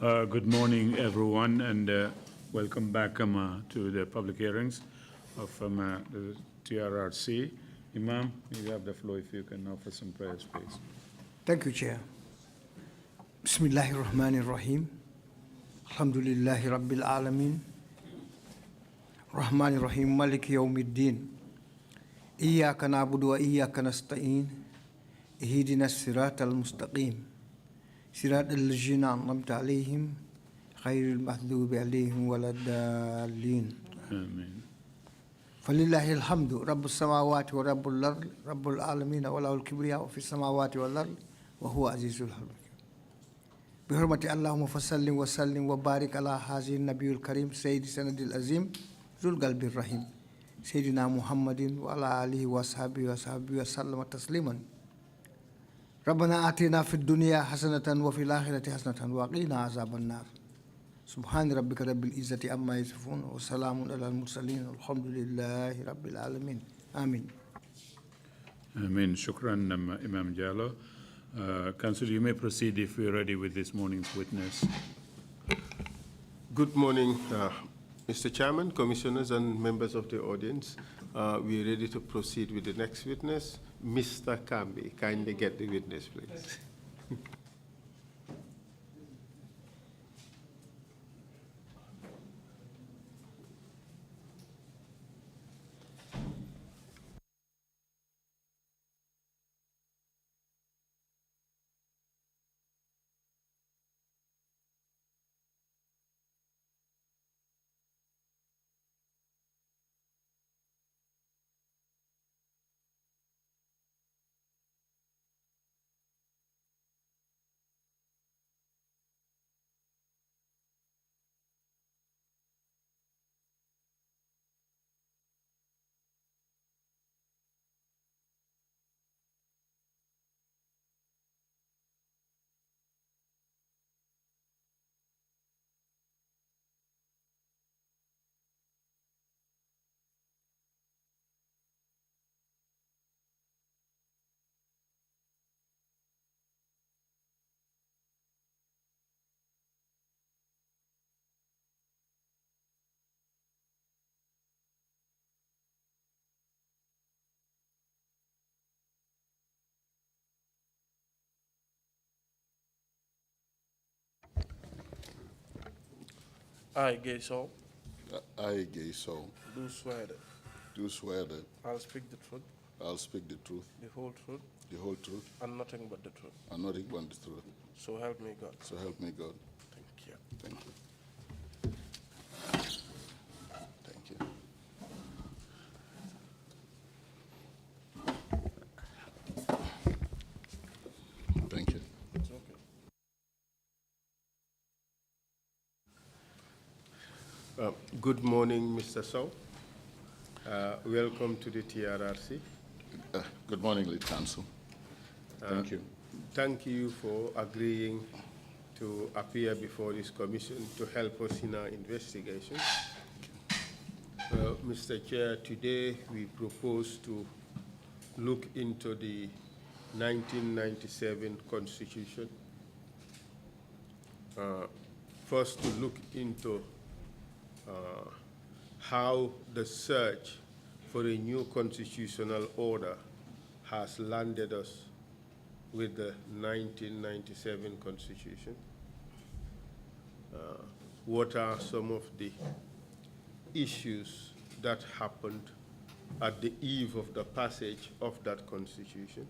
Good morning, everyone, and welcome back to the public hearings of the TRRC. Imam, you have the floor if you can offer some prayers, please. Thank you, Chair. Bismillahir Rahmanir Rahim. Alhamdulillahi Rabbil Alameen. Rahmanir Rahim Maliki Yawmiddin. Iyyaka na'budu wa iyyaka nasta'in. Ihdinas siratal mustaqim. Siratal ladzina an'amta 'alaihim ghairil maghdubi 'alaihim waladdallin. Amen. فلله الحمد رب السماوات ورب الأرض رب العالمين وله الكبرياء في السماوات والأرض وهو عزيز الحكيم بحرمة اللهم فصل وسلم وبارك على هذا النبي الكريم سيد سند العظيم ذو القلب الرحيم سيدنا محمد وعلى آله وصحبه وسلم تسليما ربنا آتنا في الدنيا حسنة وفي الآخرة حسنة وقنا عذاب النار سبحان ربك رب العزة عما يصفون وسلام على المرسلين والحمد لله رب العالمين آمين. Amen. Shukran, Imam Jallo. Council, you may proceed if we're ready with this morning's witness. Good morning, Mr. Chairman, commissioners, and members of the audience. We're ready to proceed with the next witness. Mr. Kambi, kindly get the witness, please. I, Gay Soul, I, Gay Soul, do swear that do swear that I'll speak the truth, I'll speak the truth, the whole truth, and nothing but the truth. nothing but the truth. So help me God. So help me God. Thank you. Thank you. Thank you. Thank you. It's okay. Good morning, Mr. Sow. Welcome to the TRRC. Good morning, Lead Counsel. Thank you. Thank you for agreeing to appear before this commission to help us in our investigation. Mr. Chair, today we propose to look into the 1997 Constitution. First, to look into how the search for a new constitutional order has landed us with the 1997 Constitution. What are some of the issues that happened at the eve of the passage of that Constitution?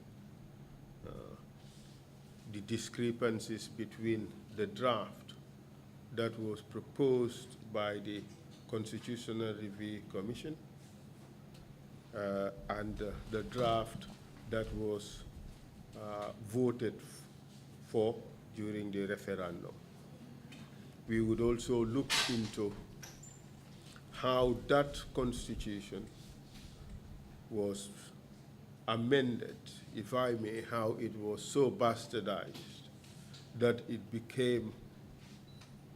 The discrepancies between the draft that was proposed by the Constitutional Review Commission and the draft that was voted for during the referendum. We would also look into how that constitution was amended, if I may, how it was so bastardized that it became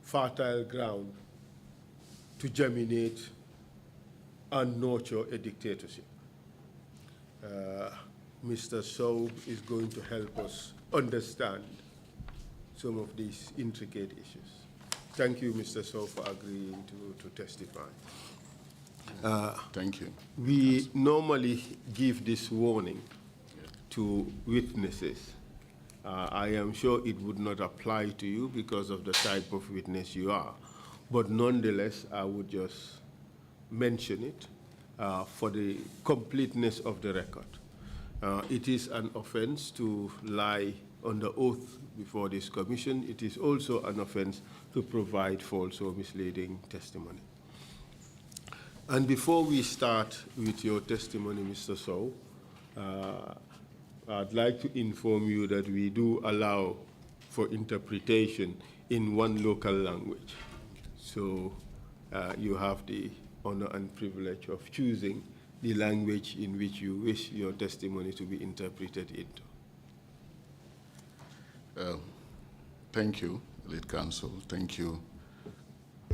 fertile ground to germinate and nurture a dictatorship. Mr. Sow is going to help us understand some of these intricate issues. Thank you, Mr. Sow, for agreeing to testify. Thank you. We normally give this warning to witnesses. I am sure it would not apply to you because of the type of witness you are. But nonetheless, I would just mention it for the completeness of the record. It is an offense to lie under oath before this commission. It is also an offense to provide false or misleading testimony. And before we start with your testimony, Mr. Sow, I'd like to inform you that we do allow for interpretation in one local language. So you have the honor and privilege of choosing the language in which you wish your testimony to be interpreted into. Thank you, Lead Counsel. Thank you,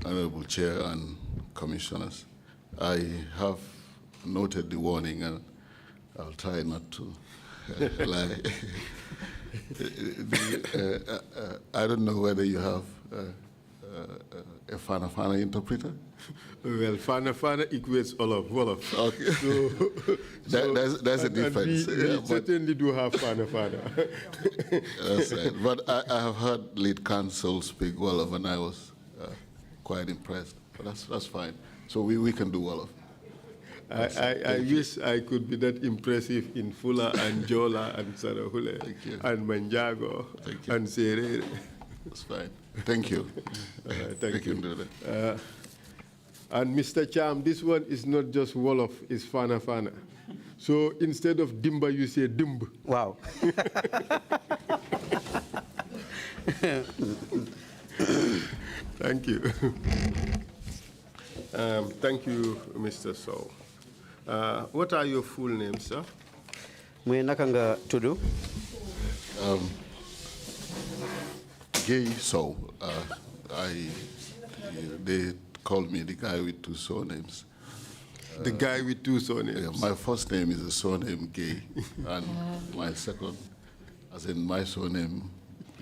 Honorable Chair and Commissioners. I have noted the warning, and I'll try not to lie. I don't know whether you have a Fana interpreter. Well, Fana equates all of Wolof. Okay. So there's a difference. We certainly do have Fana. That's right. But I have heard Lead Counsel speak Wolof, and I was quite impressed. But that's fine. So we can do Wolof. I wish I could be that impressive in Fula and Jola and Sarahule and Manjago and Serere. That's fine. Thank you. Thank you. Can do that. And Mr. Cham, this one is not just Wolof, it's Fana. So instead of Dimba, you say Dimb. Wow. Thank you. Thank you, Mr. Sow. What are your full names, sir? Mwe nakanga tudu. Gay Sow. They called me the guy with two surnames. The guy with two surnames. Yeah, my first name is a surname Gay, and my second, as in my surname,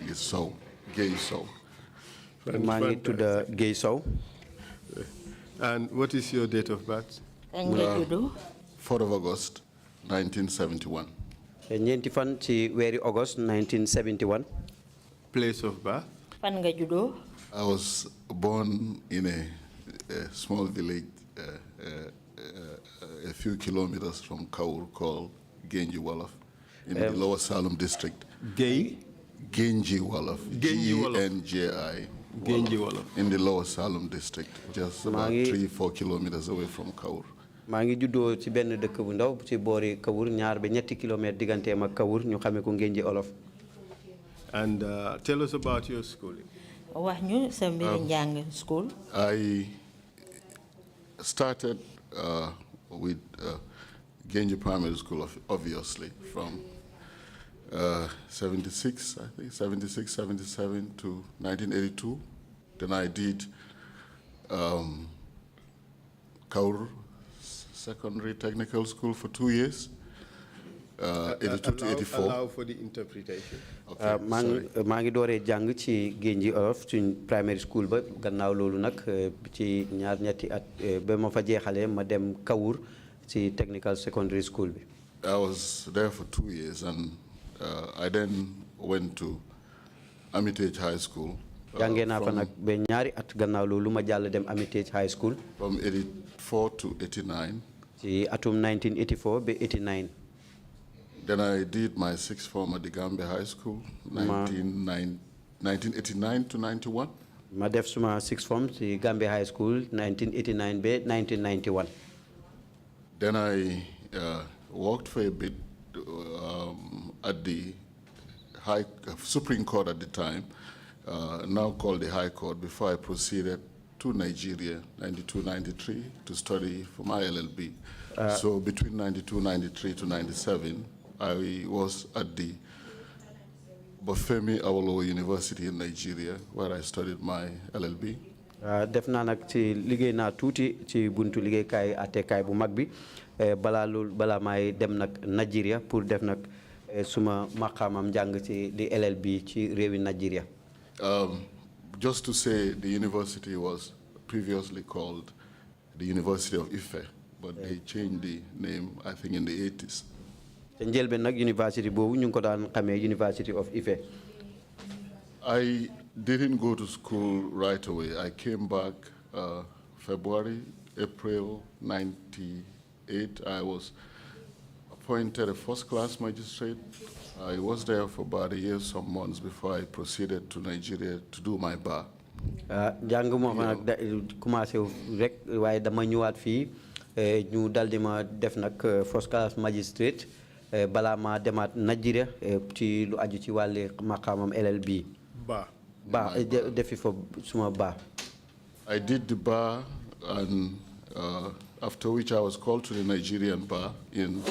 is Sow, Gay Sow. Mangi to the Gay Sow. And what is your date of birth? 4th of August, 1971. Ñenti fan ci wéri August 1971. Place of birth? Fan nga judo? I was born in a small village a few kilometers from Kaur called Genji Wolof in the Lower Salem district. Genji Wolof. G-N-J-I. Genji Wolof. In the Lower Salem district, just about 3-4 kilometers away from Kaur. Mangi judo ci benn dëkk bu ndaw ci boori Kaur ñaar ba ñetti kilomètre digganteem ak Kaur ñu xamé ko Genji Wolof. And tell us about your schooling. Wax ñu sa mbiri njàng school. I started with Genji Primary School, obviously, from 76, I think, 76, 77 to 1982. Then I did Kaur Secondary Technical School for 2 years, 82 to 84. Allow for the interpretation. Okay, maa ngi dooree jàng ci Genji Wolof suñ primary school ba gannaaw loolu nag ci ñaar ñetti at ba ma fa jeexalee ma dem Kaur ci technical secondary school bi. I was there for 2 years, and I then went to Armitage High School. Jàngee naa fa nag ba ñaari at gannaaw loolu ma jàll dem Armitage High School. From 84 to 89. ci atum 1984 ba 89. Then I did my sixth form at the Gambia High School, 1989 to 91. Ma def suma sixth form ci Gambia High School 1989 ba 1991. Then I worked for a bit at the Supreme Court at the time, now called the High Court, before I proceeded to Nigeria, 92-93, to study for my LLB. So between 92-93 to 97, I was at the Bafemi Awolowo University in Nigeria, where I studied my LLB. Def naa nag ci liggéey naa tuuti ci buntu liggéeykaay àttekaay bu mag bi balaa may dem nag Nigeria pour def nag suma maqaamam njàng ci di LLB ci réewi Nigeria. just to say the university was previously called the University of Ife, but they changed the name, I think, in the 80s. University University of Ife. I didn't go to school right away. I came back April 98. I was appointed a first-class magistrate. I was there for about a year, some months before I proceeded to Nigeria to do my bar. Jàng mo nak commencé rek waye dama ñëwaat fi ñu daldi ma def nak first class magistrate bala ma demat Nigeria ci lu aju ci walé maqamam LLB ba defi fo suma ba. I did the bar, and after which I was called to the Nigerian bar in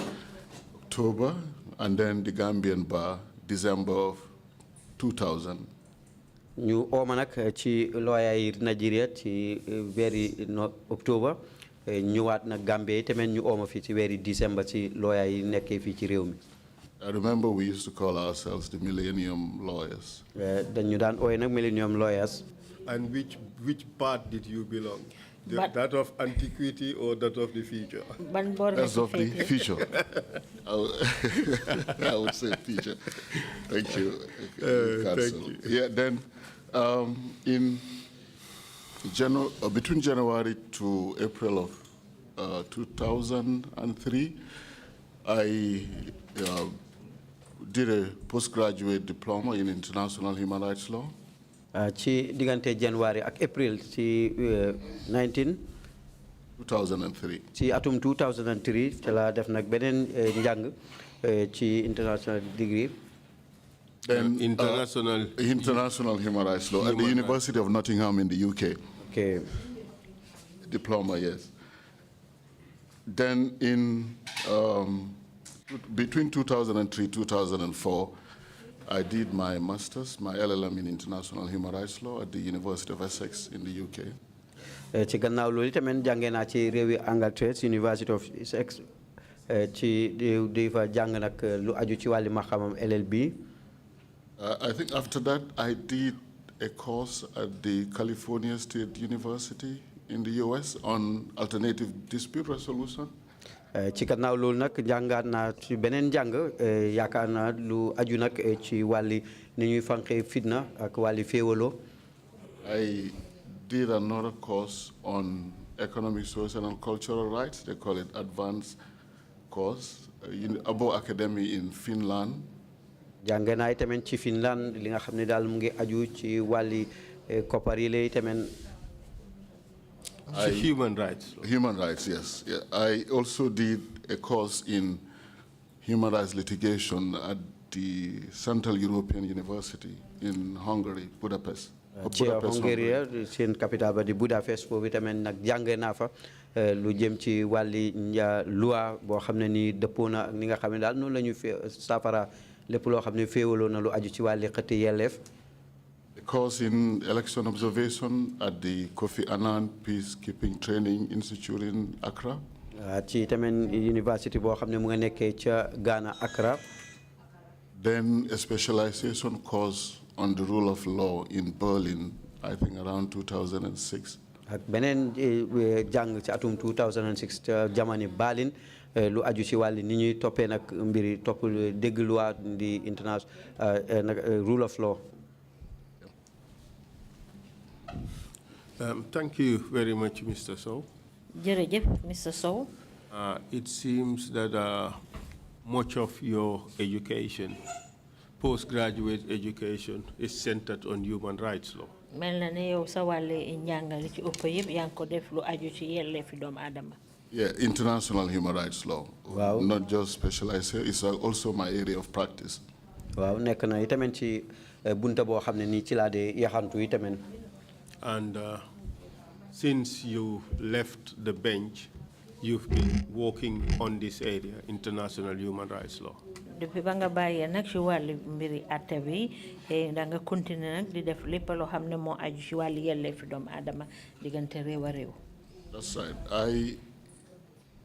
October, and then the Gambian bar December of 2000. Ñu oma nak ci lawyer Nigeria ci wéri October ñëwaat na Gambie tamit ñu oma fi ci wéri December ci lawyer yi nekké fi ci réew mi. I remember we used to call ourselves the Millennium Lawyers. Dañu daan ooy nak Millennium Lawyers. And which part did you belong? That of antiquity or that of the future? That's of the future. I would say future. Thank you. Thank you. Yeah, then between January to April of 2003, I did a postgraduate diploma in international human rights law. Ci digante January ak April ci 2003. Ci atum 2003 ci la def nak benen njang ci international degree. Then international human rights law at the University of Nottingham in the UK. Okay. Diploma, yes. Then in between 2003 2004, I did my master's, my LLM in international human rights law at the University of Essex in the UK. Ci gannaaw loolu tamit jàngee naa ci réewi Angleterre ci University of Essex ci di fa jàng nag lu aju ci wàlli maxamam LLB. I think after that I did a course at the California State University in the US on alternative dispute resolution. Ci gannaaw loolu nag jàngaat naa ci beneen jàng yaakaar naa lu aju nag ci wàlli ni ñuy fanqee fitna ak wàlli féewaloo. I did another course on economic, social, and cultural rights. They call it advanced course in Abo Academy in Finland. Jàng naa tamit ci Finland li nga xam ne daal mu ngi aju ci wàlli koppar yi lay tamit. Human rights. Human rights, yes. Yeah. I also did a course in human rights litigation at the Central European University in Hungary, Budapest. Hungary, seen capital ba di Budapest foofu tamit nag jàngee naa fa lu jëm ci wàlli loi boo xam ne ni dëppoo na ak ni nga xam ne daal noonu la ñu saafara lépp loo xam ne féewaloo na lu aju ci wàlli xëtti yelleef. Course in election observation at the Kofi Annan Peacekeeping Training Institute in Accra. Ci tamit university boo xam ne mu nga nekkee ca Ghana, Accra. Then a specialization course on the rule of law in Berlin, I think around 2006. Ak beneen jàng ci atum 2006 ca jamani Berlin lu aju ci wàlli ni ñuy toppee nag mbiri topp dégg loi di international rule of law. Thank you very much, Mr. Sow. Jërëjëf, Mr. Sow. It seems that much of your education, postgraduate education, is centered on human rights law. Mel na ne yow sa wàlli njàngale ci ëpp yëpp yaa ngi ko def lu aju ci yelleefi doomu aadama. Yeah, international human rights law. Wow. Not just specialized here, it's also my area of practice. Waaw nekk na itamit ci bunta boo xam ne nii ci laa dee yaxantu itamit. And since you left the bench, you've been working on this area, international human rights law. Depuis ba nga bàyyee nag ci wàlli mbiri atte bi da nga continuer nag di def lépp loo xam ne moo aju ci wàlli yelleefi doomu aadama diggante réew a réew. That's right. I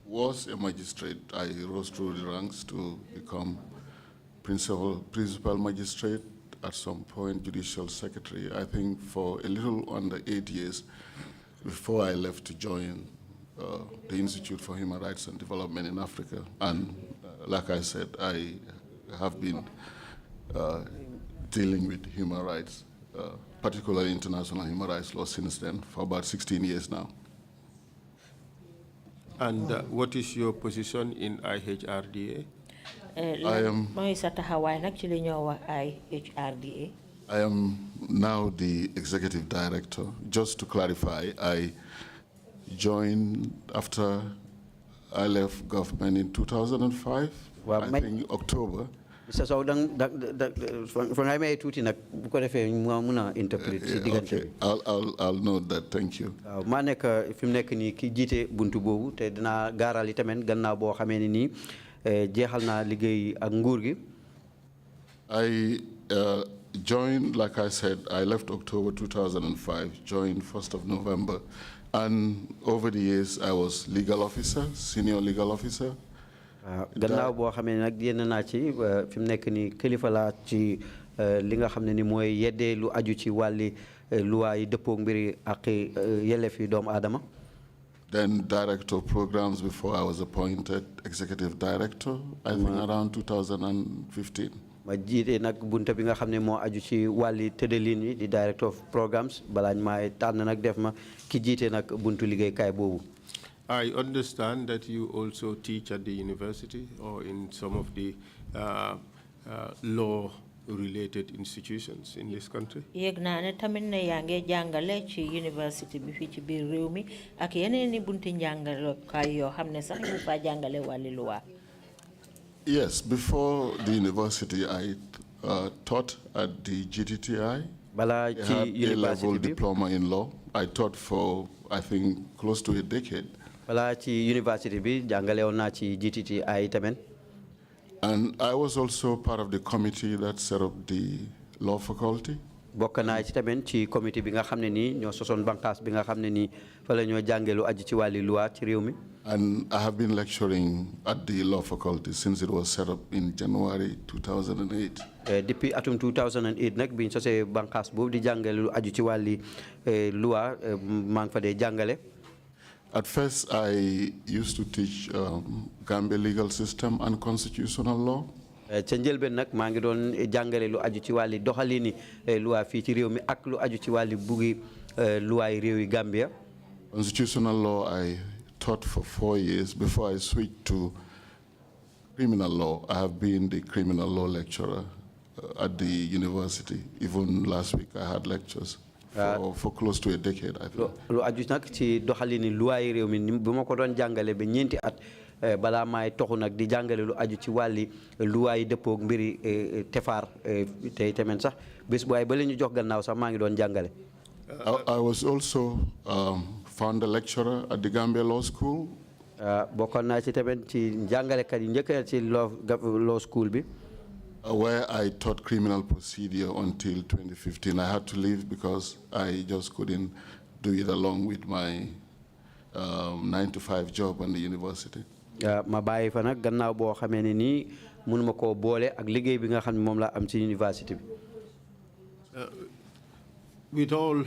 was a magistrate. I rose through the ranks to become principal magistrate at some point judicial secretary, I think for a little under 8 years before I left to join the Institute for Human Rights and Development in Africa. And like I said, I have been dealing with human rights, particularly international human rights law since then, for about 16 years now. And what is your position in IHRDA? I am now the executive director. Just to clarify, I joined after I left government in 2005, I think October. So I may interpret. Okay, I'll note that. Thank you. I joined, like I said, I left October 2005, joined 1st of November, and over the years I was legal officer, senior legal officer. Gannaaw boo xamee nag génn naa ci fi mu nekk nii kilifa laa ci li nga xam ne ni mooy yeddee lu aju ci wàlli luwaa yi dëppoo mbiri ak yelleef yi doomu aadama. Then director of programs before I was appointed executive director, I think around 2015. ma jiite nag bunta bi nga xam ne moo aju ci wàlli tëddalin yi di director of programs balaañ maay tànn nag def ma ki jiite nag buntu liggéeykaay boobu. I understand that you also teach at the university or in some of the law-related institutions in this country. Yeg naa ne tamit ne yaa ngi jàngale ci university bi fii ci biir réew mi ak yeneen i bunti njàngalekaay yoo xam ne sax ñu fa jàngale wàlli luwaa. Yes, before the university, I taught at the GTTI. I had a level diploma in law. I taught for, I think, close to a decade. University bi jàngale woon naa ci GTTI tamit. And I was also part of the committee that set up the law faculty. Bokk naa ci tamit ci committee bi nga xam ne nii ñoo sosoon banqaas bi nga xam ne nii fa la ñoo jàngelu aju ci wàlli luwaa ci réew mi. And I have been lecturing at the law faculty since it was set up in January 2008. Depuis atum 2008 nag biñ sosee banqaas boobu di jàngale lu aju ci wàlli luwaa maa ngi fa dee jàngale. At first, I used to teach Gambia legal system and constitutional law. ca njëlbeen nag maa ngi doon jàngale lu aju ci wàlli doxalini luwaa fii ci réew mi ak lu aju ci wàlli buggi luwaay réew yi Gambia. Constitutional law I taught for 4 years before I switched to criminal law. I have been the criminal law lecturer at the university. Even last week I had lectures for close to a decade, I think. Lu aju nag ci doxalini luwaay réew mi bu ma ko doon jàngale ba ñeenti at balaa maay toxu nag di jàngale lu aju ci wàlli luwaay dëppoog mbiri tefaar tey tamit sax bés bu ay ba la ñu jox gannaaw sax maa ngi doon jàngale. I was also founder lecturer at the Gambia Law School. Bokkoon naa ci tamit ci jàngalekat yi njëkk ci law school bi. Where I taught criminal procedure until 2015. I had to leave because I just couldn't do it along with my 9-to-5 job at the university. Ma bàyyi fa nag gannaaw boo xamee ne nii mënuma koo boole ak liggéey bi nga xam ne moom laa am ci university bi. With all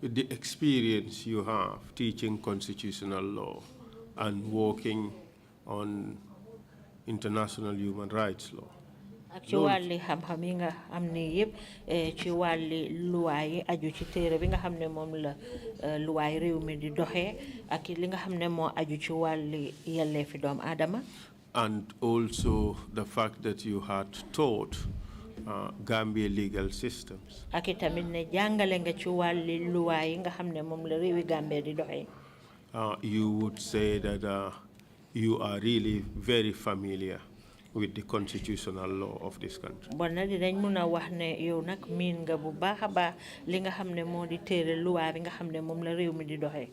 the experience you have teaching constitutional law and working on international human rights law, ci wàlli xam-xam yi nga am ni yëpp ci wàlli luwaay yi aju ci téere bi nga xam ne moom la luwaay réew mi di doxee ak li nga xam ne moo aju ci wàlli yelleefi doomu aadama. And also the fact that you had taught Gambia legal systems. ak itamit ne jàngale nga ci wàlli luwaay yi nga xam ne moom la réewi Gambia di doxee. You would say that you are really very familiar with the constitutional law of this country. Bon na dinañ mun a wax ne yow nag miin nga bu baax a baax li nga xam ne moo di téere luwaa bi nga xam ne moom la réew mi di doxee.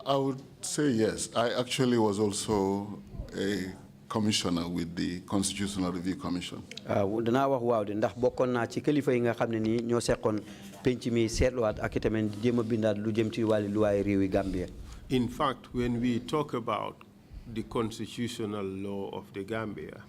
I would say yes. I actually was also a commissioner with the Constitutional Review Commission. Danaa wax waaw de ndax bokkoon naa ci kilifa yi nga xam ne nii ñoo seqoon penc mi seetluwaat ak itamit jéem a bindaat lu jëm ci wàllu luwaay réewi Gambia. In fact, when we talk about the constitutional law of the Gambia,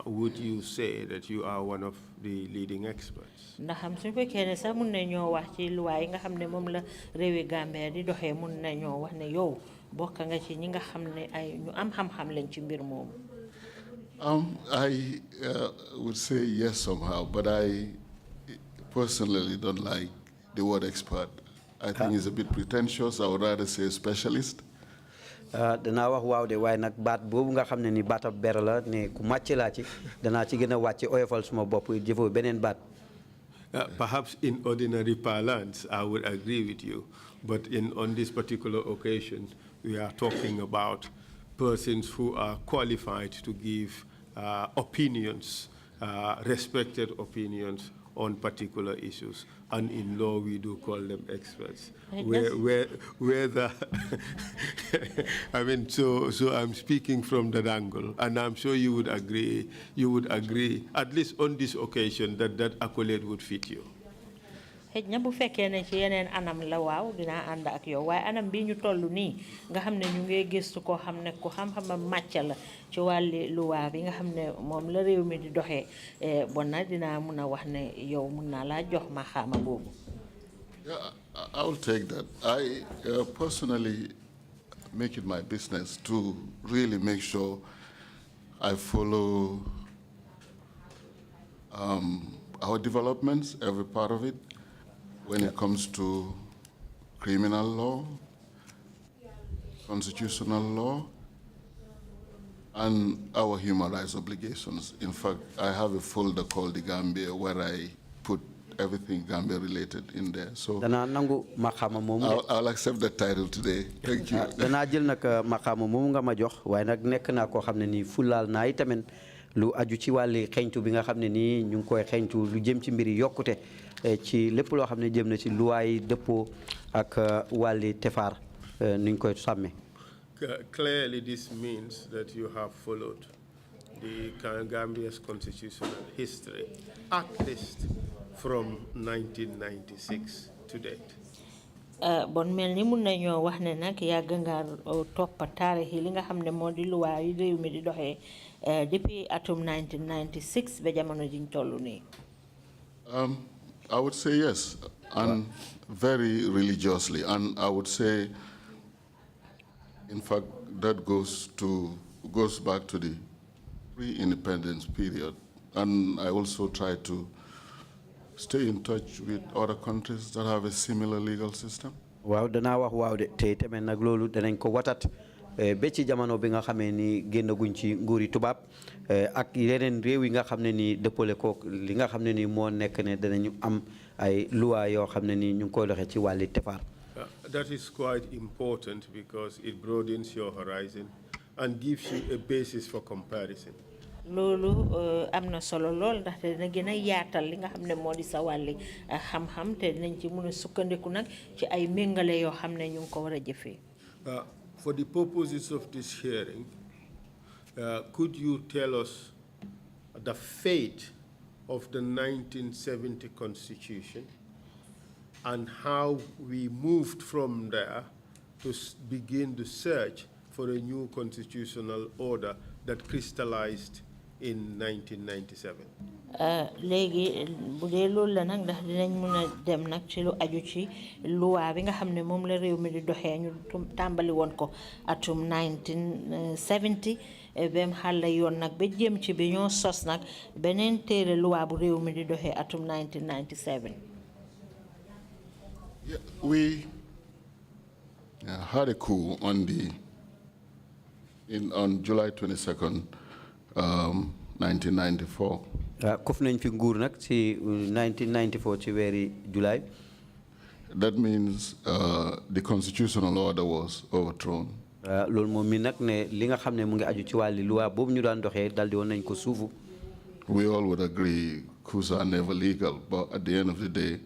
would you say that you are one of the leading experts? ndax xam suñ fekkee ne sax mun nañoo wax ci loi yi nga xam ne moom la réewi Gambia di doxee mun nañoo wax ne yow bokk nga ci ñi nga xam ne ay ñu am xam-xam lañ ci mbir moomu. I would say yes somehow, but I personally don't like the word expert. I think it's a bit pretentious. I would rather say specialist. danaa wax waaw de waaye nag baat boobu nga xam ne ni baatab ber la ne ku màcc laa ci danaa ci gën a wàcc oyofal suma bopp jëfoo beneen baat. Perhaps in ordinary parlance, I would agree with you, but on this particular occasion, we are talking about persons who are qualified to give opinions, respected opinions on particular issues. And in law, we do call them experts. Whether I mean, so I'm speaking from that angle, and I'm sure you would agree, at least on this occasion, that accolade would fit you. xëj na bu fekkee ne ci yeneen anam la waaw dinaa ànd ak yow waaye anam bii ñu toll nii nga xam ne ñu ngi gëstu koo xam ne ku xam-xamam màcc la ci wàlli luwaa bi nga xam ne moom la réew mi di doxee bon na dinaa mun a wax ne yow mun naa laa jox ma xaama boobu. Yeah, I will take that. I personally make it my business to really make sure I follow our developments, every part of it, when it comes to criminal law, constitutional law, and our human rights obligations. In fact, I have a folder called The Gambia where I put everything Gambia related in there. So I'll accept the title today. Thank you. Dana jël nak maqama mom nga ma jox way nak nek na ko xamne ni fulal na itamen lu aju ci wàlli xeñtu bi nga xam ne nii ñu ngi koy xeñtu lu jëm ci mbiri yokkute ci lépp loo xam ne jëm na ci luwaay dëppoo ak wàlli tefaar ni ñu koy sàmme. Clearly this means that you have followed the Gambia's constitutional history at least from 1996 to date. Bon mel ni mun nañoo wax ne nag yàgg nga toppa taarix yi li nga xam ne moo di luwaa yu réew mi di doxee depuis atum 1996 ba jamono jiñ toll nii. I would say yes, and very religiously, and I would say, in fact, that goes back to the pre-independence period, and I also try to stay in touch with other countries that have a similar legal system. Waaw danaa wax waaw de te tamit nag loolu danañ ko watat ba ci jamono bi nga xamee ni génnaguñ ci nguuri tubaab ak yeneen réew yi nga xam ne ni dëppale ko li nga xam ne ni moo nekk ne danañu am ay loi yoo xam ne ni ñu ngi koy doxee ci wàlli tefaar. That is quite important because it broadens your horizon and gives you a basis for comparison. loolu am na solo lool ndaxte dina gën a yaatal li nga xam ne moo di sa wàlli xam-xam te dinañ ci mun a sukkandiku nag ci ay méngale yoo xam ne ñu ngi ko war a jëfee. For the purposes of this hearing, could you tell us the fate of the 1970 Constitution and how we moved from there to begin the search for a new constitutional order that crystallized in 1997? léegi bu dee loolu la nag ndax dinañ mën a dem nag ci lu aju ci loi bi nga xam ne moom la réew mi di doxee ñu tàmbali woon ko atum 1970 bem xàlla yoon nag ba jëm ci bi ñoo sos nag beneen téere loi bu réew mi di doxee atum 1997. Yeah, we had a coup on July 22nd, 1994. Kuf nañ fi nguur nag ci 1994 ci weeri July. That means the constitutional order was overthrown. Loolu moom mi nag ne li nga xam ne mu ngi aju ci wàlli loi boobu ñu daan doxee daldi woon nañ ko suufu. We all would agree coups are never legal, but at the end of the day,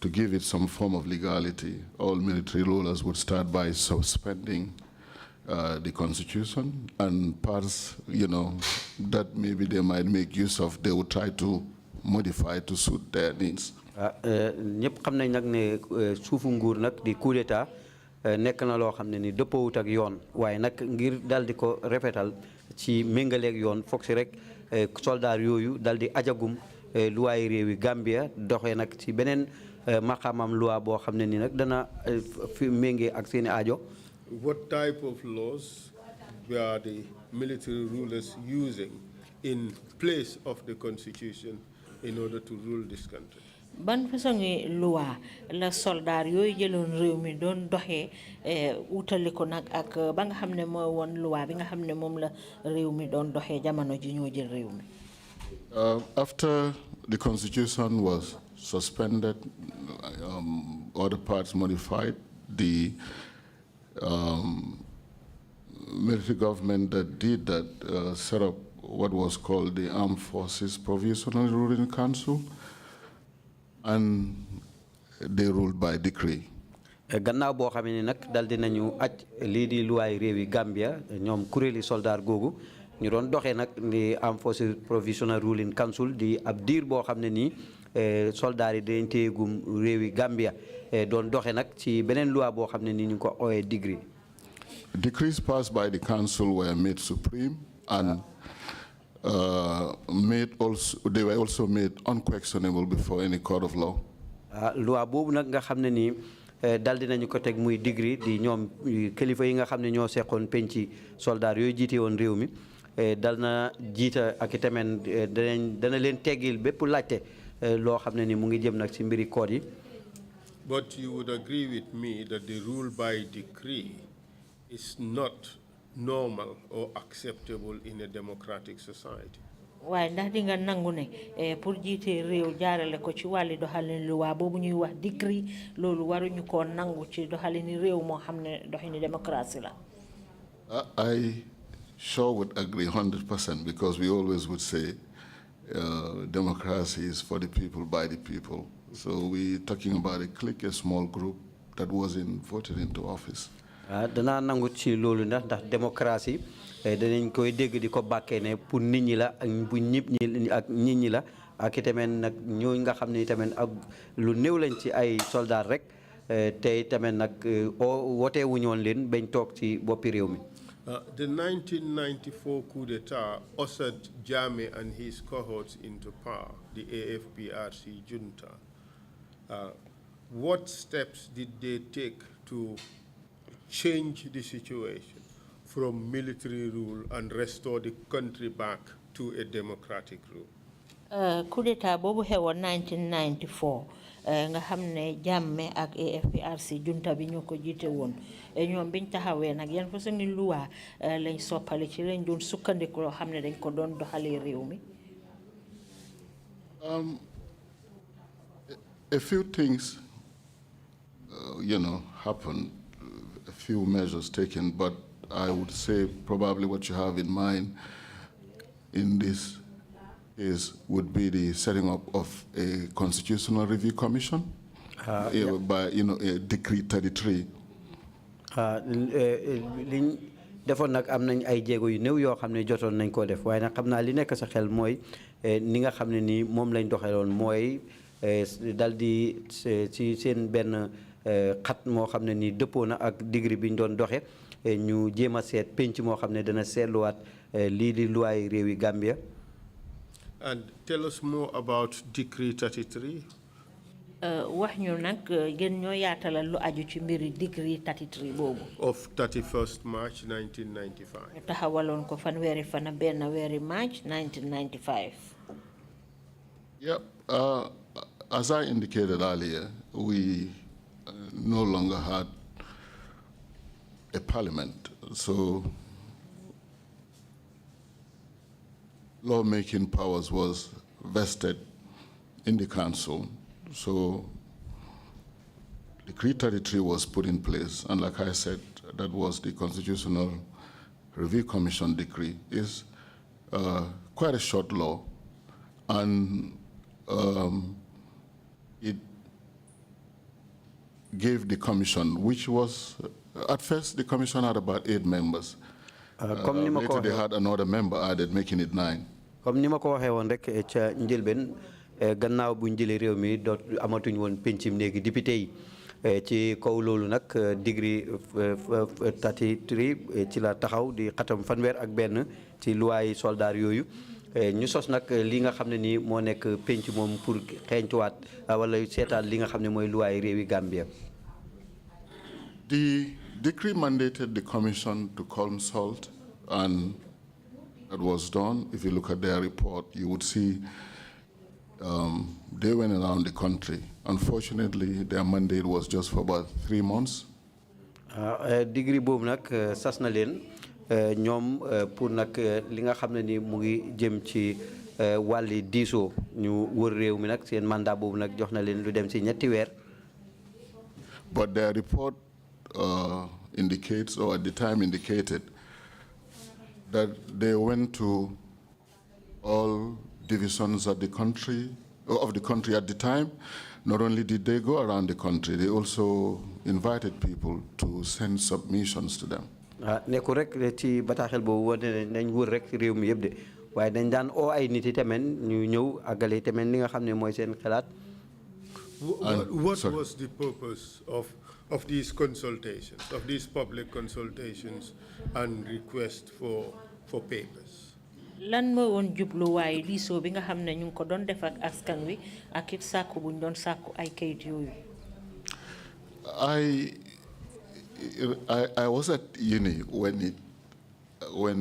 to give it some form of legality, all military rulers would start by suspending the constitution, and parts, that maybe they might make use of, they would try to modify to suit their needs. ñëpp xam nañ nag ne suufu nguur nag di coup d'état nekk na loo xam ne ni dëppoowut ak yoon waaye nag ngir dal di ko rafetal ci méngaleeg yoon foog si rek soldaar yooyu dal di ajagum luwaay réewi Gambia doxee nag ci beneen maqaamam loi boo xam ne ni nag dana fi méngee ak seeni aajo. What type of laws were the military rulers using in place of the constitution in order to rule this country? Ban façon loi la soldat yooyu jëloon réew mi doon doxee utali ko nag ak ba nga xam ne mooy woon loi bi nga xam ne moom la réew mi doon doxee jamono ji ñoo jël réew mi. After the constitution was suspended, other parts modified, the military government that did that set up what was called the Armed Forces Provisional Ruling Council, and they ruled by decree. Gannaaw boo xam ne nag dal dinañu aj lii di luwaay réewi Gambia ñoom kuréeli soldaar googu ñu doon doxee nag di Armed Forces Provisional Ruling Council di ab diir boo xam ne nii soldaar yi dañ téyegum réewi Gambia doon doxee nag ci beneen loi boo xam ne nii ñu ko ooyee degree. Decrees passed by the council were made supreme and they were also made unquestionable before any court of law. Loi boobu nag nga xam ne nii dal dinañu ko teg muy degree di ñoom kilifa yi nga xam ne ñoo seqoon penci soldaar yooyu jiite woon réew mi dal na jiita ak itamit dana leen teggil bépp laajte loo xam ne ni mu ngi jëm nag ci mbiri koor yi. But you would agree with me that the rule by decree is not normal or acceptable in a democratic society. waaye ndax di nga nangu ne pour jiite réew jaarale ko ci wàlli doxalin luwaa boobu ñuy wax degree loolu waruñu koo nangu ci doxalini réew moo xam ne doxini démocratie la. I sure would agree 100% because we always would say democracy is for the people, by the people. So we're talking about a clique, a small group that wasn't voted into office. Danaa nangu ci loolu ndax démocratie danañ koy dégg di ko bàkkee ne pour nit ñi la ak bu ñëpp ñi ak nit ñi la ak itamit nag ñooñu nga xam ne itamit ak lu néew lañ ci ay soldats rek te itamit nag wootee wuñu woon leen bañ toog ci boppi réew mi. The 1994 coup d'etat ushered Jammeh and his cohorts into power, the AFPRC junta. What steps did they take to change the situation from military rule and restore the country back to a democratic rule? Coup d'etat boobu xewoon 1994 nga xam ne Jammeh ak AFPRC junta bi ñoo ko jiite woon ñoom biñ taxawee nag yan façon ni loi lañ soppali ci lañ doon sukkandiku loo xam ne dañ ko doon doxalee réew mi. A few things, happened, a few measures taken, but I would say probably what you have in mind in this case would be the setting up of a constitutional review commission by Decree 33. liñ defoon nag am nañ ay jéego yu néew yoo xam ne jotoon nañ koo def waaye nag xam naa li nekk sa xel mooy ni nga xam ne nii moom lañ doxeloon mooy dal di ci seen benn xat moo xam ne nii dëppoo na ak degré bi ñu doon doxe ñu jéem a seet penc moo xam ne dana seetluwaat lii di luwaay réewi Gambia. And tell us more about Decree 33. wax ñu nag gën ñoo yaatalal lu aju ci mbiri Decree 33 boobu. Of 31st March 1995. taxawaloon ko fanweeri fan ak benn weeri March 1995. Yep. As I indicated earlier, we no longer had a parliament, so lawmaking powers was vested in the council. So Decree 33 was put in place, and like I said, that was the Constitutional Review Commission decree. Is quite a short law, and it gave the commission, which was, at first the commission had about 8 members. Later they had another member added, making it 9. Comme ni ma ko waxee woon rek ca njëlbeen gannaaw bu njëlee réew mi doot amatuñ woon pencim léegi député yi ci kaw loolu nag degree 33 ci la taxaw di xatam fanweer ak benn ci luwaay soldaar yooyu ñu sos nag li nga xam ne nii moo nekk penc moom pour xeeñtuwaat wala seetaat li nga xam ne mooy luwaay réewi Gambia. The decree mandated the commission to consult, and that was done. If you look at their report, you would see they went around the country. Unfortunately, their mandate was just for about 3 months. Degree boobu nag sas na leen ñoom pour nag li nga xam ne ni mu ngi jëm ci wàlli diisoo ñu wër réew mi nag seen mandat boobu nag jox na leen lu dem ci ñetti weer. But their report indicates, or at the time indicated, that they went to all divisions of the country at the time. Not only did they go around the country, they also invited people to send submissions to them. Nekku rek ci bataaxel boobu wane nañ wër rek réew mi yëpp de waaye dañ daan oo ay nit yi tamit ñu ñëw àggale tamit li nga xam ne mooy seen xalaat. What was the purpose of these consultations, of these public consultations and requests for papers? Lan moo woon jubluwaay diisoo bi nga xam ne ñu ngi ko doon def ak askan wi ak it sàkku buñ doon sàkku ay kayit yooyu. I was at uni when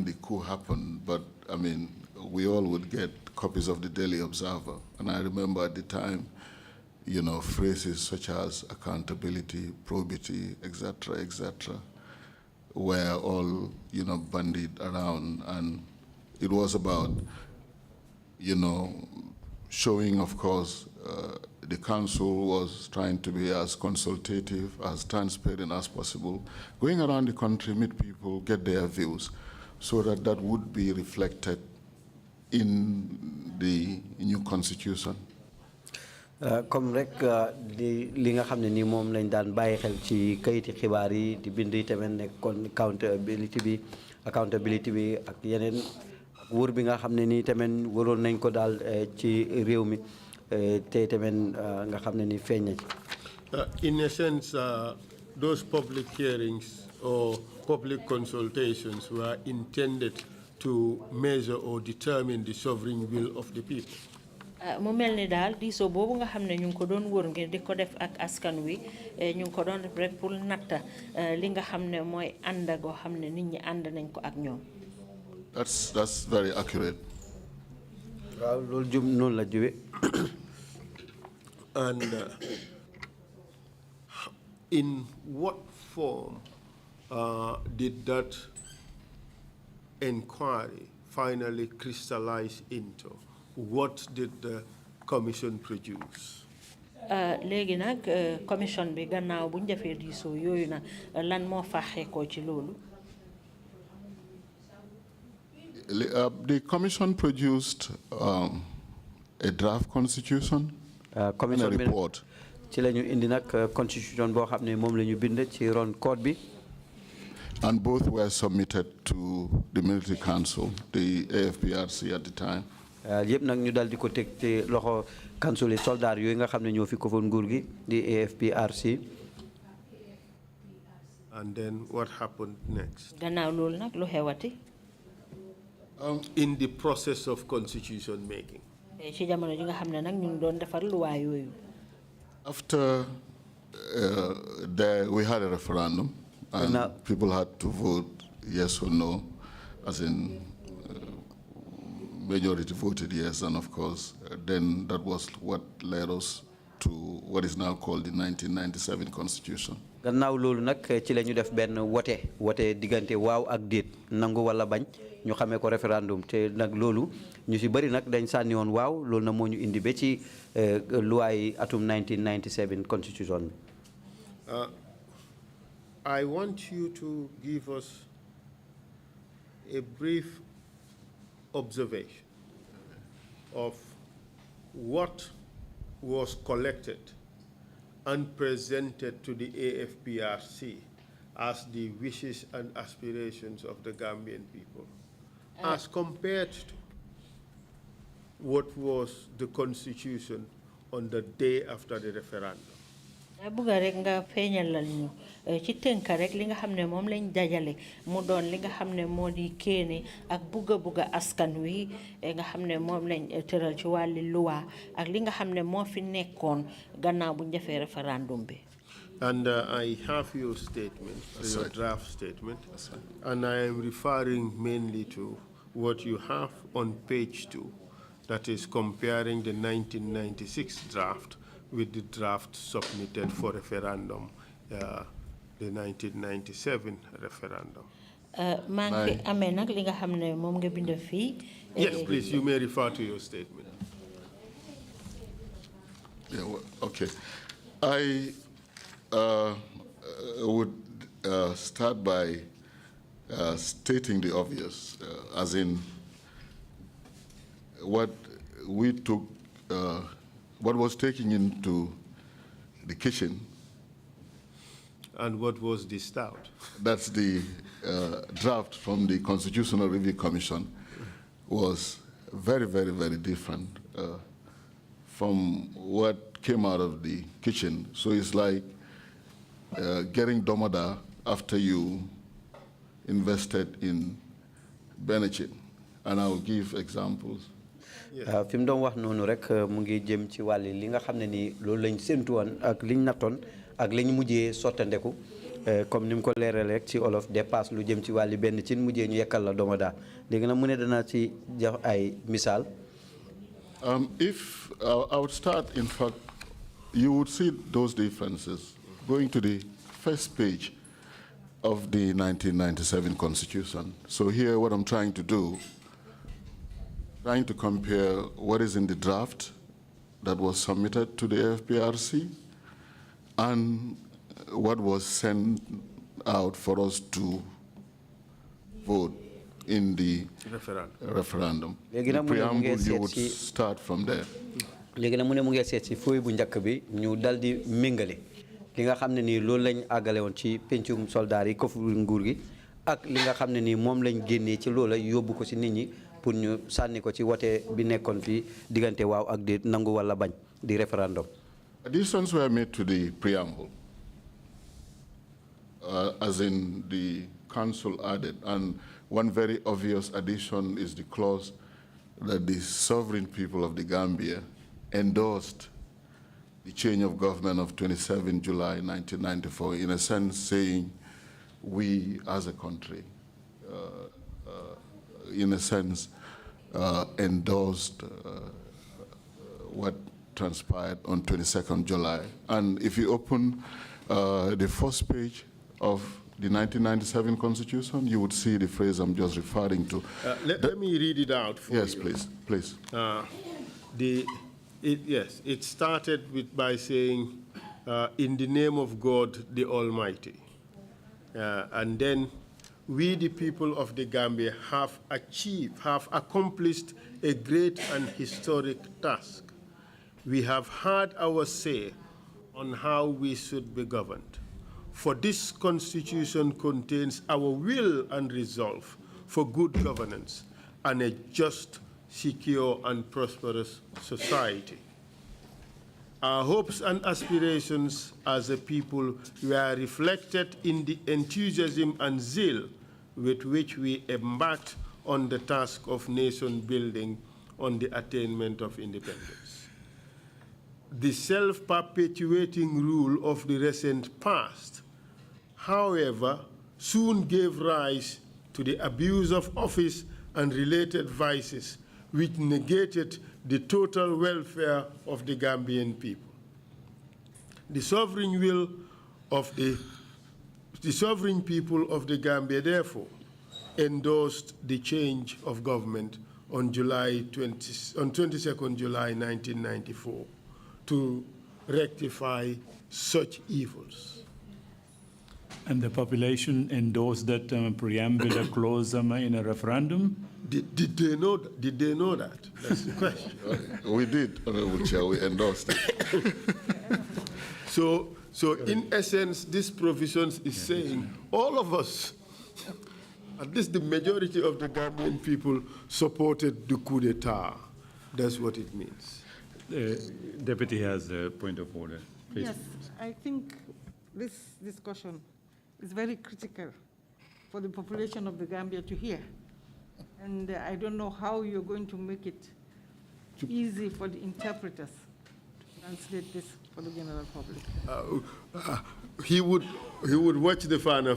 the coup happened, but I mean, we all would get copies of the Daily Observer, and I remember at the time, phrases such as accountability, probity, etc., were all, bandied around, and it was about, showing, of course, the council was trying to be as consultative, as transparent as possible, going around the country, meet people, get their views, so that would be reflected in the new constitution. Comme rek li nga xam ne ni moom lañ daan bàyyi xel ci kayiti xibaar yi di bind tamit ne kon accountability bi ak yeneen wóor bi nga xam ne ni tamit waroon nañ ko daal ci réew mi te tamit nga xam ne ni feeñ na ci. In a sense, those public hearings or public consultations were intended to measure or determine the sovereign will of the people. Mu mel ni daal diisoo boobu nga xam ne ñu ngi ko doon wër ngir di ko def ak askan wi ñu ngi ko doon def rek pour natta li nga xam ne mooy ànd goo xam ne nit ñi ànd nañ ko ak ñoom. That's very accurate. Waaw loolu jum noonu la jiwe. And in what form did that inquiry finally crystallize into? What did the commission produce? Léegi nag commission bi gannaaw bu ñu defee diisoo yooyu nag lan moo faaxee ko ci loolu. The commission produced a draft constitution and a report. Ci la ñu indi nag constitution boo xam ne moom la ñu bind ci ron code bi. And both were submitted to the military council, the AFPRC at the time. Yëpp nag ñu dal di ko teg ci loxo council soldat yooyu nga xam ne ñoo fi ko foon nguur gi di AFPRC. And then what happened next? Gannaaw loolu nag lu xewati. In the process of constitution making. Ci jamono ji nga xam ne nag ñu doon defar luwaa yooyu. After we had a referendum, and people had to vote yes or no, as in majority voted yes, and of course, then that was what led us to what is now called the 1997 Constitution. Gannaaw loolu nag ci la ñu def benn wote diggante waaw ak déet nangu wala bañ ñu xamee ko référendum te nag loolu ñu si bëri nag dañ sànni woon waaw loolu na moo ñu indi ba ci loi atum 1997 Constitution bi. I want you to give us a brief observation of what was collected and presented to the AFPRC as the wishes and aspirations of the Gambian people, as compared to what was the constitution on the day after the referendum. Buga rek nga feeñalal ñu ci tënk rek li nga xam ne moom lañ dajale mu doon li nga xam ne moo di kéene ak buga askan wi nga xam ne moom lañ tëral ci wàlli luwa ak li nga xam ne moo fi nekkoon gannaaw bu ñu defee référendum bi. And I have your statement, your draft statement, and I am referring mainly to what you have on page 2, that is comparing the 1996 draft with the draft submitted for referendum, the 1997 referendum. Yes, please, you may refer to your statement. Yeah, well, okay. I would start by stating the obvious, as in what we took, what was taken into the kitchen. And what was dished out? That's the draft from the Constitutional Review Commission was very, very, very different from what came out of the kitchen. So it's like getting domada after you invested in Benachin. And I'll give examples. fi mu doon wax noonu rek mu ngi jëm ci wàlli li nga xam ne nii loolu lañ séntu woon ak liñ nattoon ak liñ mujjee sottandeku comme ni mu ko leerale rek ci olof dépasse lu jëm ci wàlli benn cin mujjee ñu yekkal la domada léegi nag mu ne dana ci jox ay misaal. If I would start, in fact, you would see those differences going to the first page of the 1997 Constitution. So here what I'm trying to do, trying to compare what is in the draft that was submitted to the AFPRC and what was sent out for us to vote in the referendum. The preamble, you would start from there. léegi nag mu ne mu ngi seet si fooy bu njëkk bi ñu dal di méngale li nga xam ne nii loolu lañ àggale woon ci pencum soldaar yi kofu nguur gi ak li nga xam ne nii moom lañ génnee ci loola yóbbu ko si nit ñi pour ñu sànni ko ci wote bi nekkoon fii diggante waaw ak di nangu wala bañ di référendum. Additions were made to the preamble, as in the council added, and one very obvious addition is the clause that the sovereign people of the Gambia endorsed the change of government of 27 July 1994, in a sense saying we as a country, in a sense, endorsed what transpired on 22nd July. And if you open the first page of the 1997 Constitution, you would see the phrase I'm just referring to. Let me read it out for you. Yes, please, please. It started by saying, in the name of God, the Almighty. And then, we, the people of the Gambia, have accomplished a great and historic task. We have had our say on how we should be governed. For this Constitution contains our will and resolve for good governance and a just, secure, and prosperous society. Our hopes and aspirations as a people were reflected in the enthusiasm and zeal with which we embarked on the task of nation building on the attainment of independence. The self-perpetuating rule of the recent past, however, soon gave rise to the abuse of office and related vices, which negated the total welfare of the Gambian people. The sovereign people of the Gambia, therefore, endorsed the change of government on 22nd July 1994 to rectify such evils. And the population endorsed that preamble clause in a referendum? Did they know that? That's the question. We did, Honorable Chair, we endorsed it. So in essence, this provision is saying all of us, at least the majority of the Gambian people, supported the coup d'etat. That's what it means. Deputy has a point of order. Please. Yes, I think this discussion is very critical for the population of the Gambia to hear. And I don't know how you're going to make it easy for the interpreters to translate this for the general public. He would watch the Fana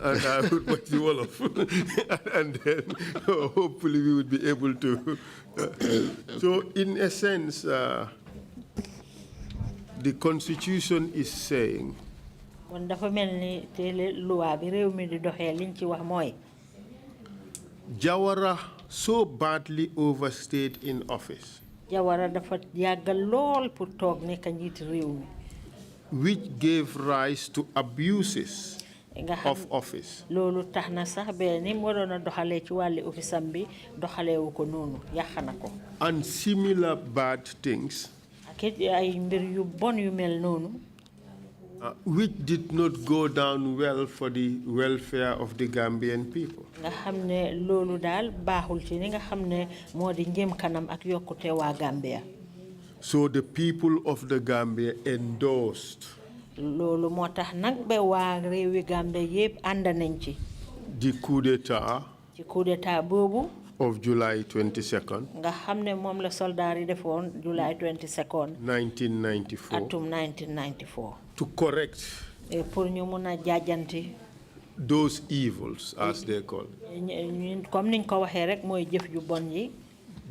and I would watch the Wolof. And then hopefully we would be able to. So in a sense, the Constitution is saying Jawara so badly overstayed in office, Jawara dafa yàggal lool pour toog nekk njiit réew mi. which gave rise to abuses of office. Loolu tax na sax ba ni mu waroon a doxalee ci wàlli ofisam bi doxaleewu ko noonu yàq na ko. And similar bad things Ak it ay mbir yu bon yu mel noonu. which did not go down well for the welfare of the Gambian people. Nga xam ne loolu daal baaxul ci ni nga xam ne moo di njëm kanam ak yokkute waa Gambia. So the people of the Gambia endorsed Loolu moo tax nag ba waa réewi Gambia yépp ànd nañ ci. the coup d'etat Ci coup d'état boobu of July 22nd, nga xam ne moom la soldaar yi defoon July 22nd 1994, atum 1994. to correct Pour ñu mun a jaajanti those evils, as they call it. comme niñ ko waxee rek mooy jëf ju bon yi.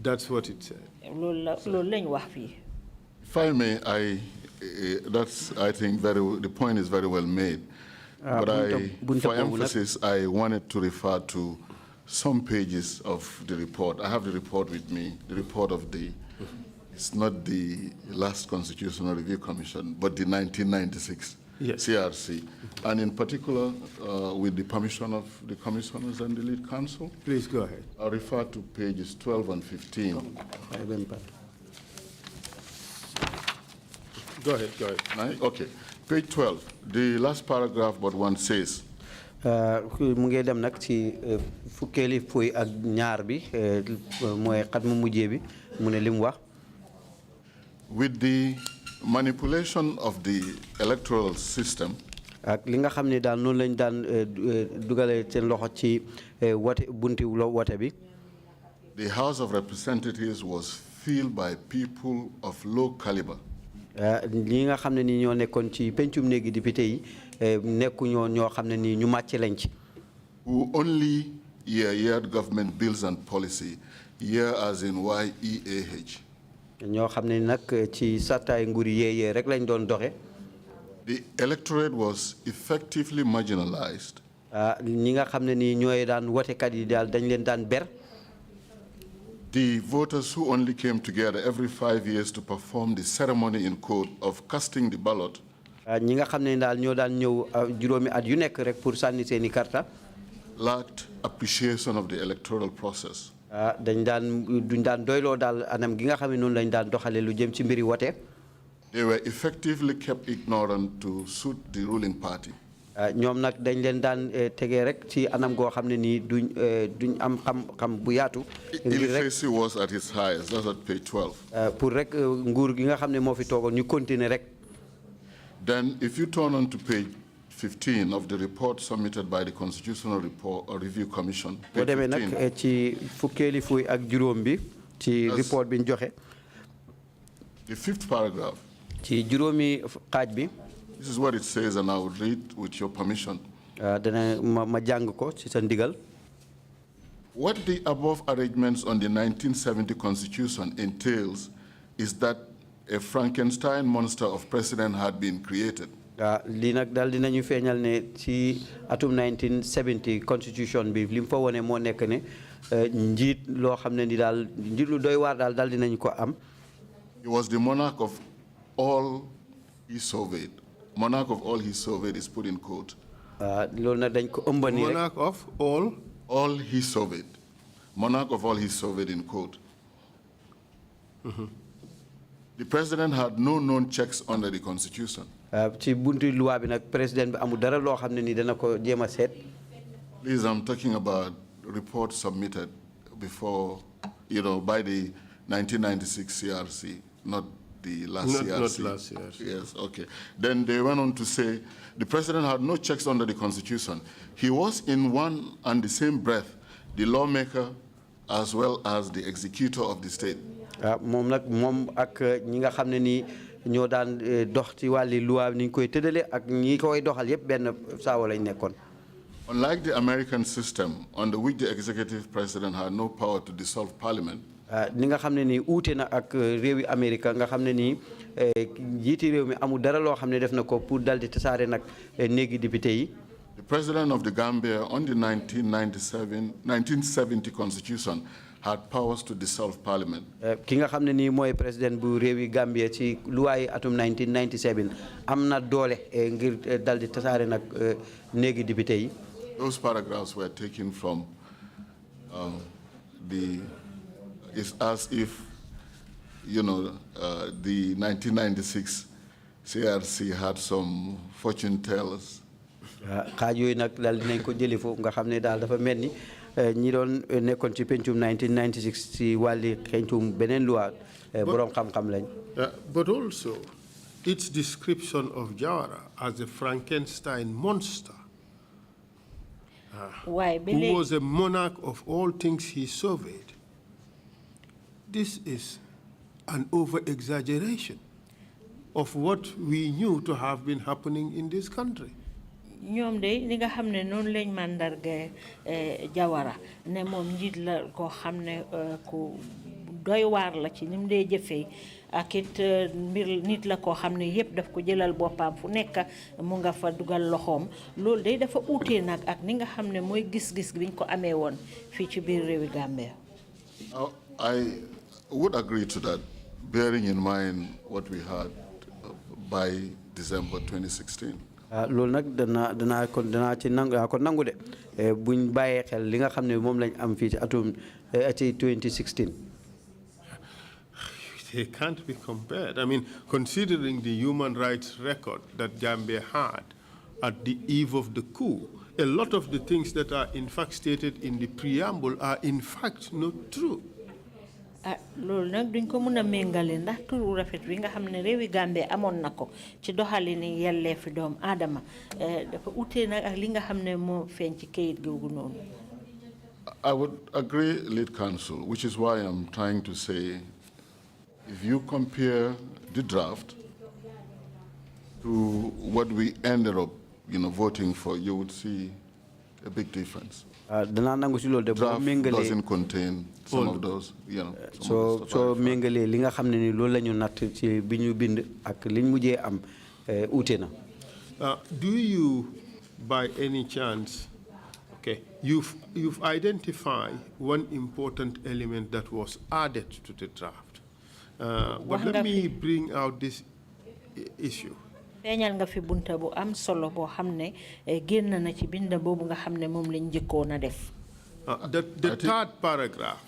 That's what it said. Loolu lañ wax fii. If I may, I think the point is very well made. But for emphasis, I wanted to refer to some pages of the report. I have the report with me, the report of it's not the last Constitutional Review Commission, but the 1996 CRC. And in particular, with the permission of the commissioners and the lead counsel. Please go ahead. I'll refer to pages 12 and 15. Go ahead. Okay. Page 12, the last paragraph but one says, mu ngi dem nag ci fukkeeli fuy ak ñaar bi mooy xat mu mujjee bi mu ne lim wax. With the manipulation of the electoral system, ak li nga xam ne daal noonu lañ daan dugale seen loxo ci wote bunti wote bi. The House of Representatives was filled by people of low caliber. Ñi nga xam ne ni ñoo nekkoon ci pencum néegi député yi nekku ñoo xam ne ni ñu màcc lañ ci. Who only yeared government bills and policy, year as in YEAH. ñoo xam ne nag ci sartaay nguur yeeyee rek lañ doon doxe. The electorate was effectively marginalized. ñi nga xam ne ni ñooy daan wotekat yi daal dañ leen daan ber. The voters who only came together every 5 years to perform the ceremony in court of casting the ballot. ñi nga xam ne daal ñoo daan ñëw juróomi at yu nekk rek pour sànni seeni karta. Lacked appreciation of the electoral process. duñ daan doyloo daal anam gi nga xam ne noonu lañ daan doxale lu jëm ci mbiri wote. They were effectively kept ignorant to suit the ruling party. ñoom nag dañ leen daan tegee rek ci anam goo xam ne nii duñ am xam bu yaatu. Illiteracy was at its highest. That's at page 12. pour rek nguur gi nga xam ne moo fi toogoon ñu continuer rek. Then, if you turn on to page 15 of the report submitted by the Constitutional Review Commission, boo demee nag ci fukkeeli fuy ak juróom bi ci report bi ñu joxe. The 5th paragraph. ci juróomi xaaj bi. This is what it says, and I will read with your permission. dana ma jàng ko ci sa ndigal. What the above arrangements on the 1970 Constitution entails is that a Frankenstein monster of president had been created. lii nag daal dinañu feeñal ne ci atum 1970 constitution bi li mu fa wone moo nekk ne njiit loo xam ne ni daal njiit lu doy waar daal dinañu ko am. He was the monarch of all he surveyed. Monarch of all he surveyed is put in quote. loolu nag dañ ko ëmbani rek. Monarch of all he surveyed. Monarch of all he surveyed in quote. The president had no known checks under the constitution. ci buntu loi bi nag président bi amul dara loo xam ne ni dana ko jéem a seet. Please, I'm talking about reports submitted before, by the 1996 CRC, not the last Not CRC. last CRC. Yes, okay. Then they went on to say the president had no checks under the Constitution. He was in one and the same breath the lawmaker as well as the executor of the state. moom nag moom ak ñi nga xam ne nii ñoo daan dox ci wàlli loi ni ñu koy tëddale ak ñi koy doxal yëpp benn saawa lañ nekkoon. Unlike the American system, under which the executive president had no power to dissolve parliament, ni nga xam ne nii uute na ak réewi Amérique nga xam ne nii jiiti réew mi amul dara loo xam ne def na ko pour dal di tasaare nag néegi député yi. the president of the Gambia on the 1970 constitution had powers to dissolve parliament. ki nga xam ne nii mooy président bu réewi Gambia ci luwaay atum 1997 am na doole ngir dal di tasaare nag néegi député yi. Those paragraphs were taken from it's as if, you know, the 1996 CRC had some fortune tellers. xaaj yooyu nag daal dinañ ko jëli foofu nga xam ne daal dafa mel ni ñi doon nekkoon ci pencum 1996 ci wàlli xencum beneen loi borom xam-xam lañ. But also, its description of Jawara as a Frankenstein monster, who was a monarch of all things he surveyed. This is an over-exaggeration of what we knew to have been happening in this country. ñoom de li nga xam ne noonu lañ màndarga Jawara ne moom njiit la koo xam ne ku doy waar la ci ni mu dee jëfee ak it mbir nit la koo xam ne yëpp daf ko jëlal boppam fu nekk mu nga fa dugal loxoom loolu de dafa uutee nag ak ni nga xam ne mooy gis-gis biñ ko amee woon fii ci biir réewi Gambia. I would agree to that, bearing in mind what we had by December 2016. loolu nag danaa ci nangu de buñ bàyyee xel li nga xam ne moom lañ am fii ci atum ci 2016. They can't be compared. I mean, considering the human rights record that Gambia had at the eve of the coup, a lot of the things that are in fact stated in the preamble are in fact not true. loolu nag duñ ko mën a méngale ndax turu rafet wi nga xam ne réewi Gambie amoon na ko ci doxalini yelleefi doom aadama dafa utee nag ak li nga xam ne moo feeñ ci kayit googu noonu. I would agree, lead counsel, which is why I'm trying to say, if you compare the draft to what we ended up, voting for, you would see a big difference. Draft doesn't contain some of those, so méngale li nga xam ne ni loolu la ñu natt ci bi ñu bind ak liñ mujjee am uute na. Do you, by any chance, okay, you've identified one important element that was added to the draft, but let me bring out this issue. feeñal nga fi bunta bu am solo boo xam ne génn na ci binda boobu nga xam ne moom lañ njëkkoon a def. The third paragraph,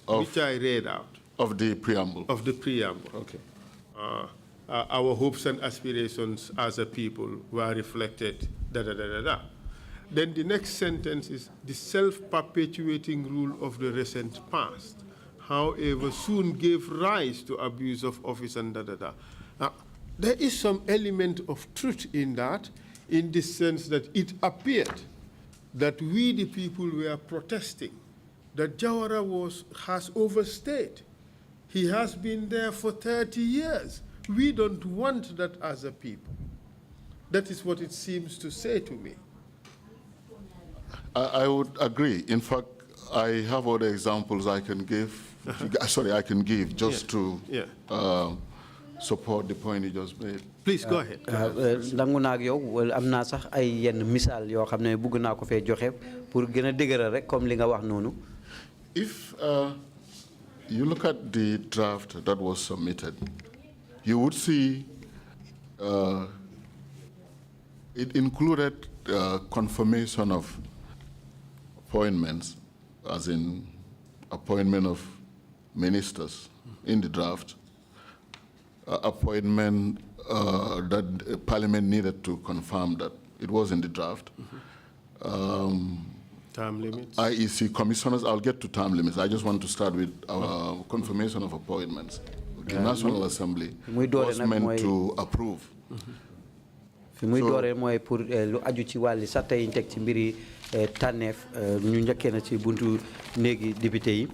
which I read out. Of the preamble. Of the preamble. Okay. Our hopes and aspirations as a people were reflected, Then the next sentence is the self-perpetuating rule of the recent past, however, soon gave rise to abuse of office and There is some element of truth in that, in the sense that it appeared that we, the people, were protesting, that Jawara has overstayed. He has been there for 30 years. We don't want that as a people. That is what it seems to say to me. I would agree. In fact, I have other examples I can give. I can give just to support the point you just made. Please go ahead. Nangu naa ak yow am naa sax ay yenn misaal yoo xam ne bëgg naa ko fee joxe pour gën a dëgëral rek comme li nga wax noonu. If you look at the draft that was submitted, you would see it included confirmation of appointments, as in appointment of ministers in the draft, appointment that Parliament needed to confirm that it was in the draft. Term limits? IEC commissioners, I'll get to term limits. I just want to start with confirmation of appointments. the National Assembly was meant to approve. fi muy dooree mooy pour lu aju ci wàlli satta yi ñu teg ci mbiri tànneef ñu njëkkee na ci buntu néegi député yi.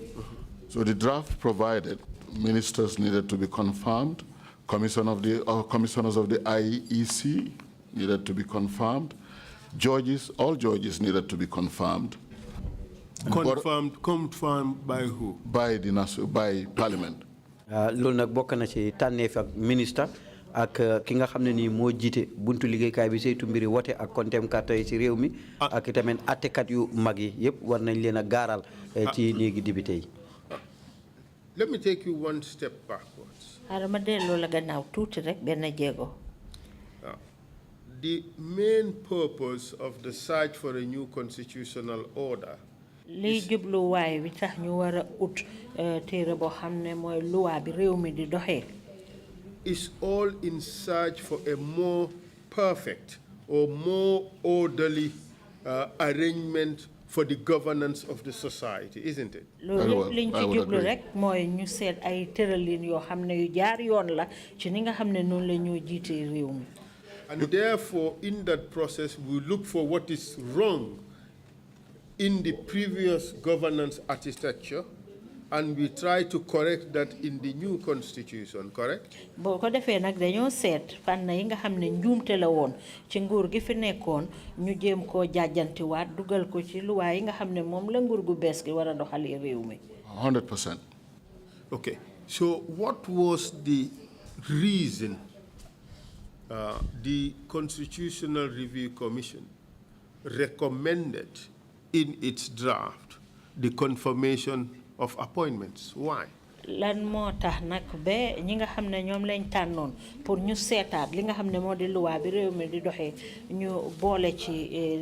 So the draft provided ministers needed to be confirmed, commissioners of the IEC needed to be confirmed, judges, all judges needed to be confirmed. Confirmed by who? By Parliament. Loolu nag bokk na ci tànneef ak ministre ak ki nga xam ne nii moo jiite buntu liggéeykaay bi saytu mbiri wote ak kontem carte yi ci réew mi ak itamit attekat yu mag yi yëpp war nañ leen a gaaral ci néegi député yi. Let me take you one step backwards. Harama delloo la gannaaw tuuti rek benn jéego. The main purpose of the search for a new constitutional order li jubluwaay bi tax ñu war a ut téere boo xam ne mooy luwaa bi réew mi di doxee. is all in search for a more perfect or more orderly arrangement for the governance of the society, isn't it? loolu liñ ci jublu rek mooy ñu seet ay tëralin yoo xam ne yu jaar yoon la ci ni nga xam ne noonu la ñoo jiitee réew mi. And therefore, in that process, we look for what is wrong in the previous governance architecture, and we try to correct that in the new constitution, correct? boo ko defee nag dañoo seet fànn yi nga xam ne njuumte la woon ci nguur gi fi nekkoon ñu jéem koo jaajantiwaat dugal ko ci luwaa yi nga xam ne moom la nguur gu bees gi war a doxalee réew mi. 100%. Okay, so what was the reason the Constitutional Review Commission recommended in its draft the confirmation of appointments? Why? lan moo tax nag ba ñi nga xam ne ñoom lañ tànnoon pour ñu seetaat li nga xam ne moo di luwaa bi réew mi di doxee ñu boole ci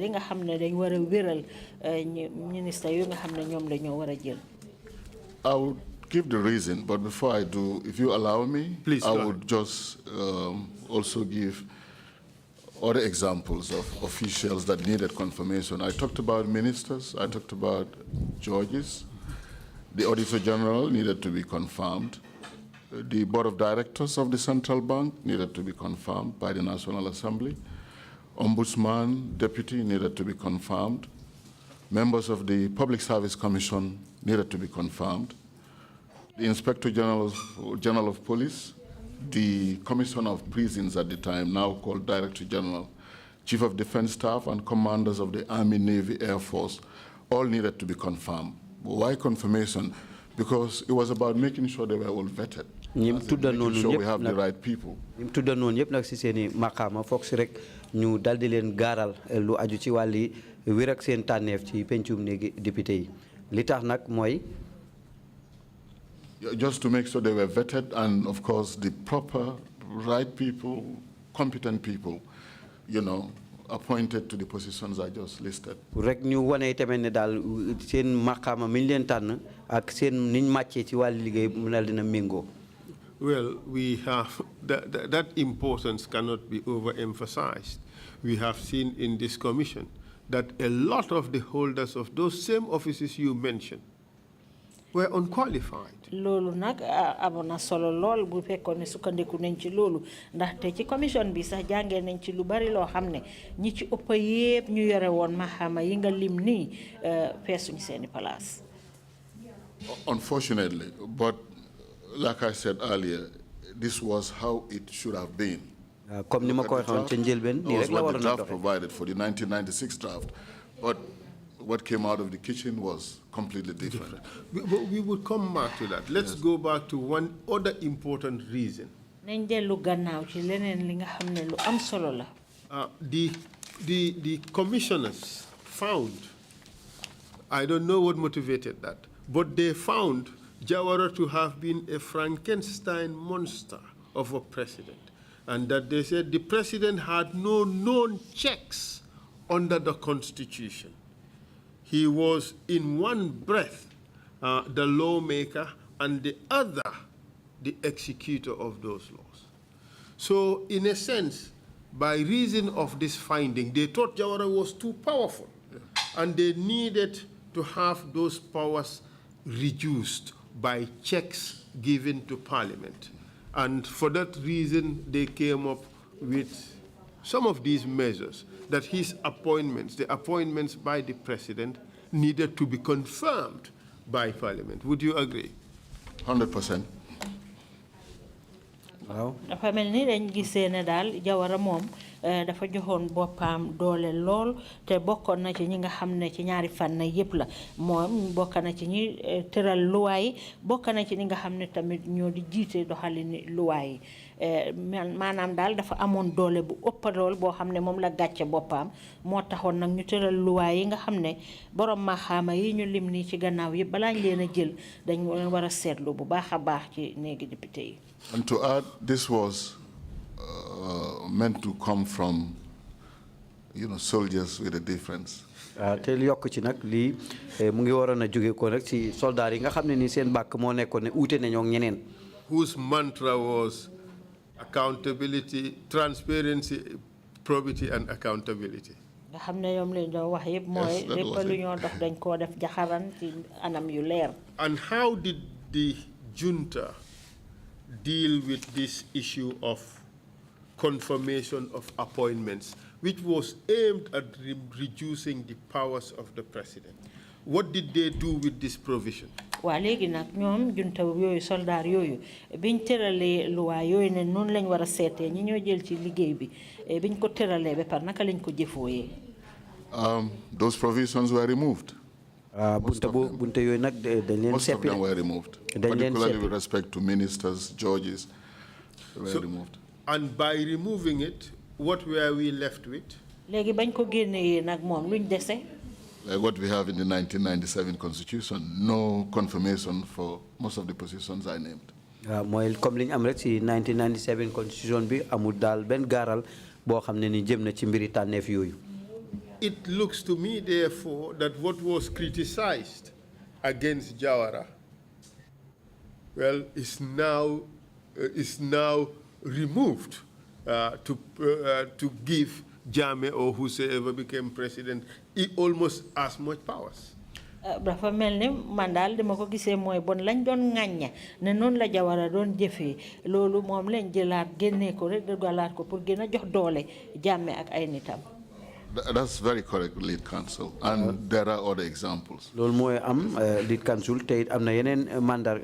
li nga xam ne dañ war a wéral ministre yu nga xam ne ñoom la ñoo war a jël. I would give the reason, but before I do, if you allow me, please, I would just also give other examples of officials that needed confirmation. I talked about ministers, I talked about judges. The Auditor General needed to be confirmed. The Board of Directors of the Central Bank needed to be confirmed by the National Assembly. Ombudsman, Deputy needed to be confirmed. Members of the Public Service Commission needed to be confirmed. The Inspector General of Police, the Commissioner of Prisons at the time, now called Director General, Chief of Defense Staff, and commanders of the Army, Navy, Air Force, all needed to be confirmed. Why confirmation? Because it was about making sure they were all vetted. Making sure we have the right people. ñim tudda noonu yëpp nag si seeni maqaama foog si rek ñu dal di leen gaaral lu aju ci wàlli wér ak seen tànneef ci pencum néegi député yi li tax nag mooy just to make sure they were vetted and, of course, the proper, right people, competent people, you know, appointed to the positions I just listed. Rek ñu wane tamit ne daal seen maqaama mi ñu leen tànn ak seen niñ màccee ci wàllu liggéey mu daal dina méngoo. Well, we have that importance cannot be overemphasized. We have seen in this commission that a lot of the holders of those same offices you mentioned were unqualified. Loolu nag amoon na solo lool bu fekkoon ne sukkandiku nañ ci loolu ndaxte ci commission bi sax jàngee nañ ci lu bari loo xam ne ñi ci ëpp yépp ñu yore woon maxama yi nga lim nii feesuñ seeni place. Unfortunately, but like I said earlier, this was how it should have been. Comme ni ma ko waxoon ca njëlbeen nii rek la waroon a doxee. The draft provided for the 1996 draft, but what came out of the kitchen was completely different. We would come back to that. Let's go back to one other important reason. The commissioners found, I don't know what motivated that, but they found Jawara to have been a Frankenstein monster of a president, and that they said the president had no known checks under the Constitution. He was in one breath the lawmaker and the other the executor of those laws. So in a sense, by reason of this finding, they thought Jawara was too powerful and they needed to have those powers reduced by checks given to Parliament. And for that reason, they came up with some of these measures, that his appointments, the appointments by the President, needed to be confirmed by Parliament. Would you agree? 100%. Wow. Dafa mel ni dañ gisee ne daal Jawara moom dafa joxoon boppam doole lool te bokkoon na ci ñi nga xam ne ci ñaari fànn yépp la moom bokk na ci ñi tëral luwaay bokk na ci ñi nga xam ne tamit ñoo di jiite doxalini luwaay maanaam daal dafa amoon doole bu ëpp lool boo xam ne moom la gàcce boppam moo taxoon nag ñu tëral luwaay yi nga xam ne borom maxaama yi ñu lim nii ci gannaaw yëpp balaa ñu leen a jël dañ leen war a seetlu bu baax a baax ci néegi député yi. And to add, this was meant to come from, soldiers with a difference. Te li yokk ci nag lii mu ngi waroon a jóge ko nag ci soldaar yi nga xam ne ni seen bàkk moo nekkoon ne uute nañoo ak ñeneen. Whose mantra was accountability, transparency, probity, and accountability. nga xam ne ñoom lañ doon wax yëpp mooy lépp lu ñoo dox dañ koo def jaxaran ci anam yu leer. And how did the junta deal with this issue of confirmation of appointments, which was aimed at reducing the powers of the president? What did they do with this provision? Waa léegi nag ñoom junta yooyu soldaar yooyu biñ tëralee luwaa yooyu ne noonu lañ war a seetee ñi ñoo jël ci liggéey bi biñ ko tëralee ba pare naka lañ ko jëfooyee. Those provisions were removed. Most of them were removed, particularly with respect to ministers, judges, were removed. And by removing it, what were we left with? Léegi bañ ko génnee nag moom luñ dese. Like what we have in the 1997 Constitution, no confirmation for most of the positions I named. mooy comme li ñu am rek ci 1997 Constitution bi amul daal benn gaaral boo xam ne ni jëm na ci mbiri tànneef yooyu. It looks to me, therefore, that what was criticized against Jawara, well, is now removed to give Jammeh or whoever became president almost as much powers. Dafa mel ni man daal dama ko gisee mooy bon lañ doon ŋàñña ne noonu la Jawara doon jëfee loolu moom lañ jëlaat génnee ko rek dugalaat ko pour gën a jox doole Jammeh ak ay nitam. That's very correct, lead counsel, and there are other examples. loolu mooy am lead counsel te am na yeneen mandar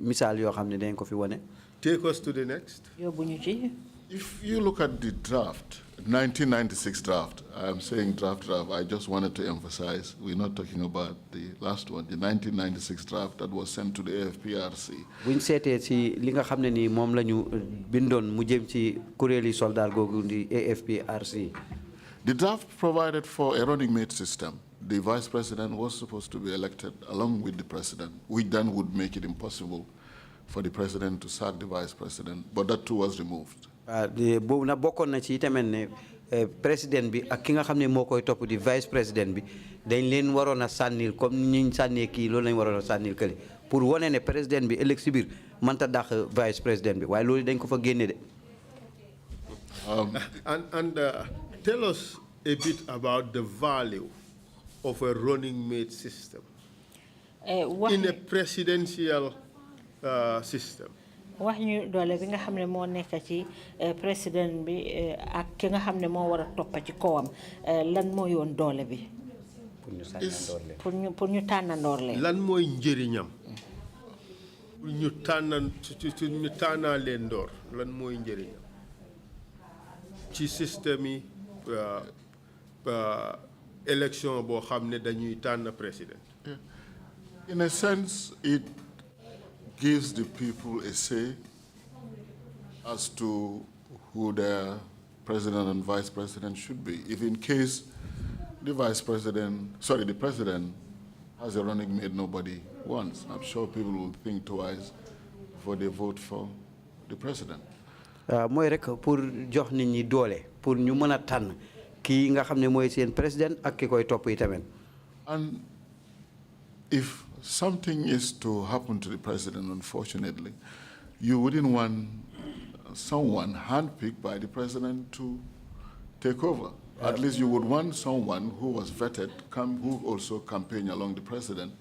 misaal yoo xam ne dañ ko fi wane. Take us to the next. yóbbu ñu ci. If you look at the draft, 1996 draft, I'm saying draft, I just wanted to emphasize, we're not talking about the last one, the 1996 draft that was sent to the AFPRC. buñ seetee ci li nga xam ne ni moom la ñu bindoon mu jëm ci kuréeli soldat googu di AFPRC. The draft provided for a running mate system. The vice president was supposed to be elected along with the president, which then would make it impossible for the president to sack the vice president, but that too was removed. boobu na bokkoon na ci tamit ne président bi ak ki nga xam ne moo koy topp di vice président bi dañ leen waroon a sànnil comme ni ñu sànnee kii loolu lañ waroon a sànnil kële pour wane ne président bi ëllëg si biir mënta dàq vice président bi waaye loolu dañ ko fa génne de. And tell us a bit about the value of a running mate system in a presidential system. wax ñu doole bi nga xam ne moo nekk ci président bi ak ki nga xam ne moo war a toppa ci kawam lan mooy woon doole bi. pour ñu tànnandoor leen. lan mooy njëriñam. ñu tànnaa leen door lan mooy njëriñam ci système yi élection boo xam ne dañuy tànn président. In a sense, it gives the people a say as to who their president and vice president should be. If in case the president has a running mate nobody wants, I'm sure people will think twice before they vote for the president. mooy rek pour jox nit ñi doole pour ñu mën a tànn kii nga xam ne mooy seen président ak ki koy topp yi tamit. And if something is to happen to the president, unfortunately, you wouldn't want someone handpicked by the president to take over. At least you would want someone who was vetted, who also campaigned along the president,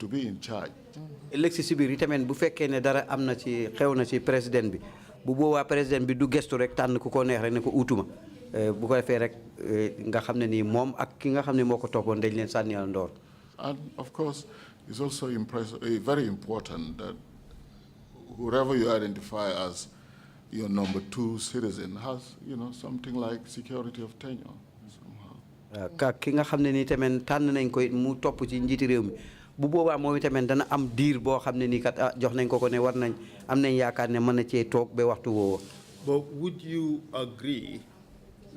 to be in charge. Ëllëg si biir itamit bu fekkee ne dara am na ci xew na ci président bi bu boobaa président bi du gestu rek tànn ku ko neex rek ne ko utuma bu ko defee rek nga xam ne nii moom ak ki nga xam ne moo ko toppoon dañ leen sànni ndoor. And of course, it's also very important that whoever you identify as your number 2 citizen has, something like security of tenure somehow. Ka ki nga xam ne nii tamit tànn nañ ko mu topp ci njiiti réew mi bu boobaa moom itamit dana am diir boo xam ne nii kat jox nañ ko ne war nañ am nañ yaakaar ne mën na cee toog ba waxtu woowu. But would you agree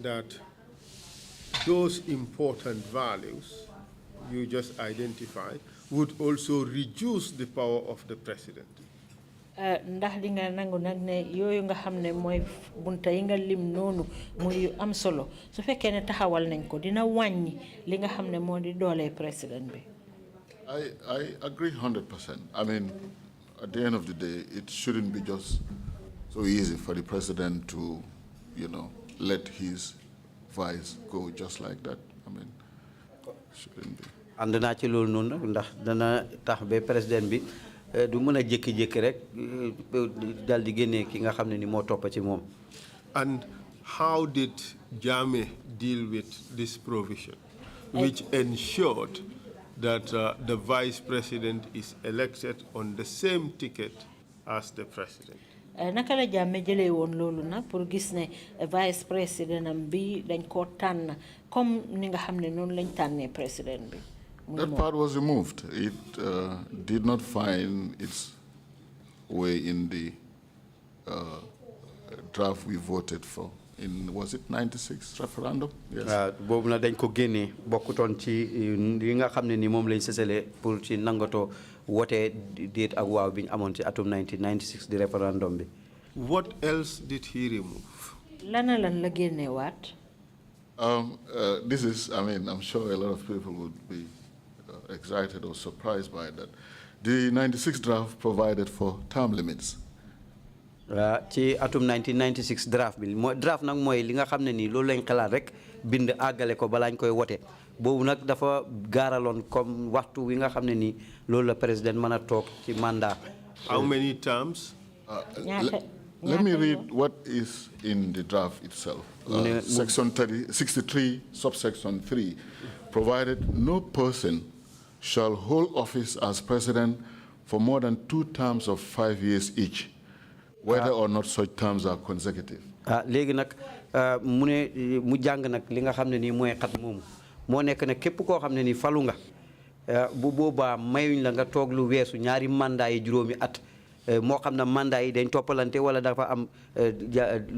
that those important values you just identified would also reduce the power of the president? Ndax di nga nangu nag ne yooyu nga xam ne mooy bunta yi nga lim noonu muy am solo su fekkee ne taxawal nañ ko dina wàññi li nga xam ne moo di doolee président bi. I agree 100%. I mean, at the end of the day, it shouldn't be just so easy for the president to, let his vice go just like that. I mean, shouldn't be. ànd naa ci loolu noonu nag ndax dana tax ba président bi du mën a jékki-jékki rek dal di génnee ki nga xam ne ni moo topp ci moom. And how did Jammeh deal with this provision, which ensured that the vice president is elected on the same ticket as the president? Naka la Jammeh jëlee woon loolu nag pour gis ne vice président am bi dañ koo tànn comme ni nga xam ne noonu lañ tànnee président bi. That part was removed. It did not find its way in the draft we voted for. Was it 96 referendum? Yes. Boobu na dañ ko génnee bokkutoon ci li nga xam ne ni moom lañ sësale pour ci nangatoo wote déet ak waaw bi ñu amoon ci atum 1996 di referendum bi. What else did he remove? Lana lan la génnee waat. This is, I mean, I'm sure a lot of people would be excited or surprised by that. The 96 draft provided for term limits. Ci atum 1996 draft bi draft nag mooy li nga xam ne nii loolu lañ xalaat rek bind àggale ko balaañ koy wote boobu nag dafa gaaraloon comme waxtu wi nga xam ne nii loolu la président mën a toog ci mandat. How many terms? Let me read what is in the draft itself. Section 63, subsection 3, provided no person shall hold office as president for more than 2 terms of 5 years each, whether or not such terms are consecutive. Léegi nag mu ne mu jàng nag li nga xam ne nii mooy xat moomu moo nekk ne képp koo xam ne nii falu nga bu boobaa mayuñ la nga toog lu weesu ñaari mandat yi juróomi at moo xam ne mandat yi dañ toppalante wala dafa am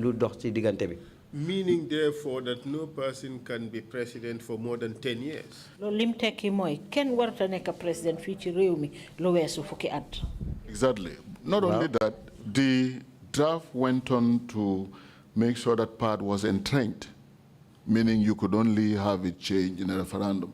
lu dox ci diggante bi. Meaning, therefore, that no person can be president for more than 10 years. Loolu lim tekki mooy kenn warta nekk président fii ci réew mi lu weesu fukki at. Exactly. Not only that, the draft went on to make sure that part was entrenched, meaning you could only have it changed in a referendum.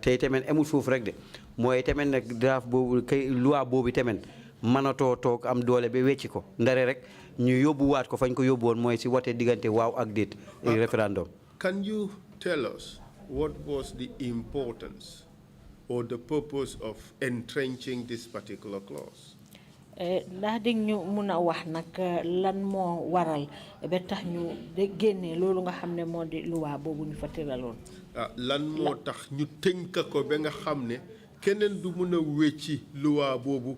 Tey tamit amul foofu rek de mooy tamit nag draft boobu kay loi boobu tamit mënatoo toog am doole ba wecci ko ndare rek ñu yóbbuwaat ko fañ ko yóbbu woon mooy si wote diggante waaw ak déet referendum. Can you tell us what was the importance or the purpose of entrenching this particular clause? Ndax di ñu mun a wax nag lan moo waral ba tax ñu génne loolu nga xam ne moo di loi boobu ñu fa tëraloon. Lan moo tax ñu tënk ko ba nga xam ne keneen du mun a wecci loi boobu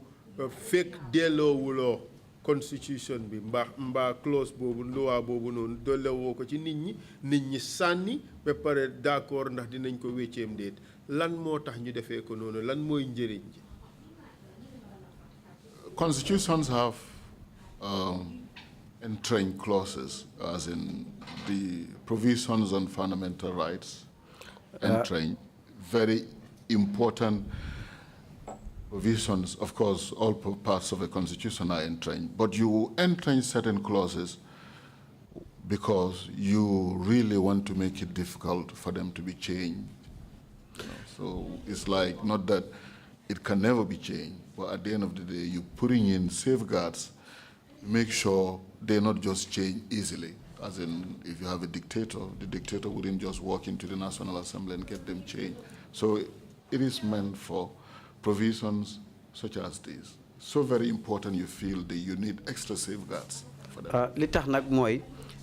fekk delloowuloo constitution bi mbaa clause boobu loi boobu noonu dollewoo ko ci nit ñi sànni ba pare d'accord ndax dinañ ko wecceem déet lan moo tax ñu defee ko noonu lan mooy njëriñ ji. Constitutions have entrenched clauses, as in the provisions on fundamental rights, entrenched, very important provisions. Of course, all parts of a constitution are entrenched, but you entrench certain clauses because you really want to make it difficult for them to be changed. So it's like, not that it can never be changed, but at the end of the day, you're putting in safeguards, make sure they're not just changed easily. As in, if you have a dictator, the dictator wouldn't just walk into the National Assembly and get them changed. So it is meant for provisions such as these, so very important you feel that you need extra safeguards for them? Li tax nag mooy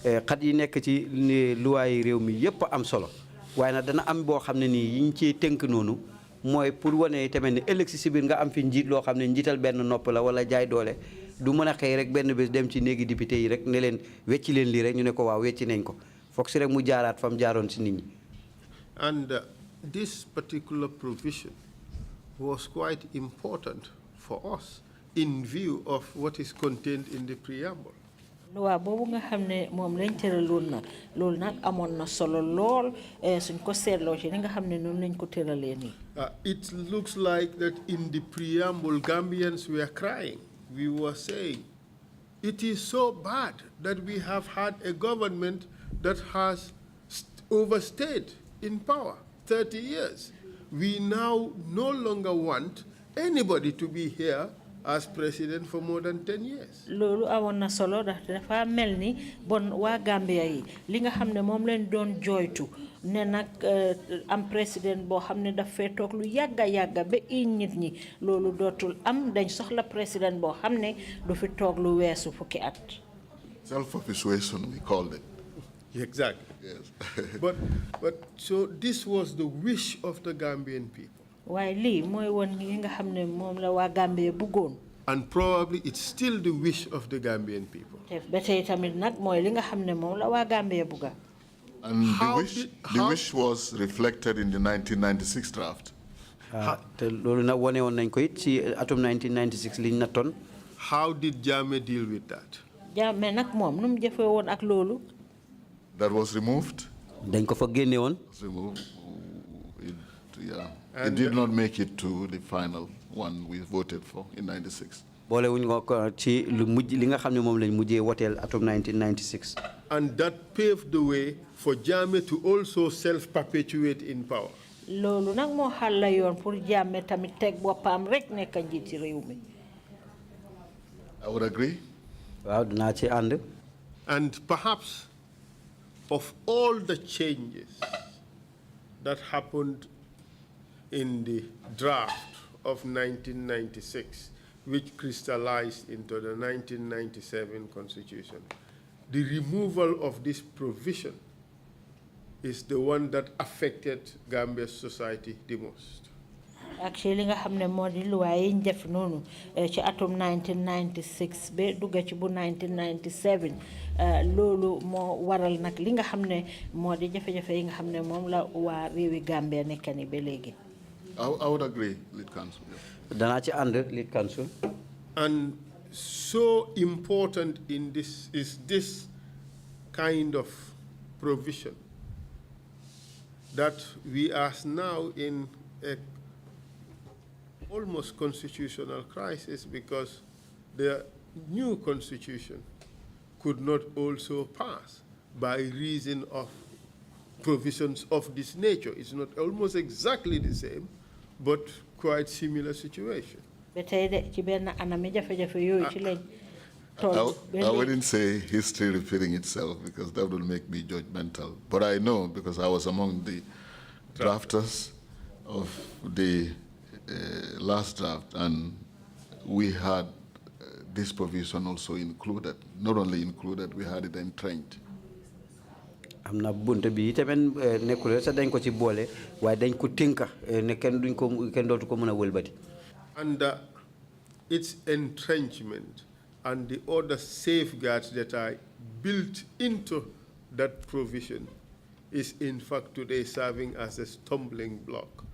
xat yi nekk ci luwaay réew mi yëpp am solo waaye nag dana am boo xam ne nii yiñ ciy tënk noonu mooy pour wane tamit ne ëllëg si biir nga am fi njiit loo xam ne njiital benn nopp la wala jaay doole du mën a xëy rek benn bés dem ci néegi député yi rek ne leen wecci leen lii rek ñu ne ko waaw wecci nañ ko foog si rek mu jaaraat fa mu jaaroon si nit ñi. And this particular provision was quite important for us in view of what is contained in the preamble. Loi boobu nga xam ne moom lañ tëraloon nag loolu nag amoon na solo lool suñ ko seetloo ci li nga xam ne noonu lañ ko tëralee nii. It looks like that in the preamble Gambians were crying. We were saying, it is so bad that we have had a government that has overstayed in power 30 years. We now no longer want anybody to be here as president for more than 10 years. Lolu awon na solo dafa melni bon wa Gambia yi li nga xamne mom leen doon joytu ne nak am president bo xamne da fe tok lu yagga yagga be nit ñi lolu dotul am dañ soxla president bo xamne du fi tok lu wessu fukki at. Self-persuasion, we called it. Exactly. Yes. but so this was the wish of the Gambian people. And probably it's still the wish of the Gambian people. And the wish was reflected in the 1996 draft. How did Jammeh deal with that? That was removed. It did not make it to the final one we voted for in 96. And that paved the way for Jammeh to also self-perpetuate in power. I would agree. And perhaps of all the changes that happened in the draft of 1996, which crystallized into the 1997 Constitution, the removal of this provision is the one that affected Gambia's society the most. Actually, nga xamne modi loi yi def nonu ci atum 1996 be dugga ci bu 1997 lolu mo waral nak li nga xamne modi jafe-jafe yi nga xamne mom la wa rewi Gambia nekani be legi. I would agree, Lead Counsel. Dana ci and Lead Counsel. And so important in this is this kind of provision that we are now in a almost constitutional crisis because the new constitution could not also pass by reason of provisions of this nature. It's not almost exactly the same, but quite similar situation. I wouldn't say history repeating itself because that would make me judgmental. But I know because I was among the drafters of the last draft, and we had this provision also included. Not only included, we had it entrenched. Amna bunte bi tamen nekul sa dañ ko ci bolé way dañ ko tinka ne ken duñ ko ken dotu ko mëna wëlbati. And its entrenchment and the other safeguards that are built into that provision is in fact today serving as a stumbling block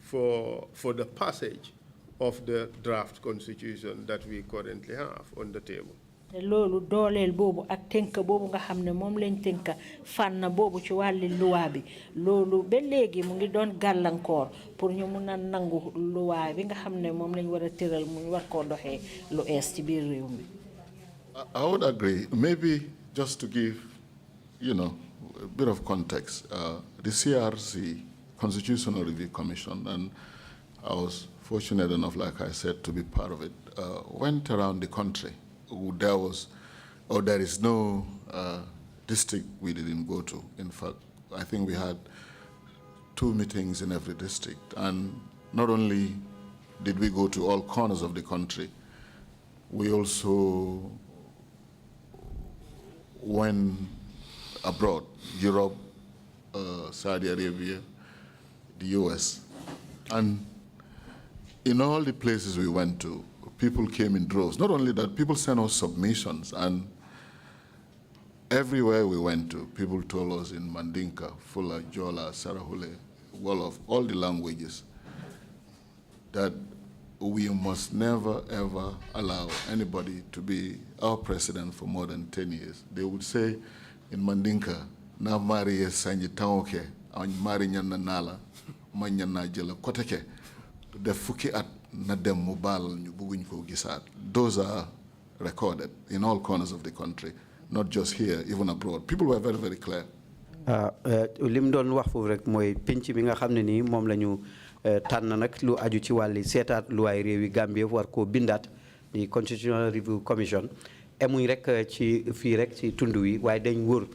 for the passage of the draft constitution that we currently have on the table. Lolu dolel bobu ak tenka bobu nga xamne mom lañ tenka fan bobu ci walli loi bi lolu be legi mu ngi don galankor pour ñu mëna nangu loi bi nga xamne mom lañ wara teural mu war ko doxé lu est ci biir réew mi. I would agree. Maybe just to give, a bit of context, the CRC, Constitutional Review Commission, and I was fortunate enough, like I said, to be part of it, went around the country. There is no district we didn't go to. In fact, I think we had 2 meetings in every district. And not only did we go to all corners of the country. We also went abroad, Europe, Saudi Arabia, the US. And in all the places we went to, people came in droves. Not only that, people sent us submissions, and everywhere we went to, people told us in Mandinka, Fula, Jola, Sarahule, Wolof, all the languages, that we must never, ever allow anybody to be our president for more than 10 years. They would say in Mandinka, na mari sanji taoke, an mari nyanna nala, manyana jela koteke, de fuki at na dem mubal ñu buguñ ko gisat. Those are recorded in all corners of the country, not just here, even abroad. People were very, very clear. Lim doon wax foofu rek mooy penc bi nga xam ne nii moom la ñu tànn nag lu aju ci wàlli seetaat luwaay réewi Gambie war koo bindaat di Constitutional Review Commission emuñ rek ci fii rek ci tund wi waaye dañ wër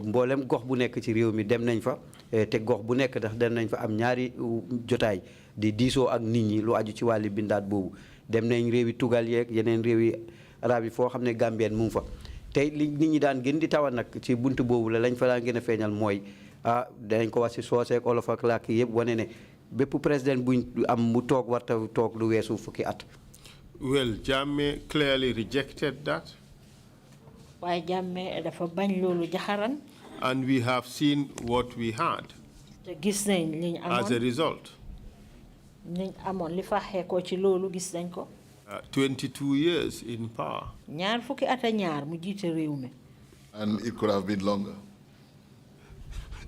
mboolem gox bu nekk ci réew mi dem nañ fa te gox bu nekk ndax dem nañ fa am ñaari jotaay di diisoo ak nit ñi lu aju ci wàlli bindaat boobu dem nañ réewi tugal yeeg yeneen réewi arab yi foo xam ne Gambien mu ngi fa tey li nit ñi daan gën di tawa nag ci buntu boobu la lañ fa daan gën a feeñal mooy danañ ko wax si soose ak olof ak làkk yëpp wane ne bépp président buñ am mu toog warta toog lu weesu fukki at. Well, Jammeh clearly rejected that. waaye Jammeh dafa bañ loolu jaxaran. And we have seen what we had te gis nañ liñ amoon as a result. liñ amoon li fa xeekoo ci loolu gis nañ ko. 22 years in power. ñaar fukki at ñaar mu jiite réew mi. And it could have been longer.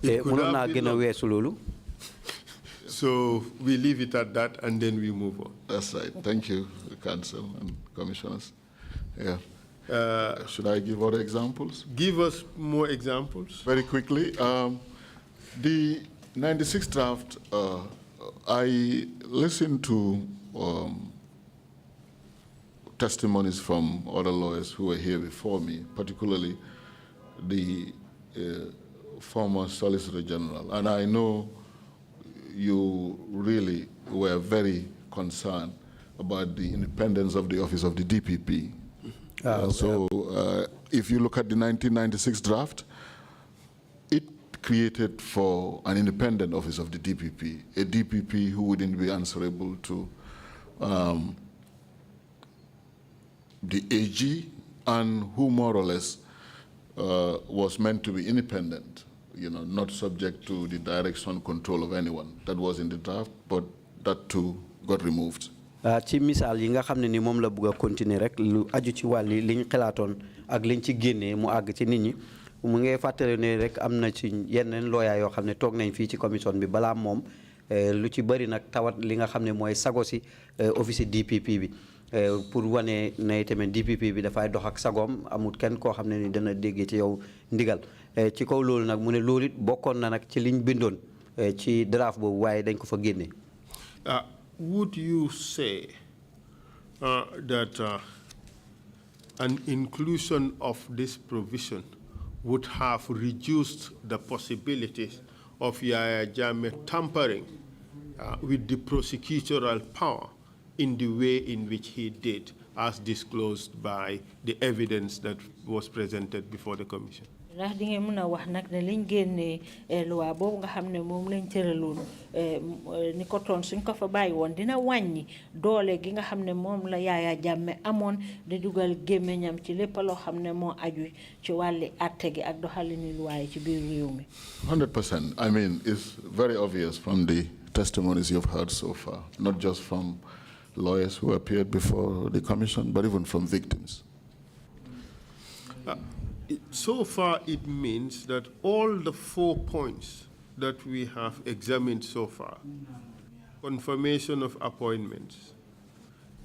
It could mënoon naa have gën been a longer. weesu loolu. So we leave it at that and then we move on. That's right. Thank you, Council and Commissioners. Yeah. Should I give other examples? Give us more examples. Very quickly. The 96 draft, I listened to testimonies from other lawyers who were here before me, particularly the former Solicitor General. And I know you really were very concerned about the independence of the office of the DPP. If you look at the 1996 draft, it created for an independent office of the DPP, a DPP who wouldn't be answerable to the AG and who more or less was meant to be independent, you know, not subject to the direction, control of anyone. That was in the draft, but that too got removed. ci misaal yi nga xam ne ni moom la bëgg a continuer rek lu aju ci wàlli liñ xalaatoon ak liñ ci génnee mu àgg ci nit ñi mu ngi fàttale ne rek am na ci yeneen looyaa yoo xam ne toog nañ fii ci commission bi balaa moom lu ci bëri nag tawat li nga xam ne mooy sago si office DPP bi pour wane ne tamit DPP bi dafay dox ak sagoom amul kenn koo xam ne ni dana déggee ci yow ndigal ci kaw loolu nag mu ne loolu it bokkoon na nag ci liñ bindoon ci draft boobu waaye dañ ko fa génne. Would you say that an inclusion of this provision would have reduced the possibilities of Yahya Jammeh tampering with the prosecutorial power in the way in which he did, as disclosed by the evidence that was presented before the Commission? ndax di ngeen mën a wax nag ne liñ génnee loi boobu nga xam ne moom lañ tëraloon ni ko toon suñ ko fa bàyyi woon dina wàññi doole gi nga xam ne moom la Yahya Jammeh amoon di dugal gémmiñam ci lépp loo xam ne moo aju ci wàlli àtte gi ak doxalini loi ci biir réew mi. 100%. I mean, it's very obvious from the testimonies you've heard so far, not just from lawyers who appeared before the commission, but even from victims. So far, it means that all the 4 points that we have examined so far, confirmation of appointments,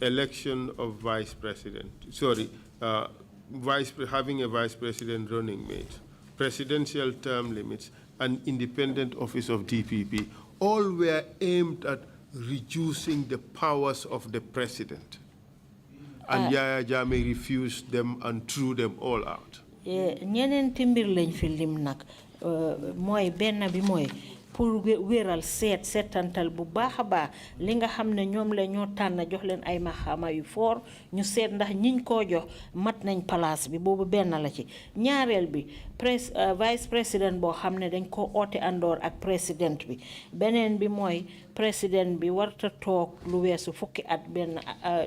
election of vice president, having a vice president running mate, presidential term limits, and independent office of DPP, all were aimed at reducing the powers of the president. And Yahya Jammeh refused them and threw them all out. ñeneen timbir lañ fi lim nag mooy benn bi mooy pour wéral seetantal bu baax a baax li nga xam ne ñoom la ñoo tànn jox leen ay maxaama yu foor ñu seet ndax ñiñ koo jox mat nañ place bi boobu benn la ci ñaareel bi vice président boo xam ne dañ ko oote àndoor ak président bi beneen bi mooy président bi warta toog lu weesu fukki at benn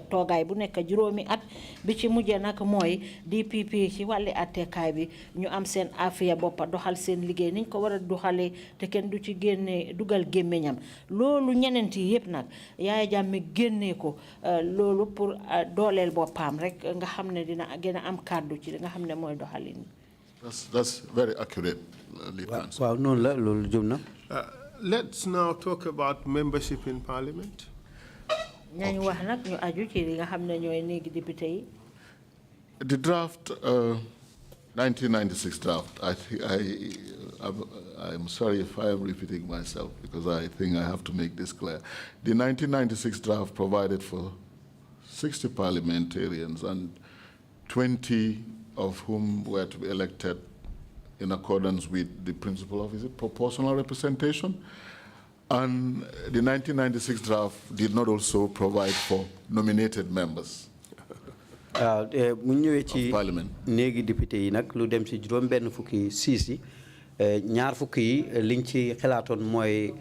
toogaay bu nekk juróomi at bi ci mujjee nag mooy DPP ci wàlli attekaay bi ñu am seen afiya boppa doxal seen liggéey niñ ko war a doxalee te kenn du ci génne dugal gémmiñam loolu ñeneent yi yëpp nag Yaya Jammeh génnee ko loolu pour dooleel boppam rek nga xam ne dina gën a am kàddu ci li nga xam ne mooy doxalin. That's very accurate. Waaw noonu la loolu jëm na. Let's now talk about membership in parliament. ñañ wax nag ñu aju ci li nga xam ne ñooy néegi député yi. The draft, 1996 draft, I'm sorry if I am repeating myself because I think I have to make this clear. The 1996 draft provided for 60 parliamentarians and 20 of whom were to be elected in accordance with the principle of, is it proportional representation? And the 1996 draft did not also provide for nominated members. mu ñëwee ci néegi député yi nag lu dem ci juróom benn fukki siis yi ñaar fukki yi liñ ci xalaatoon mooy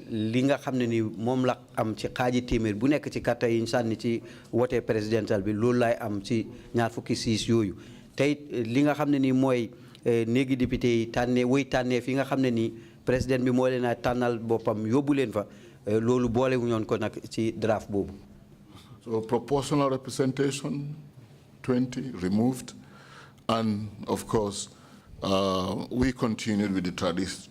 li nga xam ne ni moom la am ci xaaji téeméer bu nekk ci kàtta yi ñu sànni ci wote présidentiel bi loolu laay am ci ñaar fukki siis yooyu tey li nga xam ne ni mooy néegi député yi tànnee woy tànnee fi nga xam ne ni président bi moo leen a tànnal boppam yóbbu leen fa loolu boole wu ñoon ko nag ci draft boobu. So proportional representation, 20 removed. And of course, we continued with the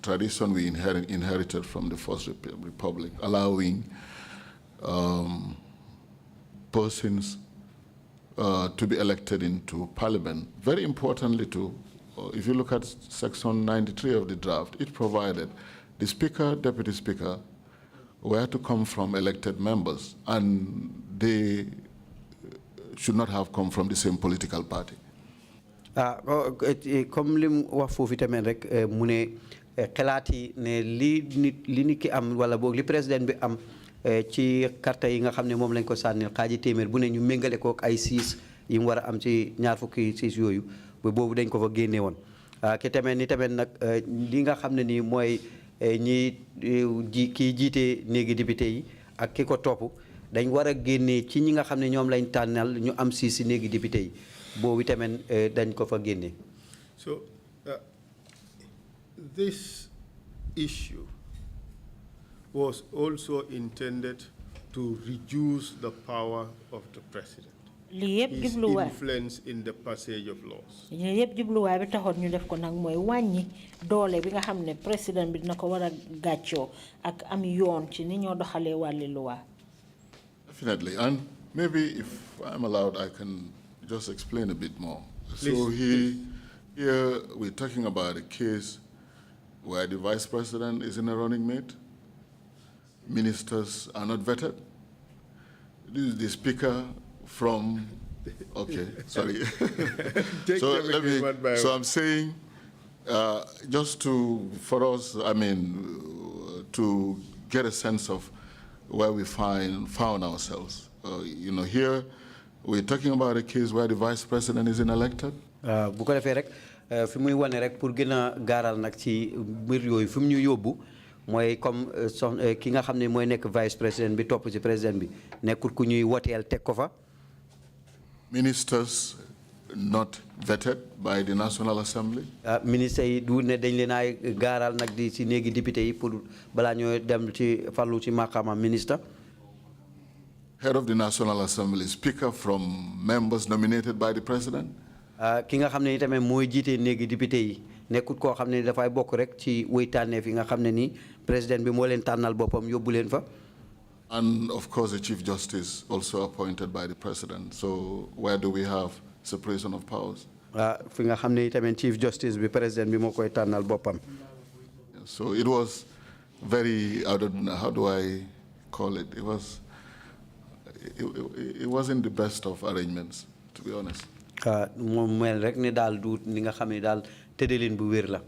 tradition we inherited from the First Republic, allowing persons to be elected into parliament. Very importantly too, if you look at section 93 of the draft, it provided the speaker, deputy speaker, were to come from elected members, and they should not have come from the same political party. Comme lim wax fofu tamit rek mu ne xalaati ne li nit ki am wala boog li président bi am ci carte yi nga xam ne moom lañ ko sànnil xaaji téeméer bu ne ñu méngale ko ak ay siis yi mu war a am ci ñaar fukki siis yooyu ba boobu dañ ko fa génne woon ki tamit ni tamit nag li nga xam ne nii mooy ñi kii jiite néegi député yi ak ki ko topp dañ war a génnee ci ñi nga xam ne ñoom lañ tànnal ñu am siis si néegi député yi boobu tamit dañ ko fa génne. So this issue was also intended to reduce the power of the president. His influence in the passage of laws. Yep, jubluwaay bi taxoon ñu def ko nag mooy wàññi doole bi nga xam ne président bi dina ko war a gàccoo ak am yoon ci ni ñoo doxalee wàlli luwa. Definitely, and maybe if I'm allowed, I can just explain a bit more. Please, so here we're talking about a case where the vice president is in a running mate. Ministers are not vetted. This is the speaker from, okay, sorry. So I'm saying, just for us, I mean, to get a sense of where we found ourselves. You know, here we're talking about a case where the vice president is unelected. Bu ko defee rek fi muy wane rek pour gën a gaaral nag ci mbir yooyu fi mu ñu yóbbu mooy comme ki nga xam ne mooy nekk vice président bi topp ci président bi nekkul ku ñuy woteel teg ko fa. Ministers not vetted by the National Assembly. Ministre yi du ne dañ leen ay gaaral nag di ci néegi député yi pour balaa ñoo dem ci fallu ci maqaama ministre. Head of the National Assembly, speaker from members nominated by the president. Ki nga xam ne tamit mooy jiite néegi député yi nekkul koo xam ne dafay bokk rek ci wuy tànneef yi nga xam ne ni président bi moo leen tànnal boppam yóbbu leen fa. And of course, the Chief Justice also appointed by the President. So where do we have separation of powers? Fi nga xam ne tamit Chief Justice bi président bi moo koy tànnal boppam. So it was very, how do I call it? It wasn't the best of arrangements, to be honest. Moom mel rek ne daal du ni nga xam ne daal tëddalin bu wér la.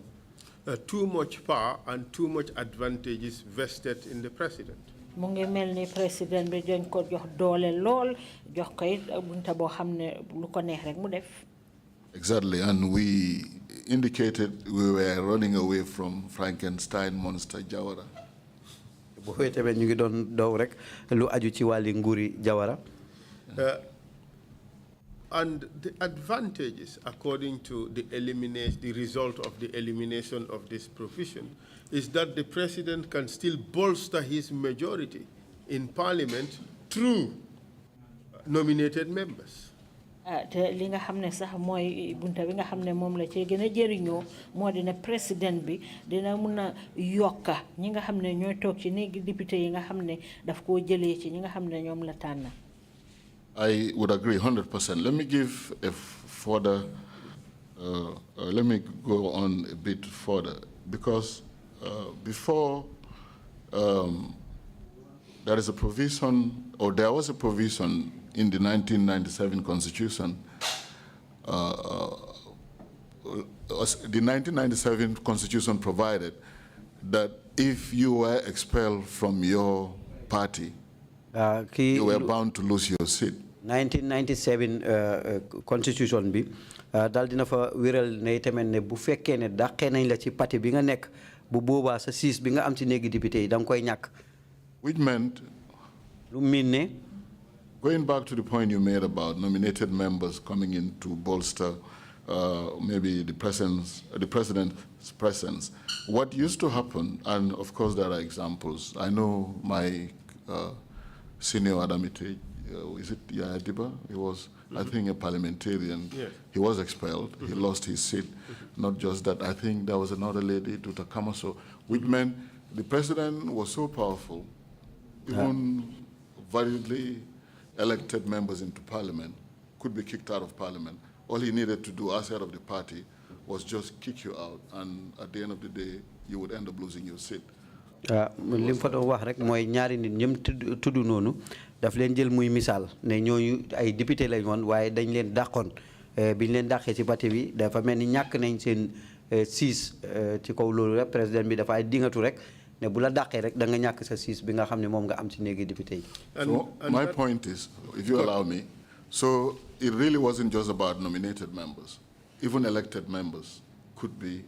too much power and too much advantages vested in the president. mu ngi mel ni président bi dañ ko jox doole lool jox ko it bunta boo xam ne lu ko neex rek mu def. Exactly, and we indicated we were running away from Frankenstein monster Jawara. bu xëy tamit ñu ngi doon daw rek lu aju ci wàlli nguuri Jawara. And the advantages, according to the result of the elimination of this provision, is that the president can still bolster his majority in parliament through nominated members. te li nga xam ne sax mooy bunta bi nga xam ne moom la ci gën a jëriñoo moo dina président bi dina mun a yokka ñi nga xam ne ñooy toog ci néegi député yi nga xam ne daf koo jëlee ci ñi nga xam ne ñoom la tànn. I would agree 100%. Let me give a further, let me go on a bit further, because before there is a provision, or there was a provision in the 1997 Constitution. The 1997 Constitution provided that if you were expelled from your party, you were bound to lose your seat. 1997 Constitution bi dal dina fa wéral ne tamit ne bu fekkee ne dàqee nañ la ci parti bi nga nekk bu boobaa sa siis bi nga am ci néegi député yi da nga koy ñàkk. Which meant, lu mean ne, going back to the point you made about nominated members coming in to bolster maybe the president's presence, what used to happen, and of course there are examples. I know my senior Adamite, is it Yadiba? He was, I think, a parliamentarian. Yes. He was expelled. He lost his seat. Not just that, I think there was another lady, Tuta Kamaso, which meant the president was so powerful, even validly elected members into parliament could be kicked out of parliament. All he needed to do as head of the party was just kick you out, and at the end of the day, you would end up losing your seat. lim fa doon wax rek mooy ñaari nit ñëm tudd noonu daf leen jël muy misaal ne ñooñu ay député lañ woon waaye dañ leen dàqoon biñ leen dàqee ci parti bi dafa mel ni ñàkk nañ seen siis ci kaw loolu rek président bi dafa ay dingatu rek ne bu la dàqee rek da nga ñàkk sa siis bi nga xam ne moom nga am ci néegi député yi. So my point is, if you allow me, so it really wasn't just about nominated members. Even elected members could be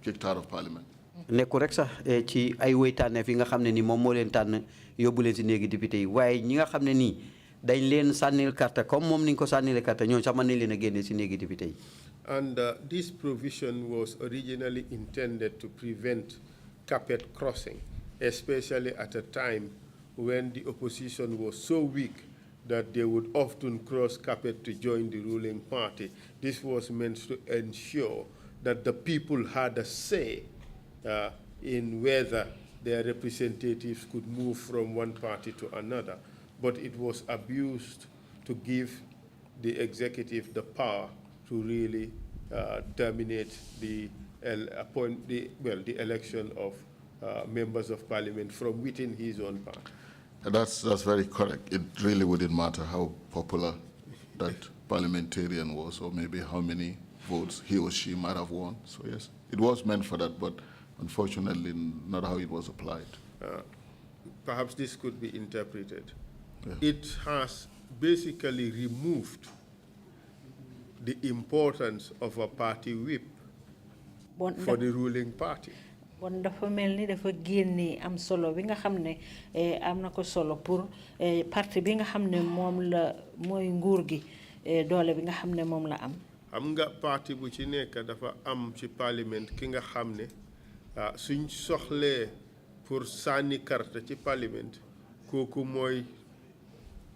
kicked out of parliament. nekku rek sax ci ay wéytànneef yi nga xam ne ni moom moo leen tànn yóbbu leen si néegi député yi waaye ñi nga xam ne nii dañ leen sànnil carte comme moom ni ñu ko sànnile carte ñoom sax mën nañ leen a génne si néegi député yi. And this provision was originally intended to prevent carpet crossing, especially at a time when the opposition was so weak that they would often cross carpet to join the ruling party. This was meant to ensure that the people had a say in whether their representatives could move from one party to another. But it was abused to give the executive the power to really terminate the election of members of parliament from within his own party. That's very correct. It really wouldn't matter how popular that parliamentarian was, or maybe how many votes he or she might have won. So yes, it was meant for that, but unfortunately not how it was applied. Perhaps this could be interpreted. Yeah. It has basically removed the importance of a party whip for the ruling party. bon dafa mel ni dafa génne am solo bi nga xam ne am na ko solo pour parti bi nga xam ne moom la mooy nguur gi doole bi nga xam ne moom la am. xam nga parti bu ci nekk dafa am ci parlement ki nga xam ne suñ soxlee pour sànni carte ci parlement kooku mooy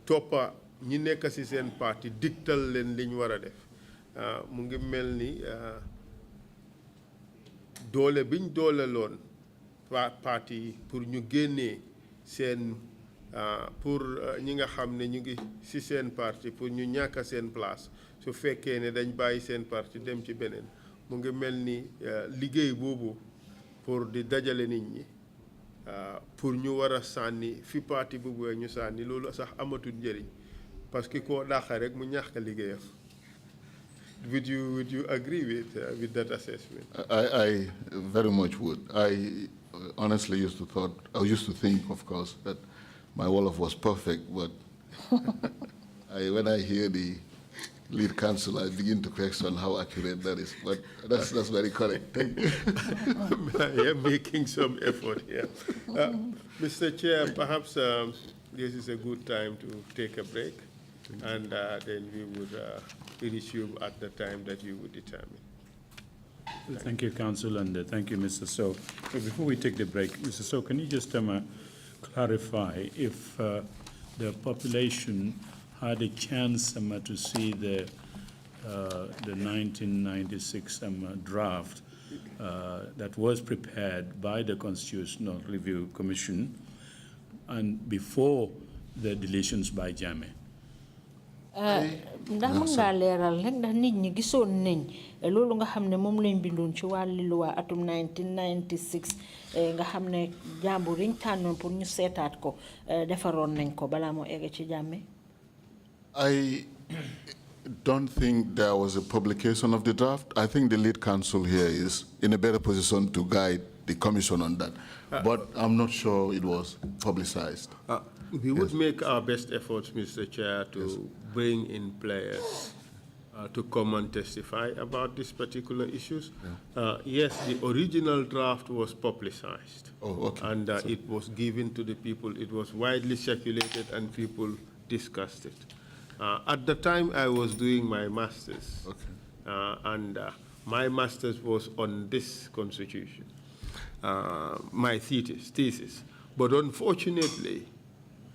toppa ñi nekk ci seen parti diktal leen liñ war a def mu ngi mel ni doole biñ doole loon parti pour ñu génnee seen pour ñi nga xam ne ñu ngi ci seen parti pour ñu ñàkk seen place su fekkee ne dañ bàyyi seen parti dem ci beneen mu ngi mel ni liggéey boobu pour di dajale nit ñi pour ñu war a sànni fi parti boobu ñu sànni loolu sax amatul njëriñ parce que koo dàqa rek mu ñàkk liggéeyam. would you agree with that assessment? I very much would. I honestly used to think, of course, that my Wolof was perfect, but when I hear the lead counsel, I begin to question how accurate that is. But that's very correct. Thank you. I am making some effort here. Mr. Chair, perhaps this is a good time to take a break, and then we would resume at the time that you would determine. Thank you, Council, and thank you, Mr. So. But before we take the break, Mr. So, can you just clarify if the population had a chance to see the 1996 draft that was prepared by the Constitutional Review Commission and before the deletions by Jammeh? ndax mën ngaa leeral rek ndax nit ñi gisoon nañ loolu nga xam ne moom lañ bindoon ci wàlli loi atum 1996 nga xam ne jàmbur yiñ tànnoon pour ñu seetaat ko defaroon nañ ko balaa moo egg ci Jammeh. I don't think there was a publication of the draft. I think the lead counsel here is in a better position to guide the commission on that. But I'm not sure it was publicized. We would make our best efforts, Mr. Chair, to bring in players to come and testify about these particular issues. Yes, the original draft was publicized. Oh, okay. And it was given to the people. It was widely circulated and people discussed it. At the time, I was doing my master's. Okay. And my master's was on this constitution, my thesis. But unfortunately,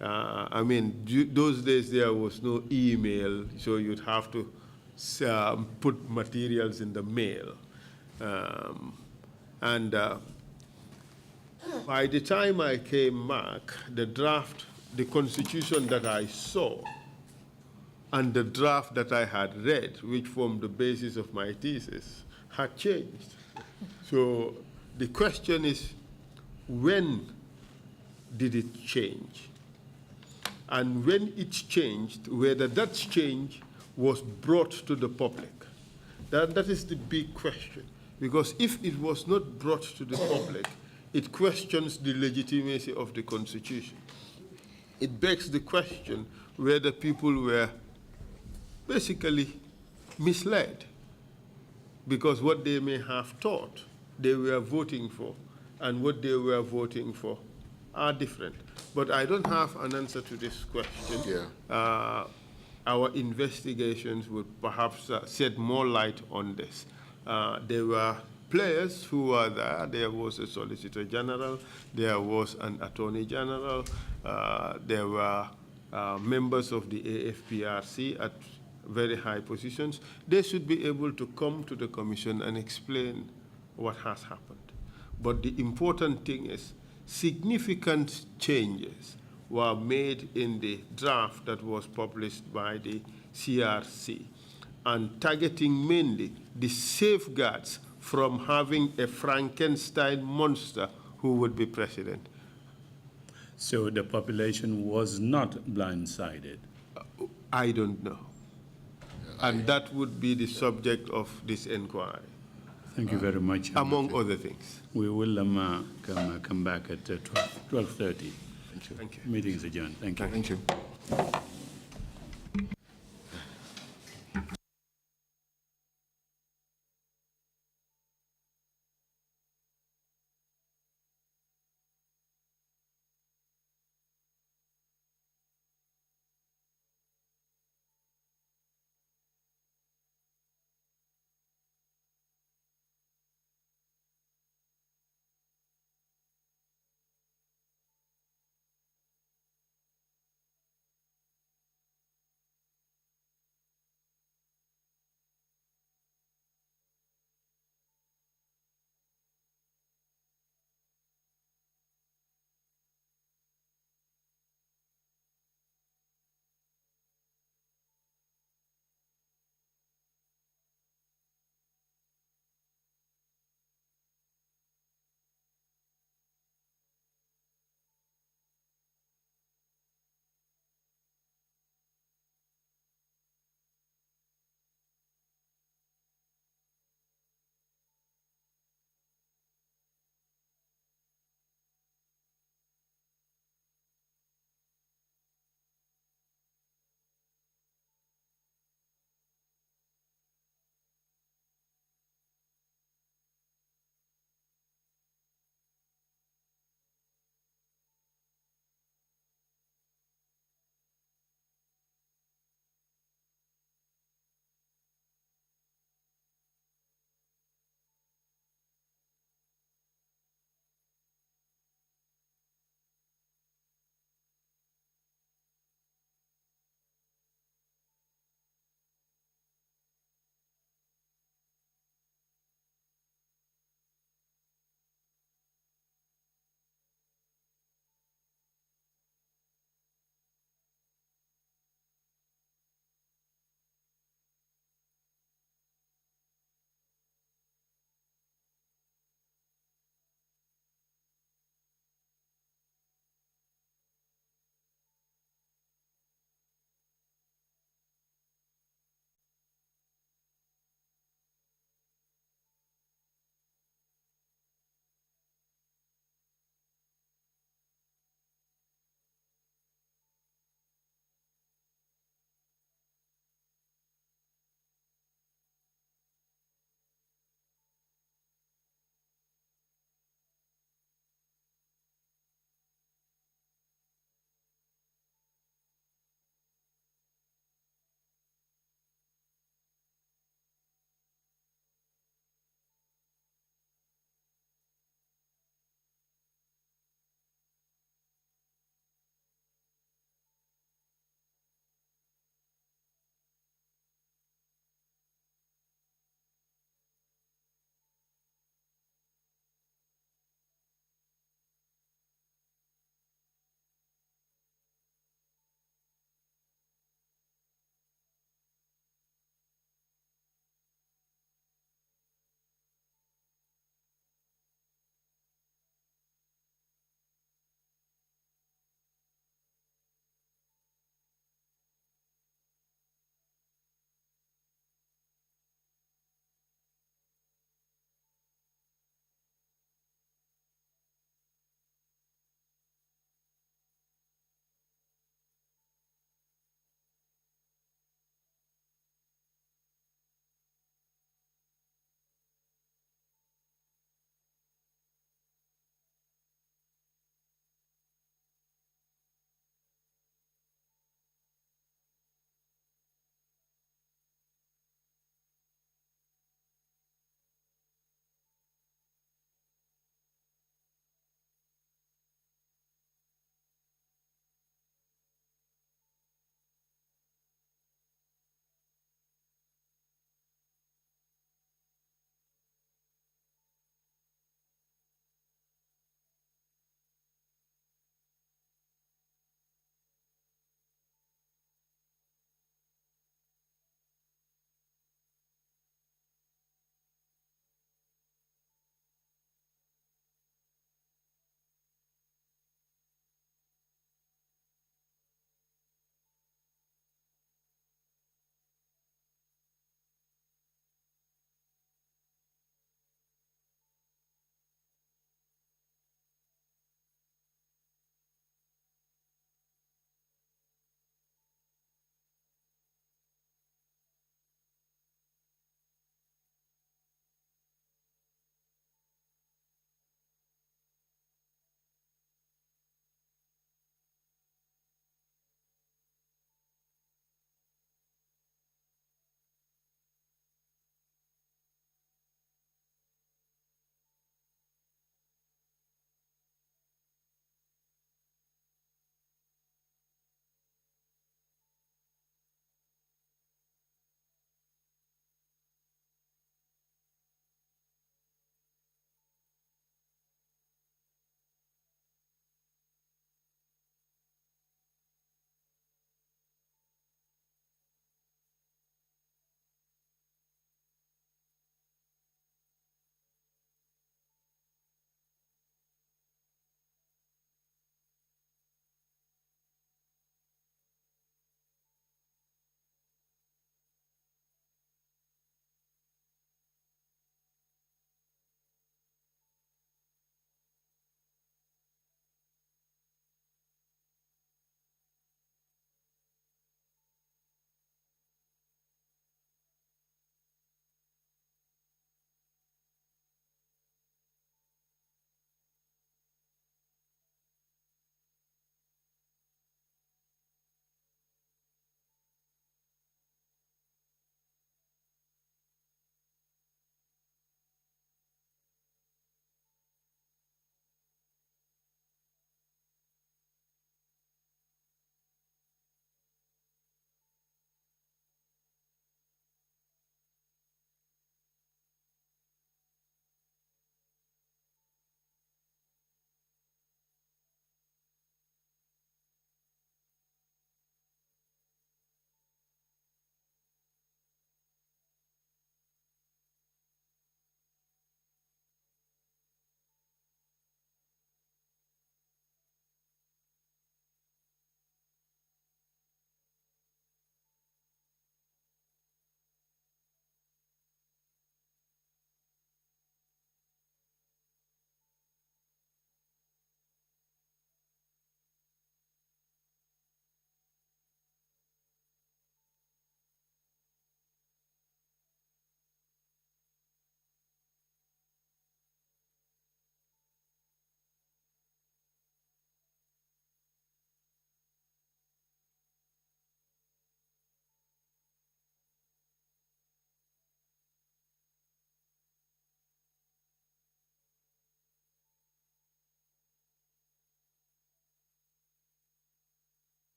I mean, those days there was no email, so you'd have to put materials in the mail. By the time I came back, the draft, the constitution that I saw, and the draft that I had read, which formed the basis of my thesis, had changed. So the question is, when did it change? And when it changed, whether that change was brought to the public. That is the big question. Because if it was not brought to the public, it questions the legitimacy of the Constitution. It begs the question whether people were basically misled, because what they may have thought they were voting for and what they were voting for are different. But I don't have an answer to this question. Yeah. Our investigations would perhaps shed more light on this. There were players who were there. There was a Solicitor General. There was an Attorney General. There were members of the AFPRC at very high positions. They should be able to come to the Commission and explain what has happened. But the important thing is, significant changes were made in the draft that was published by the CRC, and targeting mainly the safeguards from having a Frankenstein monster who would be president. So the population was not blindsided? I don't know. And that would be the subject of this inquiry. Thank you very much. Among other things. We will come back at 12:30. Thank you. Thank you. Meeting is adjourned. Thank you. Thank you.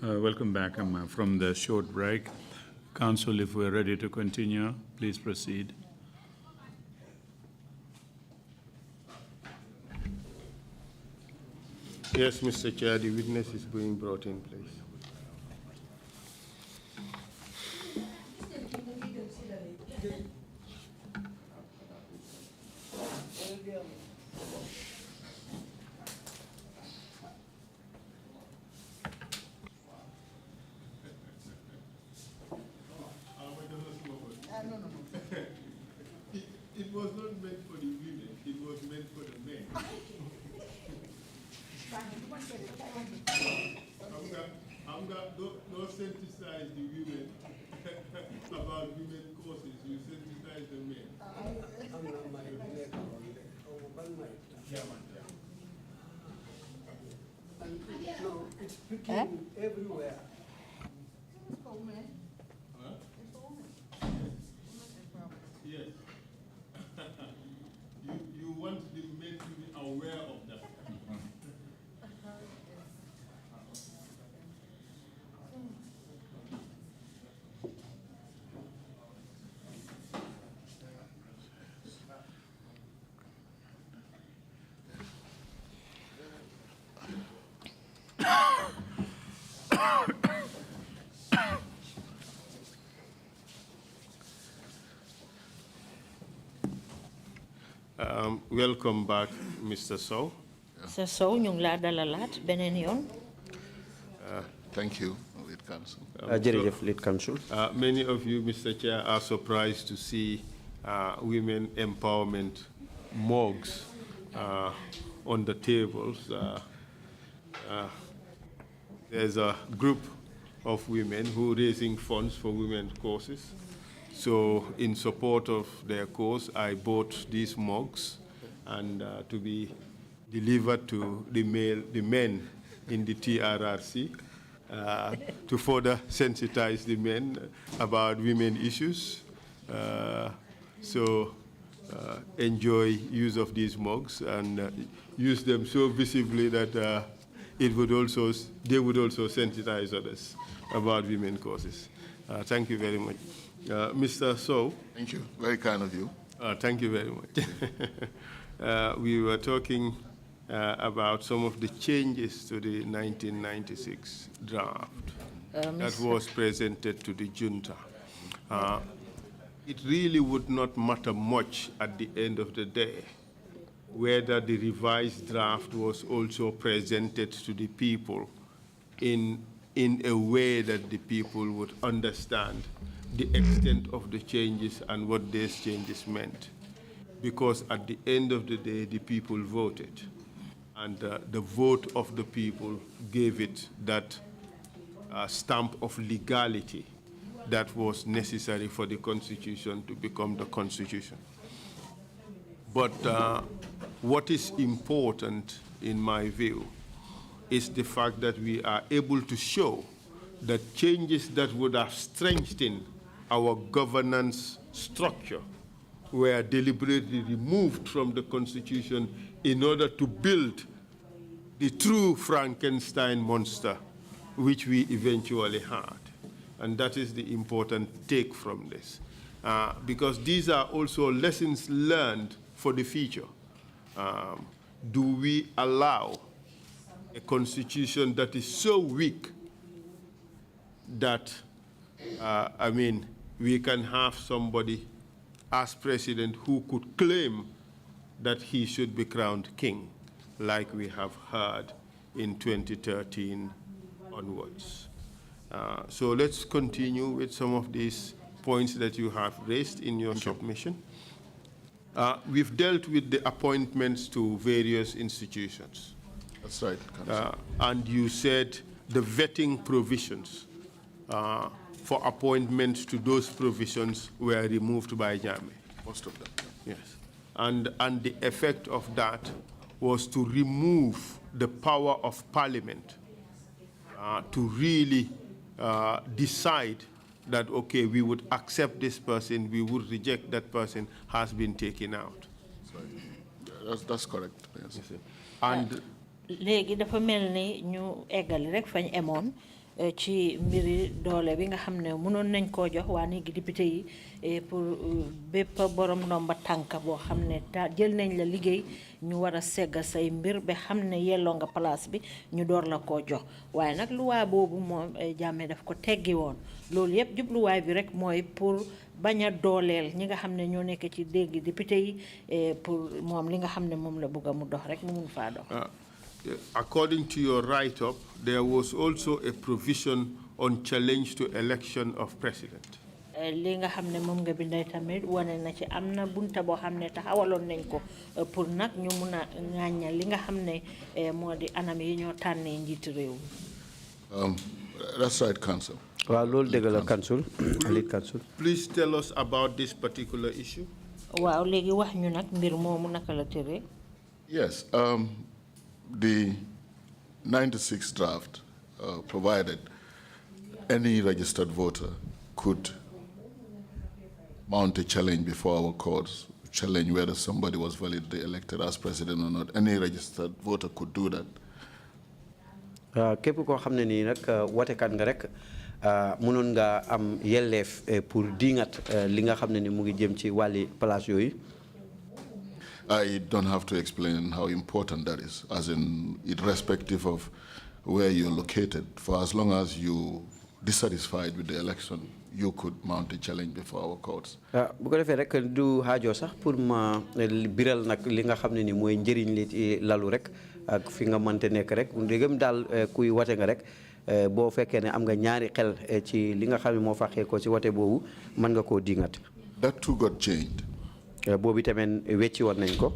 Welcome back from the short break. Council, if we're ready to continue, please proceed. Yes, Mr. Chair, the witness is being brought in, please. It was not meant for the women, it was meant for the men. I'm going don't sensitize the women about women causes, you sensitize the men. No, it's picking everywhere. Yes. you want the men to be aware of that. Welcome back, Mr. Sow. Mr. Sow, ñu ngi laa dalalaat beneen yoon. Thank you, Lead Counsel. Lead Counsel. Many of you, Mr. Chair, are surprised to see women empowerment mugs on the tables. There's a group of women who are raising funds for women's causes. So in support of their cause, I bought these mugs and to be delivered to the men in the TRRC to further sensitize the men about women issues. So enjoy use of these mugs and use them so visibly that they would also sensitize others about women causes. Thank you very much. Mr. Sow. Thank you. Very kind of you. Thank you very much. We were talking about some of the changes to the 1996 draft that was presented to the junta. It really would not matter much at the end of the day whether the revised draft was also presented to the people in a way that the people would understand the extent of the changes and what these changes meant. Because at the end of the day, the people voted. And the vote of the people gave it that stamp of legality that was necessary for the Constitution to become the Constitution. But what is important, in my view, is the fact that we are able to show that changes that would have strengthened our governance structure were deliberately removed from the Constitution in order to build the true Frankenstein monster, which we eventually had. And that is the important take from this. Because these are also lessons learned for the future. Do we allow a constitution that is so weak that, we can have somebody as president who could claim that he should be crowned king, like we have heard in 2013 onwards. So let's continue with some of these points that you have raised in your submission. We've dealt with the appointments to various institutions. That's right. And you said the vetting provisions for appointments to those provisions were removed by Jammeh. Most of them. Yes. And the effect of that was to remove the power of Parliament to really decide that, okay, we would accept this person, we would reject that person, has been taken out. That's correct. Yes. And léegi dafa mel ni ñu eggali rek fañ emoon ci mbiri doole bi nga xam ne mënoon nañ koo jox waa néegi député yi pour bépp borom ndomba tànk boo xam ne jël nañ la liggéey ñu war a segga say mbir ba xam ne yelloo nga place bi ñu door la koo jox waaye nag luwaa boobu moom Jammeh daf ko teggi woon loolu yëpp jubluwaay bi rek mooy pour bañ a dooleel ñi nga xam ne ñoo nekk ci dégg député yi pour moom li nga xam ne moom la bëgg a mu dox rek mu mun faa dox. According to your write-up, there was also a provision on challenge to election of president. li nga xam ne moom nga binday tamit wane na ci am na bunta boo xam ne taxawaloon nañ ko pour nag ñu mun a ŋàñña li nga xam ne moo di anam yi ñoo tànnee njiitu réew mi. That's right, Council. waaw loolu dëgg la Council. Lead Council. Please tell us about this particular issue. waaw léegi wax ñu nag mbir moomu naka la tëree. Yes, the 96 draft provided any registered voter could mount a challenge before our courts, challenge whether somebody was validly elected as president or not. Any registered voter could do that. képp koo xam ne nii nag watekat nga rek mënoon nga am yelleef pour diingat li nga xam ne ni mu ngi jëm ci wàlli place yooyu. I don't have to explain how important that is, as in irrespective of where you're located. For as long as you dissatisfied with the election, you could mount a challenge before our courts. bu ko defee rek du xaajoo sax pour ma biral nag li nga xam ne ni mooy njëriñ li ci lalu rek ak fi nga mënte nekk rek ndégam daal kuy wate nga rek boo fekkee ne am nga ñaari xel ci li nga xam ne moo faxee ko ci wate boobu mën nga koo dingat. That too got changed. boobu tamit wecci woon nañ ko.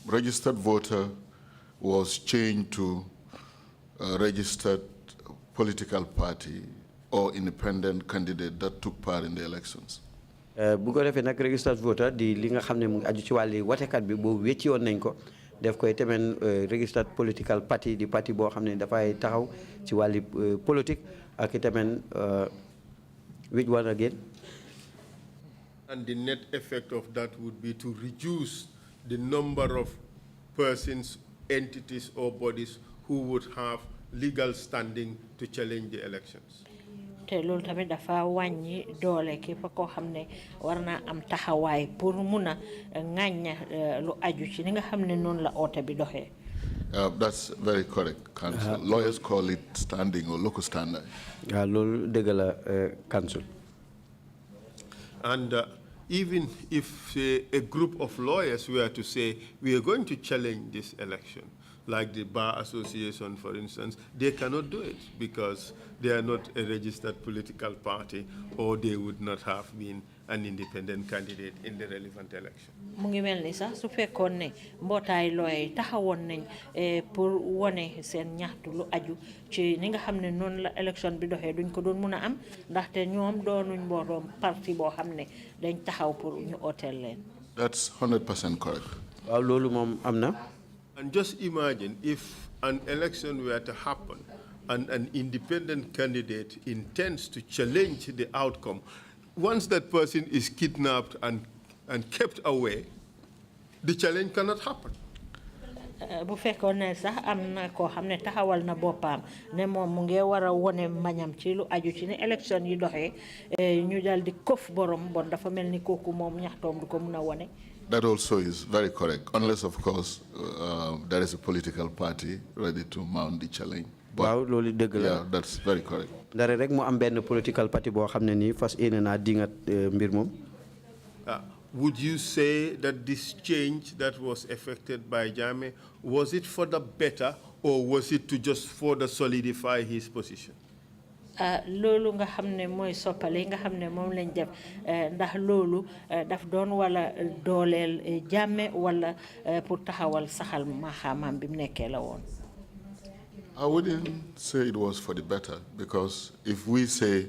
Registered voter was changed to a registered political party or independent candidate that took part in the elections. bu ko defee nag registered voter di li nga xam ne mu ngi aju ci wàlli watekat bi boobu wecci woon nañ ko def koy tamit registered political party di parti boo xam ne dafay taxaw ci wàlli politique ak tamit which one again. And the net effect of that would be to reduce the number of persons, entities, or bodies who would have legal standing to challenge the elections. te loolu tamit dafa wàññi doole képp koo xam ne war naa am taxawaay pour mun a ŋàñña lu aju ci ni nga xam ne noonu la oote bi doxee. That's very correct, Council. Lawyers call it standing or locus standi. loolu dëgg la Council. And even if a group of lawyers were to say, we are going to challenge this election, like the Bar Association, for instance, they cannot do it because they are not a registered political party or they would not have been an independent candidate in the relevant election. mu ngi mel ni sax su fekkoon ne mbootaay looy taxawoon nañ pour wone seen ñaxtu lu aju ci ni nga xam ne noonu la élection bi doxee duñ ko doon mun a am ndaxte ñoom doonuñ mbootoom parti boo xam ne dañ taxaw pour ñu ooteel leen. That's 100% correct. waaw loolu moom am na. And just imagine if an election were to happen and an independent candidate intends to challenge the outcome. Once that person is kidnapped and kept away, the challenge cannot happen. bu fekkoon ne sax am na koo xam ne taxawal na boppam ne moom mu ngi war a wone mañam ci lu aju ci ne élection yi doxee ñu dal di kof borom bon dafa mel ni kooku moom ñaxtoom du ko mun a wone. That also is very correct, unless, of course, there is a political party ready to mount the challenge. Wow, yeah, that's very correct. Dare rek mo am ben political party bo xamne ni fas ene na dingat mbir mom. Would you say that this change that was effected by Jammeh, was it for the better or was it to just further solidify his position? Loolu nga xam ne mooy soppale nga xam ne moom lañ def ndax loolu daf doon wala dooleel Jammeh wala pour taxawal saxal maxaamam bi mu nekkee la woon. I wouldn't say it was for the better, because if we say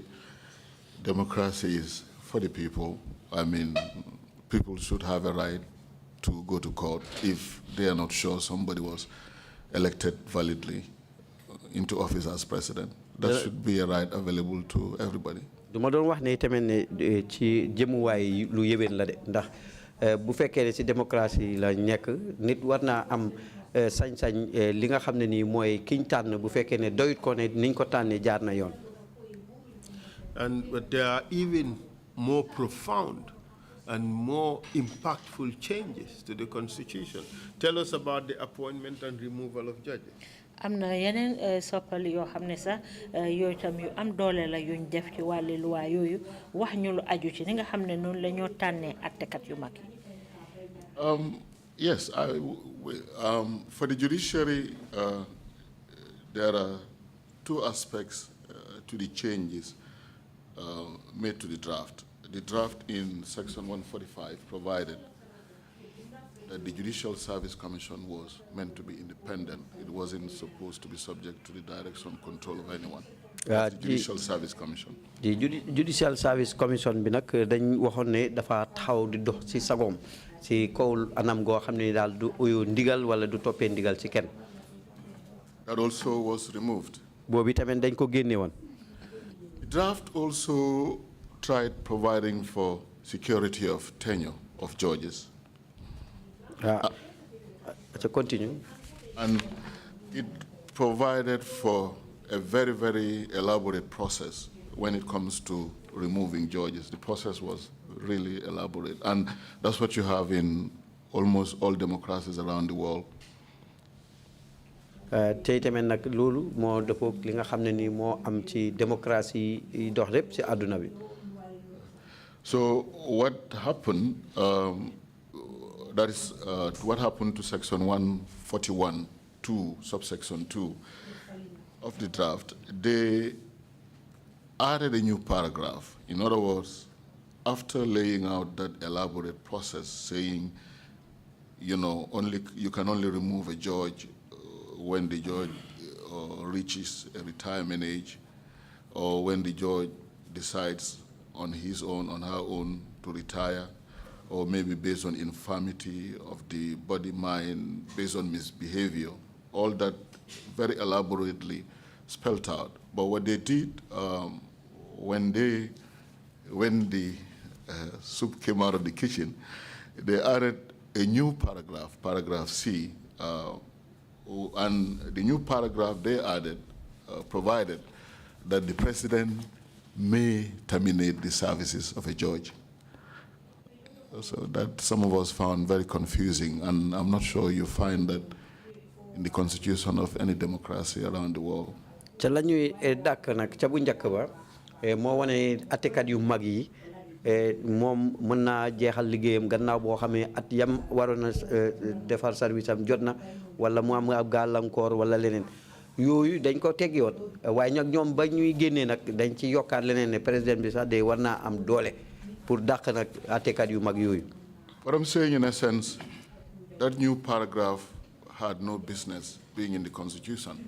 democracy is for the people, I mean, people should have a right to go to court if they are not sure somebody was elected validly into office as president. That should be a right available to everybody. Duma doon wax ne tamit ne ci jëmuwaay lu yéwén la de ndax bu fekkee ne ci démocratie la nekk nit war naa am sañ-sañ li nga xam ne nii mooy kiñ tànn bu fekkee ne doyut ko ne niñ ko tànnee jaar na yoon. But there are even more profound and more impactful changes to the Constitution. Tell us about the appointment and removal of judges. Amna yenen soppali yoo xam ne sax yooyu tam yu am doole la yuñ def ci wàlli luwaa yooyu wax ñu lu aju ci ni nga xam ne noonu la ñoo tànnee attekat yu mag yi. Yes, for the judiciary, there are two aspects to the changes made to the draft. The draft in Section 145 provided that the Judicial Service Commission was meant to be independent. It wasn't supposed to be subject to the direction control of anyone. The Judicial Service Commission. The Judicial Service Commission bi nak dañ waxoon ne dafa taxaw di dox ci sagom ci kaw anam goo xam ne daal du uyu ndigal wala du toppee ndigal ci kenn. That also was removed. Boobu tamit dañ ko génne woon. The draft also tried providing for security of tenure of judges. To continue. And it provided for a very, very elaborate process when it comes to removing judges. The process was really elaborate. And that's what you have in almost all democracies around the world. Tey tamit nag loolu moo dëppoog li nga xam ne ni moo am ci démocratie yi dox lépp ci àdduna bi. So what happened, that is what happened to Section 141, 2, subsection 2 of the draft. They added a new paragraph. In other words, after laying out that elaborate process saying, you know, you can only remove a judge when the judge reaches a retirement age, or when the judge decides on his own, on her own, to retire, or maybe based on infirmity of the body, mind, based on misbehavior. All that very elaborately spelled out. But what they did, when the soup came out of the kitchen, they added a new paragraph, paragraph C, and the new paragraph they added provided that the president may terminate the services of a judge. So that some of us found very confusing, and I'm not sure you find that in the constitution of any democracy around the world. Ca la ñuy dàkk nag ca bu njëkk ba moo wane attekat yu mag yi moom mën naa jeexal liggéeyam gannaaw boo xamee at yam waroon a defar service am jot na wala mu am ab gàllankoor wala leneen yooyu dañ ko teggi woon waaye nag ñoom ba ñuy génnee nag dañ ci yokkaat leneen ne président bi sax de war naa am doole pour dàq nag attekat yu mag yooyu. What I'm saying in a sense, that new paragraph had no business being in the constitution.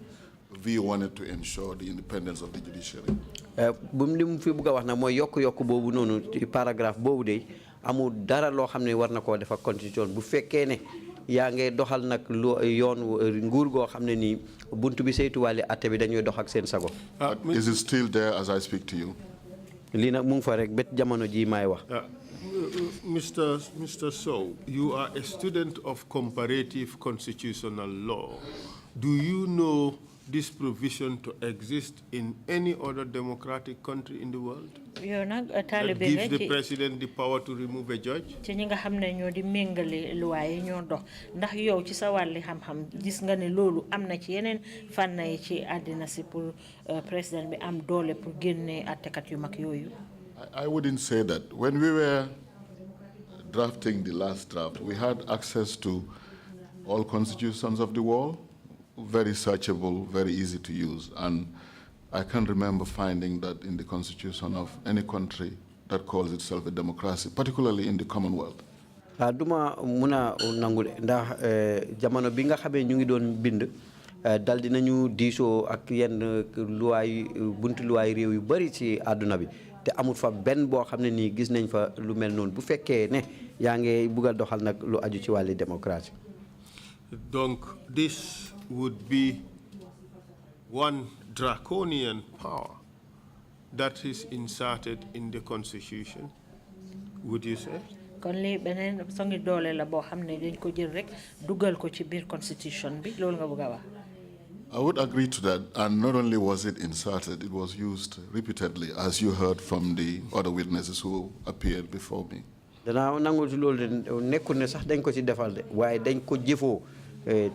We wanted to ensure the independence of the judiciary. bu mu fi bëgg a wax nag mooy yokk boobu noonu ci paragraphe boobu de amul dara loo xam ne war na koo def ak constitution bu fekkee ne yaa ngi doxal nag yoon nguur goo xam ne nii buntu bi saytuwaale atte bi dañuy dox ak seen sago. Is it still there as I speak to you? lii nag mu ngi fa rek bet jamono ji may wax. Mr. Sow, you are a student of comparative constitutional law. Do you know this provision to exist in any other democratic country in the world? That gives the president the power to remove a judge? ci ñi nga xam ne ñoo di méngale luwaay yi ñoo dox ndax yow ci sa wàlli xam-xam gis nga ne loolu am na ci yeneen fànn yi ci àddina si pour président bi am doole pour génne attekat yu mag yooyu. I wouldn't say that. When we were drafting the last draft, we had access to all constitutions of the world, very searchable, very easy to use. And I can't remember finding that in the constitution of any country that calls itself a democracy, particularly in the Commonwealth. Duma muna nangul ndax jamono bi nga xamé ñu ngi doon bind dal dinañu diisoo ak yenn luwaay buntu luwaay réew yu bari ci àdduna bi te amul fa benn boo xam ne nii gis nañ fa lu mel noonu bu fekkee ne yaa ngi bugg a doxal nag lu aju ci wàlli démocratie. Donc this would be one draconian power that is inserted in the Constitution, would you say? kon li beneen songi doole la boo xam ne dañ ko jël rek dugal ko ci biir constitution bi loolu nga bëgg a wax. I would agree to that, and not only was it inserted, it was used repeatedly, as you heard from the other witnesses who appeared before me. danaa nangul ci loolu de nekkul ne sax dañ ko ci defal de waaye dañ ko jëfoo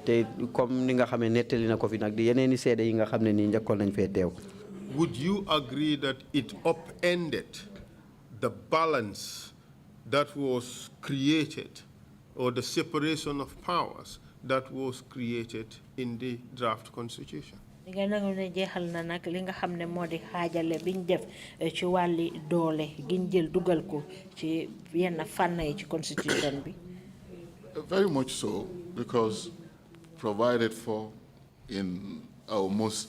te comme ni nga xam ne nettali na ko fi nag di yeneeni seede yi nga xam ne nii njëkkoon nañ fee teew. Would you agree that it upended the balance that was created, or the separation of powers that was created in the draft constitution? nga nangu ne jeexal na nag li nga xam ne moo di xaajale biñ def ci wàlli doole giñ jël dugal ko ci yenn fànn yi ci constitution bi. Very much so, because provided for in our most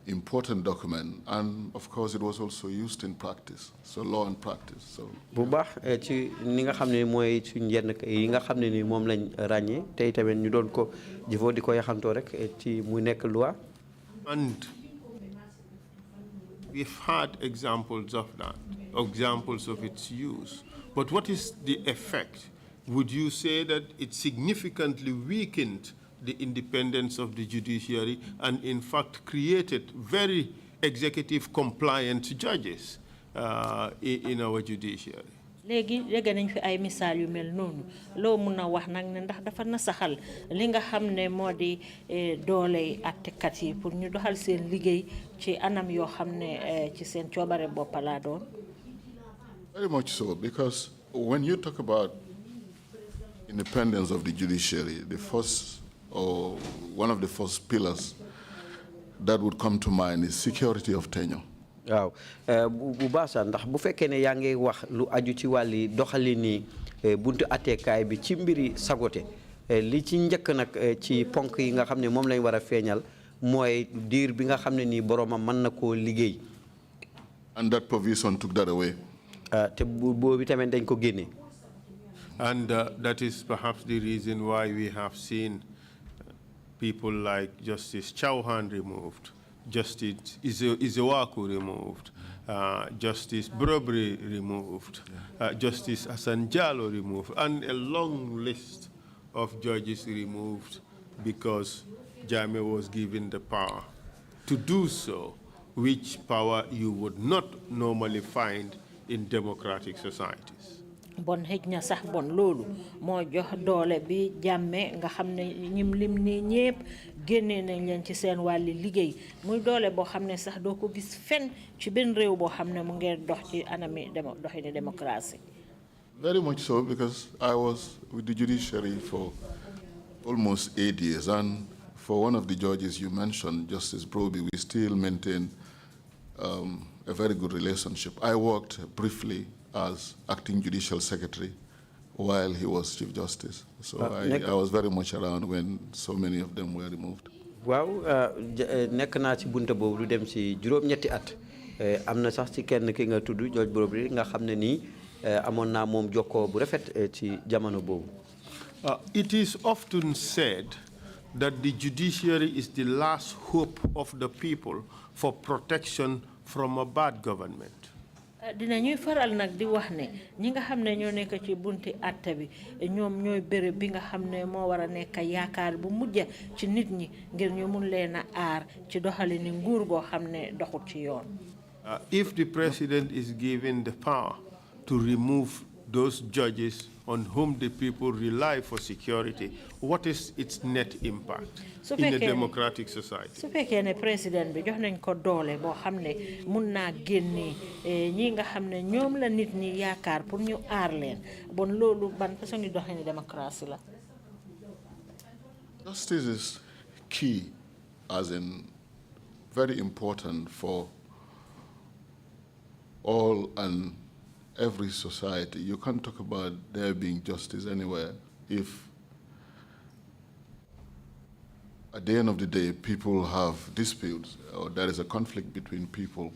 important document, and of course it was also used in practice, so law and practice. So bu baax ci ni nga xam ne mooy suñ yenn yi nga xam ne ni moom lañ ràññee te itamit ñu doon ko jëfoo di ko yaxantoo rek ci muy nekk loi. And we've had examples of that, examples of its use. But what is the effect? Would you say that it significantly weakened the independence of the judiciary and in fact created very executive compliant judges in our judiciary? léegi nañ fi ay misaal yu mel noonu loo mun a wax nag ne ndax dafa nasaxal li nga xam ne moo di doole àttekat yi pour ñu doxal seen liggéey ci anam yoo xam ne ci seen coobare bopp laa doon. Very much so, because when you talk about independence of the judiciary, the first or one of the first pillars that would come to mind is security of tenure. waaw bu baax sax ndax bu fekkee ne yaa ngi wax lu aju ci wàlli doxali ni buntu atteekaay bi ci mbiri sagote li ci njëkk nag ci ponk yi nga xam ne moom lañ war a feeñal mooy diir bi nga xam ne nii boromam mën na koo liggéey. And that provision took that away. te boobu tamit dañ ko génne. And that is perhaps the reason why we have seen people like Justice Chauhan removed, Justice Izewaku removed, Justice Brobry removed, Justice Hassan Jallo removed, and a long list of judges removed because Jammeh was given the power to do so, which power you would not normally find in democratic societies. Bon xëj na sax bon loolu moo jox doole bi Jammeh nga xam ne ñim lim ni ñépp génnee nañ leen ci seen wàlli liggéey muy doole boo xam ne sax doo ko gis fenn ci benn réew boo xam ne mu ngeen dox ci anami doxini démocratie. Very much so, because I was with the judiciary for almost 8 years, and for one of the judges you mentioned, Justice Broby, we still maintain a very good relationship. I worked briefly as acting judicial secretary while he was Chief Justice. So I was very much around when so many of them were removed. Waaw nekk naa ci bunta boobu du dem ci juróom-ñetti at am na sax ci kenn ki nga tudd George Brobry nga xam ne nii amoon naa moom jokkoo bu rafet ci jamono boobu. It is often said that the judiciary is the last hope of the people for protection from a bad government. dina ñuy faral nag di wax ne ñi nga xam ne ñoo nekk ci bunti àtte bi ñoom ñooy béréb bi nga xam ne moo war a nekk yaakaar bu mujj ci nit ñi ngir ñu mun leen a aar ci doxali ni nguur goo xam ne doxut ci yoon. If the president is given the power to remove those judges on whom the people rely for security, what is its net impact in a democratic society? su fekkee ne président bi jox nañ ko doole boo xam ne mun naa génne ñi nga xam ne ñoom la nit ñi yaakaar pour ñu aar leen bon loolu ban façon ngi doxee démocratie la. Justice is key, as in very important for all and every society. You can't talk about there being justice anywhere if at the end of the day people have disputes or there is a conflict between people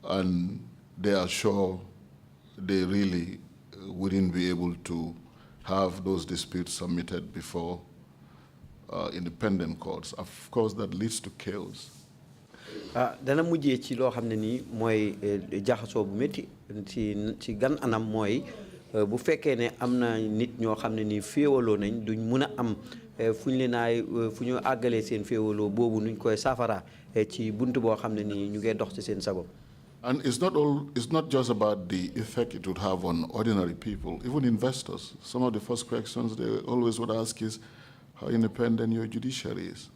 and they are sure they really wouldn't be able to have those disputes submitted before independent courts. Of course, that leads to chaos. dana mujjee ci loo xam ne nii mooy jaxasoo bu métti ci gan anam mooy bu fekkee ne am na nit ñoo xam ne nii féewaloo nañ duñ mun a am fu ñu leen ay fu ñu àggalee seen féewaloo boobu nuñ koy saafara ci buntu boo xam ne nii ñu ngi dox ci seen sago. And it's not just about the effect it would have on ordinary people, even investors. Some of the first questions they always would ask is how independent your judiciary is.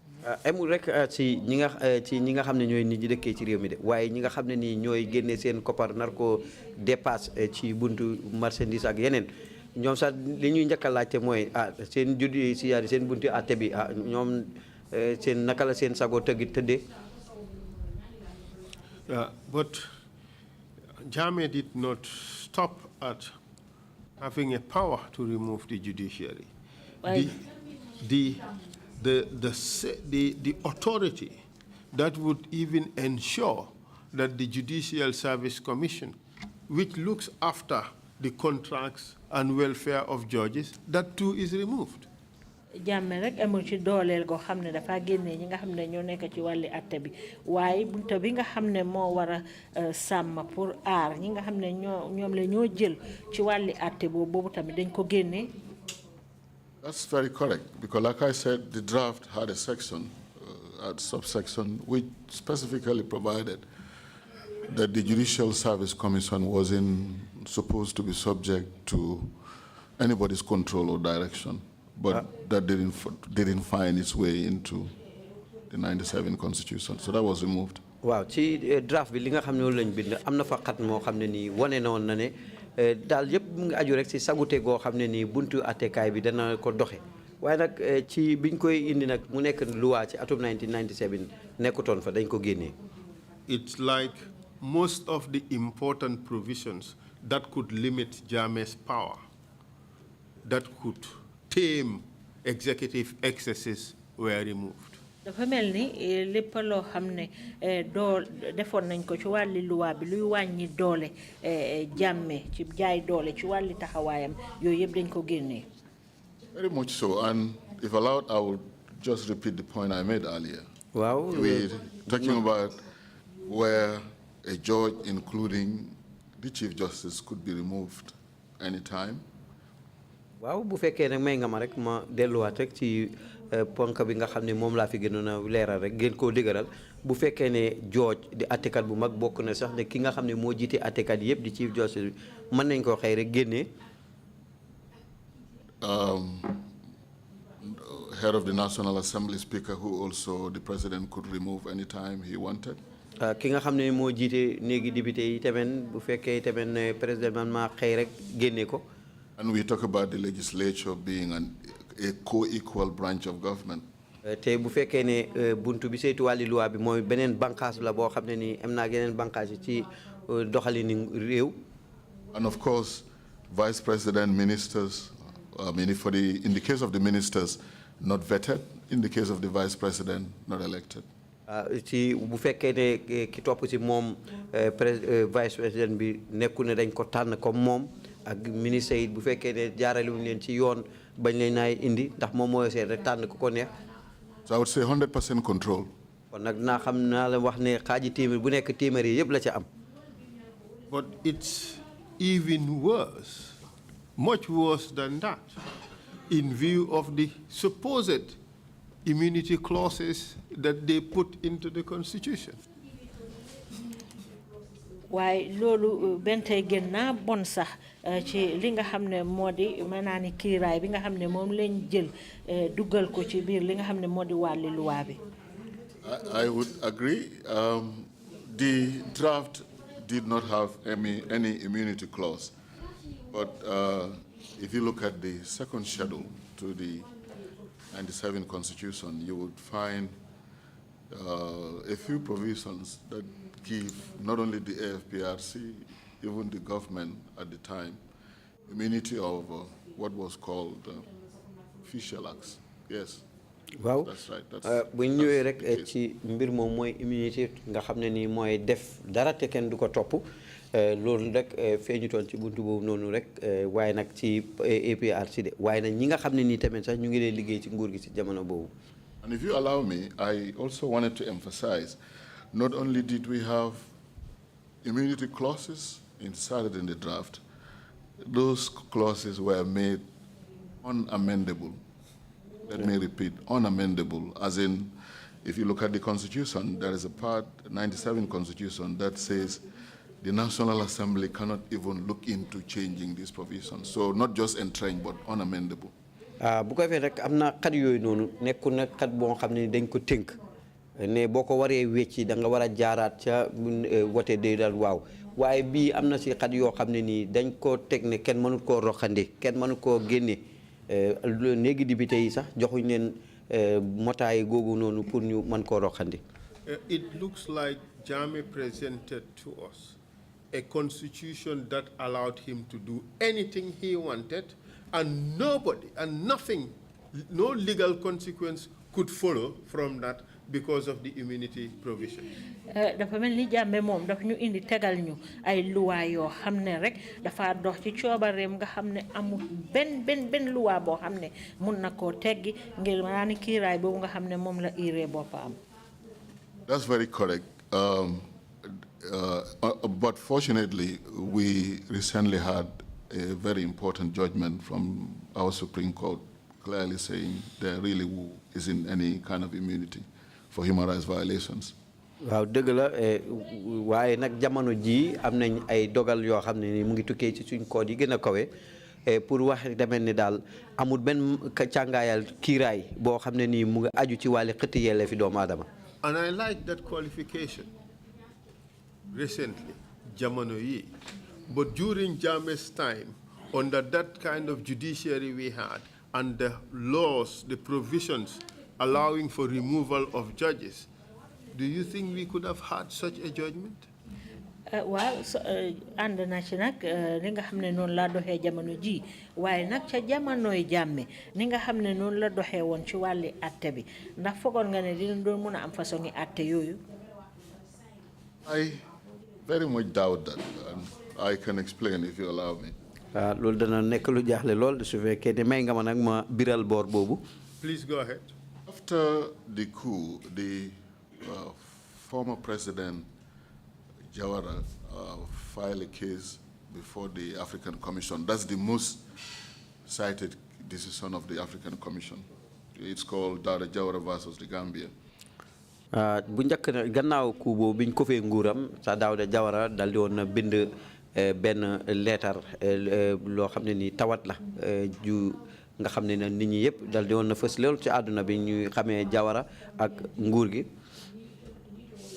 Amul rek ci ñi nga xam ne ñooy nit ñi dëkkee ci réew mi de waaye ñi nga xam ne nii ñooy génne seen koppar nar ko dépasse ci buntu marchandise ak yeneen ñoom sax li ñuy njëkk a laajte mooy seen judiciaire seen buntu àtte bi ñoom seen naka la seen sago tëddee. But Jammeh did not stop at having a power to remove the judiciary. The authority that would even ensure that the Judicial Service Commission, which looks after the contracts and welfare of judges, that too is removed. Jammeh rek amul ci dooleel go xam ne dafa génne ñi nga xam ne ñoo nekk ci wàlli atte bi waaye bunta bi nga xam ne moo war a sàmm pour aar ñi nga xam ne ñoom la ñoo jël ci wàlli atte boobu tamit dañ ko génne. That's very correct, because like I said, the draft had a section, a subsection, which specifically provided that the Judicial Service Commission wasn't supposed to be subject to anybody's control or direction, but that didn't find its way into the 97 Constitution. So that was removed. Wow, ci draft bi li nga xam ne lañ bind am na fa xat moo xam ne nii wane na woon na ne daal yëpp mu ngi aju rek si sagute goo xam ne nii buntu attekaay bi dana ko doxe waaye nag ci biñ koy indi nag mu nekk loi ci atum 1997 nekkutoon fa dañ ko génnee. It's like most of the important provisions that could limit Jammeh's power, that could tame executive excesses, were removed. dafa mel ni lépp loo xam ne defoon nañ ko ci wàlli luwaa bi luy wàññi doole Jammeh ci jaay doole ci wàlli taxawaayam yooyu yëpp dañ ko génnee. Very much so, and if allowed, I will just repeat the point I made earlier. Wow. We're talking about where a judge, including the Chief Justice, could be removed anytime. Wow, bu fekkee nag may nga ma rek ma delluwaat rek ci ponk bi nga xam ne moom laa fi gënoon a leeral rek gën koo dëgëral bu fekkee ne judge di attekat bu mag bokk na sax ne ki nga xam ne moo jiite attekat yëpp di Chief Justice mën nañ koo xëy rek génnee. Head of the National Assembly Speaker, who also the President could remove anytime he wanted. Ki nga xam ne moo jiite néegi député yi tamit bu fekkee tamit président man maa xëy rek génne ko. And we talk about the legislature being a co-equal branch of government. Te bu fekkee ne buntu bi saytu wàlli loi bi mooy beneen bànqaas la boo xam ne ni am naa yeneen bànqaas yi ci doxalini réew. And of course, vice president, ministers, in the case of the ministers, not vetted. In the case of the vice president, not elected. Ci bu fekkee ne ki topp ci moom vice president bi nekku ne dañ ko tànn comme moom ak ministre yi bu fekkee ne jaarale wuñ leen ci yoon bañ leen naay indi ndax moom mooy seet rek tànn ko neex. So I would say 100% control. Kon nag naa xam naa la wax ne xaaji téeméer bu nekk téeméer yi yëpp la ca am. But it's even worse, much worse than that, in view of the supposed immunity clauses that they put into the Constitution. Why loolu bentay gën naa bon sax ci li nga xam ne moo di maanaam ni kiiraay bi nga xam ne moom lañ jël dugal ko ci biir li nga xam ne moo di wàlli luwaa bi. I would agree. The draft did not have any immunity clause, but if you look at the second schedule to the 97 Constitution, you would find a few provisions that give not only the AFPRC, even the government at the time, immunity of what was called official acts. Yes. Wow. That's right. Bu ñu ñëwee rek ci mbir moom mooy immunité nga xam ne nii mooy def dara te kenn du ko topp loolu rek feeñutoon ci buntu boobu noonu rek waaye nag ci APRC de waaye nag ñi nga xam ne nii tamit sax ñu ngi leen liggéey ci nguur gi ci jamono boobu. And if you allow me, I also wanted to emphasize, not only did we have immunity clauses inserted in the draft, those clauses were made unamendable. Let me repeat, unamendable, as in, if you look at the Constitution, there is a part, 97 Constitution, that says the National Assembly cannot even look into changing these provisions. So not just entering, but unamendable. bu ko defee rek am na xat yooyu noonu nekkul nag xat boo xam ne dañ ko tënk ne boo ko waree wecci da nga war a jaaraat ca wote day daal waaw waaye bii am na si xat yoo xam ne nii dañ koo teg ne kenn mënut koo roxandi kenn mënut koo génne néegi député yi sax joxuñ leen motaay googu noonu pour ñu mën koo roxandi. It looks like Jammeh presented to us a constitution that allowed him to do anything he wanted, and nobody and nothing, no legal consequence could follow from that because of the immunity provision. dafa mel ni Jammeh moom dafa ñu indi tegal ñu ay luwaa yoo xam ne rek dafa dox ci coobareem nga xam ne amul benn luwaa boo xam ne mun na koo teggi ngir maanaam kiiraay boobu nga xam ne moom la iree boppam. That's very correct. But fortunately, we recently had a very important judgment from our Supreme Court clearly saying there really isn't any kind of immunity for human rights violations. waaw dëgg la waaye nag jamono ji am nañ ay dogal yoo xam ne ni mu ngi tukkee ci suñ code yi gën a kawe pour wax demel ni daal amul benn càngaayal kiiraay boo xam ne nii mu ngi aju ci wàlli xëtt yellee fi doomu aadama. And I like that qualification recently, jamono yi. But during Jammeh's time, under that kind of judiciary we had, and the laws, the provisions allowing for removal of judges, do you think we could have had such a judgment? Well, ànd na ci nag li nga xam ne noonu la doxee jamono ji waaye nag ca jamonoy Jammeh ni nga xam ne noonu la doxee woon ci wàlli atte bi ndax foogoon nga ne dina doon mën a am façon yi atte yooyu. I very much doubt that, and I can explain if you allow me. loolu dana nekk lu jaaxle lool su fekkee ne may nga ma nag ma biral boor boobu. Please go ahead. After the coup, the former president Jawara filed a case before the African Commission. That's the most cited decision of the African Commission. It's called Dawda Jawara versus the Gambia. bu njëkk na gannaaw coup boobu biñ ko fee nguuram sa Dawda Jawara dal di woon na bind benn leetar loo xam ne ni tawat la ju nga xam ne nit ñi yëpp dal di woon na fës loolu ci àdduna bi ñuy xamee Jawara ak nguur gi.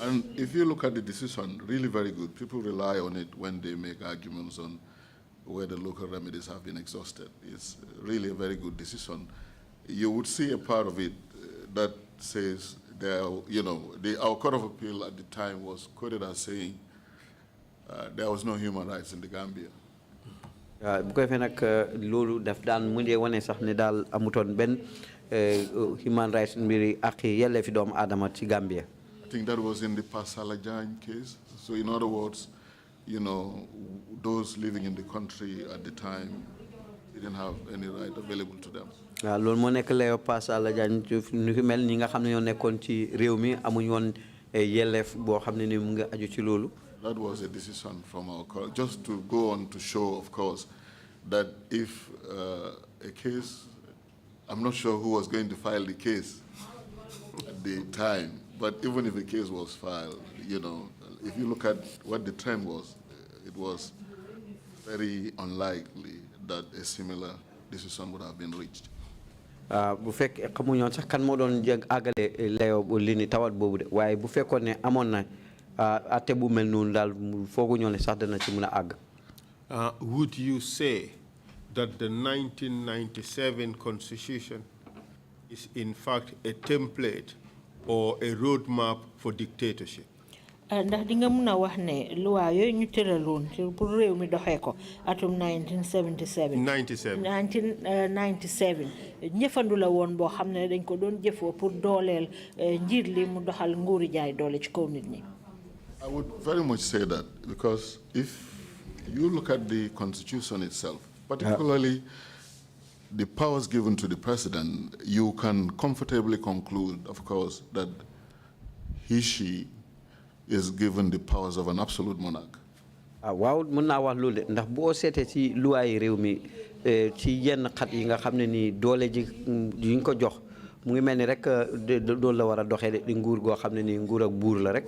And if you look at the decision, really very good. People rely on it when they make arguments on whether local remedies have been exhausted. It's really a very good decision. You would see a part of it that says there, our Court of Appeal at the time was quoted as saying there was no human rights in the Gambia. bu ko defee nag loolu daf daan mu dee wane sax ne daal amutoon benn human rights mbiri ak yellee fi doomu aadama ci Gambia. I think that was in the Pasalajan case. So in other words, those living in the country at the time didn't have any right available to them. loolu moo nekk Léo Pasalajan ñu fi mel ñi nga xam ne ñoo nekkoon ci réew mi amuñ woon yelleef boo xam ne ni mu ngi aju ci loolu. That was a decision from our court, just to go on to show, of course, that if a case, I'm not sure who was going to file the case at the time, but even if the case was filed, if you look at what the trend was, it was very unlikely that a similar decision would have been reached. bu fekkee xamuñoon sax kan moo doon àggale Léo li ni tawat boobu de waaye bu fekkoon ne amoon na atte bu mel noonu daal fooguñoo ne sax dana ci mën a àgg. Would you say that the 1997 Constitution is in fact a template or a roadmap for dictatorship? ndax di nga mun a wax ne loi yooyu ñu tëraloon pour réew mi doxee ko atum 1997 ñëfandu la woon boo xam ne dañ ko doon jëfoo pour dooleel njiit li mu doxal nguuri jaay doole ci kaw nit ñi. I would very much say that, because if you look at the Constitution itself, particularly the powers given to the president, you can comfortably conclude, of course, that she is given the powers of an absolute monarch. waaw mën naa wax loolu de ndax boo seetee ci luwaay réew mi ci yenn xat yi nga xam ne nii doole ji yuñ ko jox mu ngi mel ni rek doolu la war a doxee di nguur goo xam ne nii nguur ak buur la rek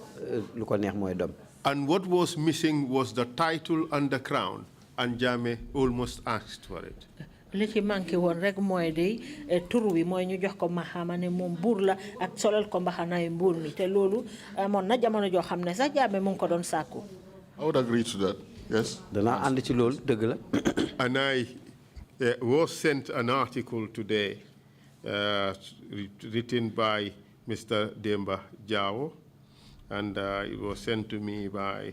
lu ko neex mooy dem. And what was missing was the title and the crown, and Jammeh almost asked for it. li ci manqué woon rek mooy de tur wi mooy ñu jox ko maxaama ne moom buur la ak solal ko mbaxanaay mbuur mi te loolu amoon na jamono joo xam ne sax Jammeh mu ngi ko doon sàkku. I would agree to that, yes. danaa ànd ci loolu dëgg la. And I was sent an article today written by Mr. Demba Jao, and it was sent to me by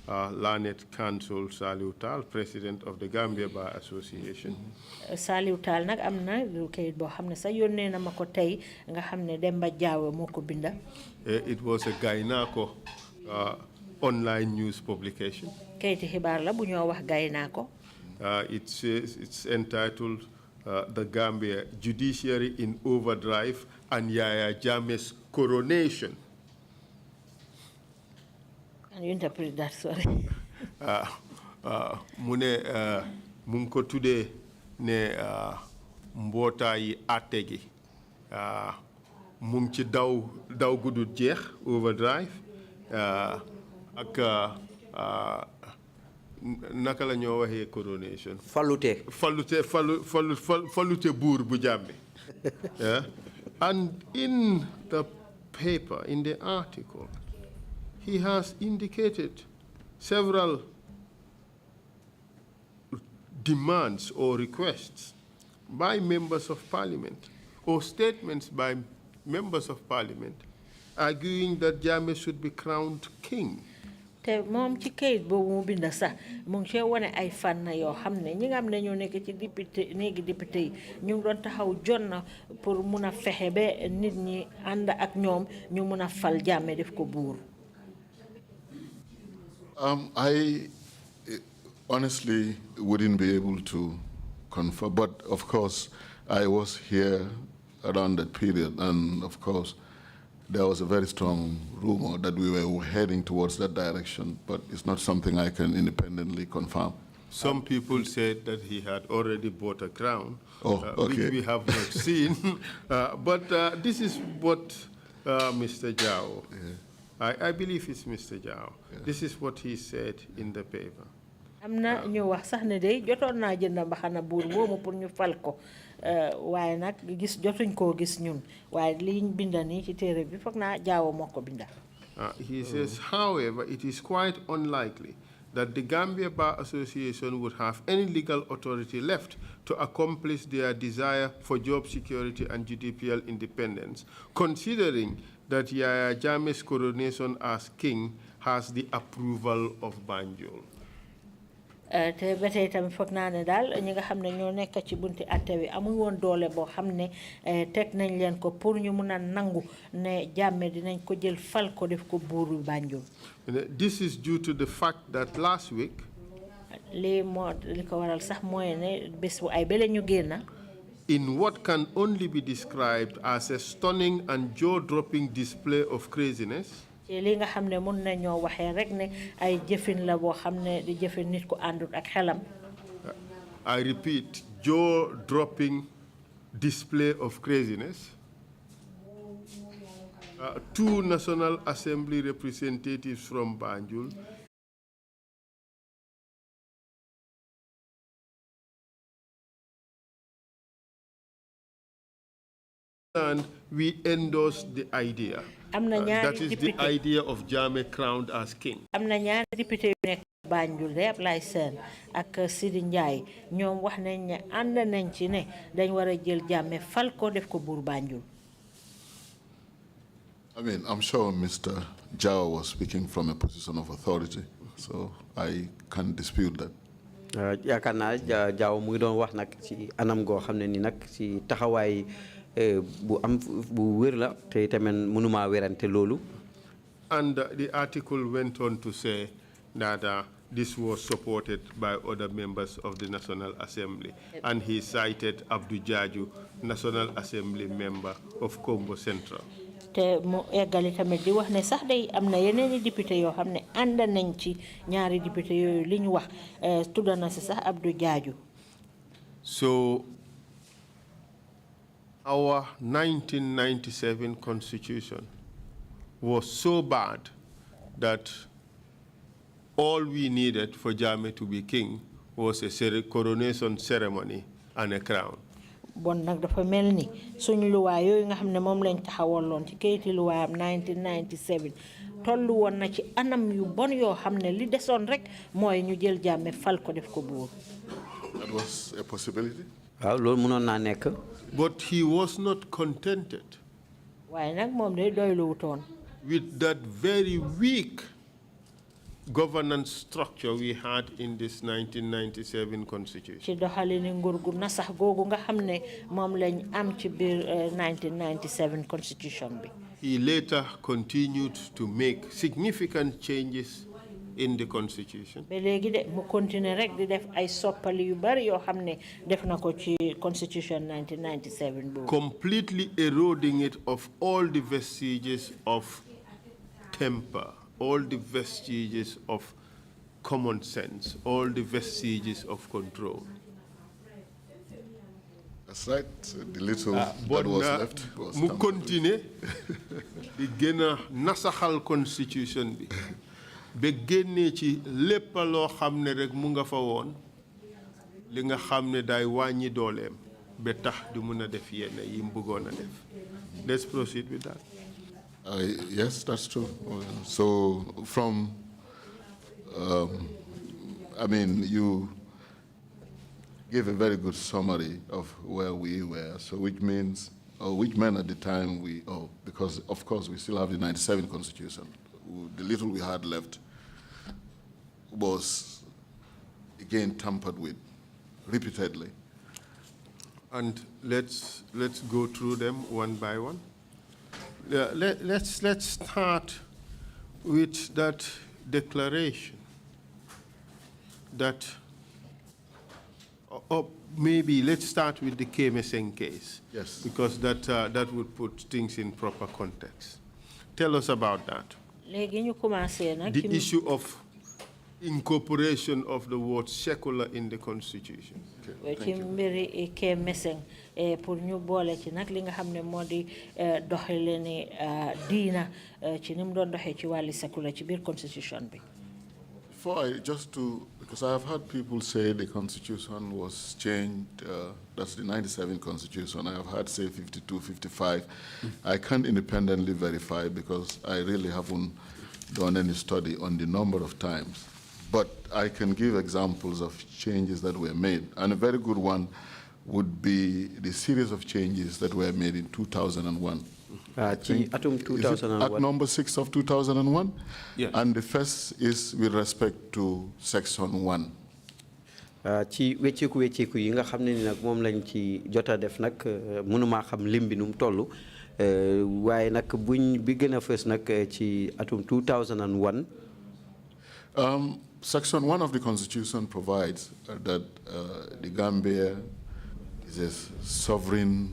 Learned Counsel Saliu Tal, President of the Gambia Bar Association. Saliu Tal nag am na kayit boo xam ne sax yónnee na ma ko tey nga xam ne Demba Jao moo ko binda. It was a Gaynako online news publication. Kayiti xibaar la bu ñoo wax Gaynako. It says it's entitled "The Gambia Judiciary in Overdrive and Yaya Jammeh's Coronation." Can you interpret that? Sorry. Mune munko tude ne mbota yi ategi mung ci daw gudut jeex overdrive ak naka la ñoo waxee coronation falute buur bu Jammeh. And in the paper, in the article, he has indicated several demands or requests by members of parliament or statements by members of parliament arguing that Jammeh should be crowned king. te moom ci kayit boobu mu bind sax mu ngi cee wane ay fànn yoo xam ne ñi nga xam ne ñoo nekk ci néegi député yi ñu ngi doon taxaw jot na pour mun a fexe ba nit ñi ànd ak ñoom ñu mun a fal Jammeh def ko buur. I honestly wouldn't be able to confirm, but of course I was here around that period, and of course there was a very strong rumor that we were heading towards that direction, but it's not something I can independently confirm. Some people said that he had already bought a crown, okay. which we have not seen. But this is what Mr. Jao, I believe it's Mr. Jao. Yeah. This is what he said in the paper. Amna ñu wax sax ne de jotoon naa jënd mbaxana buur moomu pour ñu fal ko waaye nag gis jotuñ koo gis ñun waaye liñ binda nii ci téere bi foog naa Jaawo moo ko binda. He says, however, it is quite unlikely that the Gambia Bar Association would have any legal authority left to accomplish their desire for job security and judicial independence, considering that Yaya Jammeh's coronation as king has the approval of Banjul. te ba tey tamit foog naa ne daal ñi nga xam ne ñoo nekk ci bunti atte wi amuñ woon doole boo xam ne teg nañ leen ko pour ñu mun a nangu ne Jammeh dinañ ko jël fal ko def ko buuru Banjul. This is due to the fact that last week lii moo li ko waral sax mooy ne bés bu ay bële ñu génn in what can only be described as a stunning and jaw-dropping display of craziness. li nga xam ne mun nañoo waxee rek ne ay jëfin la boo xam ne di jëfin nit ku àndut ak xelam. I repeat, jaw-dropping display of craziness. Two National Assembly representatives from Banjul and we endorse the idea. That is the idea of Jammeh crowned as king. Amna ñaari député yu nekk Banjul de Ablaye Sène ak Sidi Ndiaye ñoom wax nañ ne ànd nañ ci ne dañ war a jël Jammeh fal ko def ko buur Banjul. I mean, I'm sure Mr. Jao was speaking from a position of authority, so I can't dispute that. yaakaar naa Jao mu ngi doon wax nag ci anam goo xam ne ni nag ci taxawaay bu am bu wér la te tamit mënuma wérante loolu. And the article went on to say that this was supported by other members of the National Assembly, and he cited Abdou Jaju, National Assembly member of Combo Central. te mu eggali tamit di wax ne sax day am na yeneeni député yoo xam ne ànd nañ ci ñaari député yooyu li ñu wax tudda na si sax Abdou Jaaju. So our 1997 constitution was so bad that all we needed for Jammeh to be king was a coronation ceremony and a crown. Bon nag dafa mel ni suñu luwaa yooyu nga xam ne moom lañ taxawaloon ci kayiti luwaayam 1997 tollu woon na ci anam yu bon yoo xam ne li desoon rek mooy ñu jël Jammeh fal ko def ko buur. That was a possibility. waaw loolu mënoon naa nekk. But he was not contented waaye nag moom day doylu wutoon with that very weak governance structure we had in this 1997 constitution. ci doxalini nguur gu nasax googu nga xam ne moom lañ am ci biir 1997 constitution bi. He later continued to make significant changes in the constitution. ba léegi de mu continuer rek di def ay soppali yu bari yoo xam ne def na ko ci constitution 1997 boobu. Completely eroding it of all the vestiges of temper, all the vestiges of common sense, all the vestiges of control. That's right. The little that was left was mu continue di gëna nasaxal constitution bi ba génnee ci lépp loo xam ne rek mu nga fa woon li nga xam ne day wàññi dooleem ba tax du mun a def yenn yi mu bëggoon a def. Let's proceed with that. Yes, that's true. So from, I mean, you gave a very good summary of where we were. So which means, which meant at the time because of course we still have the 97 Constitution. The little we had left was again tampered with repeatedly. And let's go through them one by one. Let's start with that declaration that, or maybe let's start with the KMSN case. Yes. Because that would put things in proper context. Tell us about that. The issue of incorporation of the word secular in the Constitution. ci mbiri KMSN pour ñu boole ci nag li nga xam ne moo di doxalini diina ci ni mu doon doxee ci wàlli secular ci biir constitution bi. Because I have heard people say the Constitution was changed, that's the 97 Constitution. I have heard say 52, 55. I can't independently verify because I really haven't done any study on the number of times. But I can give examples of changes that were made. And a very good one would be the series of changes that were made in 2001. Atom 2001. Act number 6 of 2001? Yes. And the first is with respect to Section 1. ci wécceeku yi nga xam ne ni nag moom lañ ci jota def nag mënumaa xam lim bi nu mu toll waaye nag buñ bi gën a fës nag ci atum 2001. Section 1 of the Constitution provides that the Gambia is a sovereign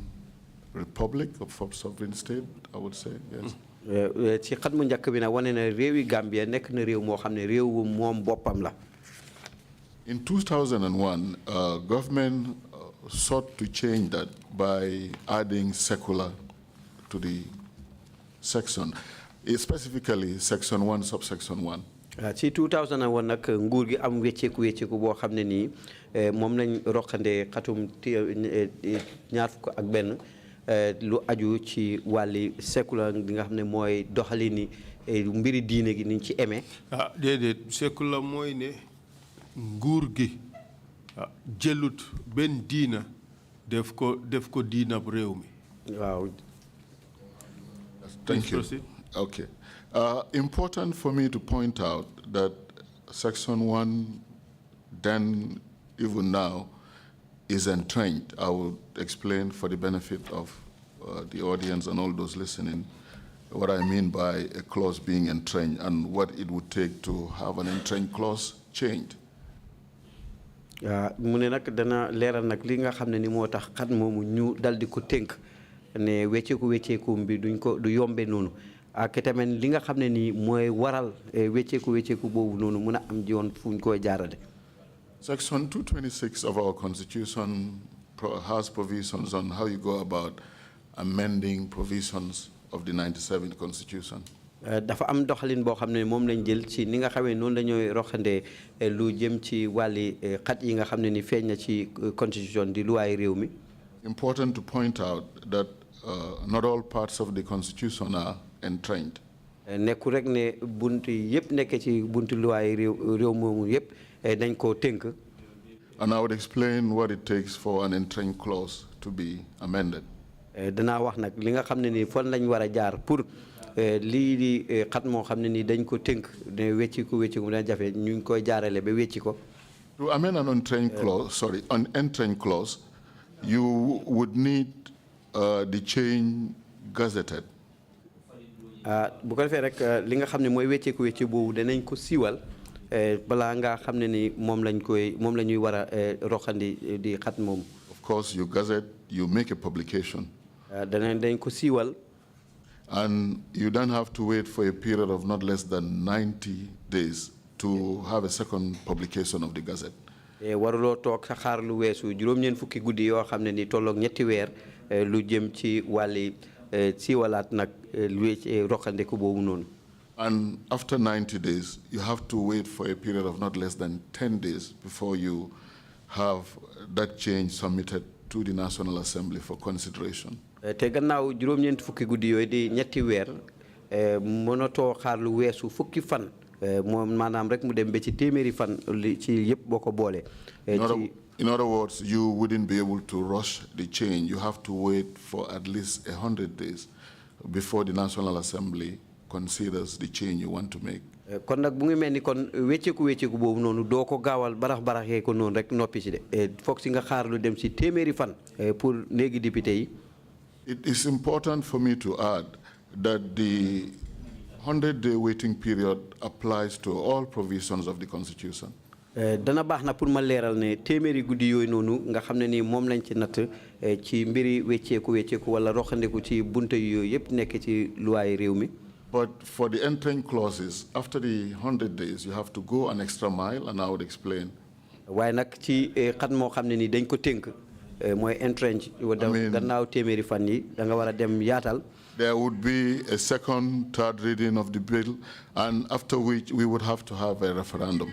republic, or sovereign state, I would say, yes. ci xat mu njëkk bi nag wane na réewi Gambia nekk na réew moo xam ne réew moom boppam la. In 2001, government sought to change that by adding secular to the section, specifically Section 1, subsection 1. ci 2001 nag nguur gi am wécceeku boo xam ne nii moom lañ roqandee xatum ñaar fukk ak benn lu aju ci wàlli secular bi nga xam ne mooy doxalini mbiri diine gi niñ ci amee. déedéet secular mooy ne nguur gi jëlut benn diina def ko diina bu réew mi. waaw. Thank you. Okay. Important for me to point out that Section 1, then even now, is entrenched. I will explain for the benefit of the audience and all those listening what I mean by a clause being entrenched and what it would take to have an entrenched clause changed. mu ne nag dana leeral nag li nga xam ne ni moo tax xat moomu ñu dal di ko tënk ne wecceeku bi duñ ko du yombe noonu ak tamit li nga xam ne nii mooy waral wecceeku boobu noonu mun a am ji woon fuñ koy jaarale. Section 226 of our Constitution has provisions on how you go about amending provisions of the 97 Constitution. dafa am doxalin boo xam ne moom lañ jël ci ni nga xamee noonu la ñooy roxandee lu jëm ci wàlli xat yi nga xam ne ni feeñ na ci constitution di luwaay réew mi. Important to point out that not all parts of the Constitution are entrenched. nekku rek ne bunt yëpp nekk ci buntu luwaay réew moomu yëpp dañ koo tënk. And I would explain what it takes for an entrenched clause to be amended. danaa wax nag li nga xam ne ni fan lañ war a jaar pour lii di xat moo xam ne ni dañ ko tënk ne wecciku mu dana jafe ñu ngi koy jaarale ba wecci ko. To amend an entrenched clause, you would need the change gazetted. bu ko defee rek li nga xam ne mooy wecci boobu danañ ko siiwal balaa nga xam ne ni moom la ñuy war a roxandi di xat moom. Of course, you gazette, you make a publication. dañ ko siiwal. And you don't have to wait for a period of not less than 90 days to have a second publication of the Gazette. waruloo toog sa xaar lu weesu juróom-ñeent fukki guddi yoo xam ne ni tolloog ñetti weer lu jëm ci wàlli siiwalaat nag lu roqandeku boobu noonu. And after 90 days, you have to wait for a period of not less than 10 days before you have that change submitted to the National Assembly for consideration. te gannaaw juróom-ñeent fukki guddi yooyu di ñetti weer mënatoo xaar lu weesu fukki fan moom maanaam rek mu dem ba ci téeméeri fan ci yëpp boo ko boolee. In other words, you wouldn't be able to rush the change. You have to wait for at least 100 days before the National Assembly considers the change you want to make. kon nag bu ngi mel ni kon wecceeku boobu noonu doo ko gaawal baraxee ko noonu rek noppi si de foog si nga xaar lu dem si téeméeri fan pour léegi député yi. It is important for me to add that the 100-day waiting period applies to all provisions of the Constitution. dana baax na pour ma leeral ne téeméeri guddi yooyu noonu nga xam ne ni moom lañ ci natt ci mbiri wecceeku wala roxandeku ci bunte yooyu yëpp nekk ci luwaay réew mi. But for the entering clauses, after the 100 days, you have to go an extra mile, and I would explain. waaye nag ci xat moo xam ne ni dañ ko tënk mooy entrench gannaaw téeméeri fan yi da nga war a dem yaatal. There would be a second, third reading of the bill, and after which we would have to have a referendum.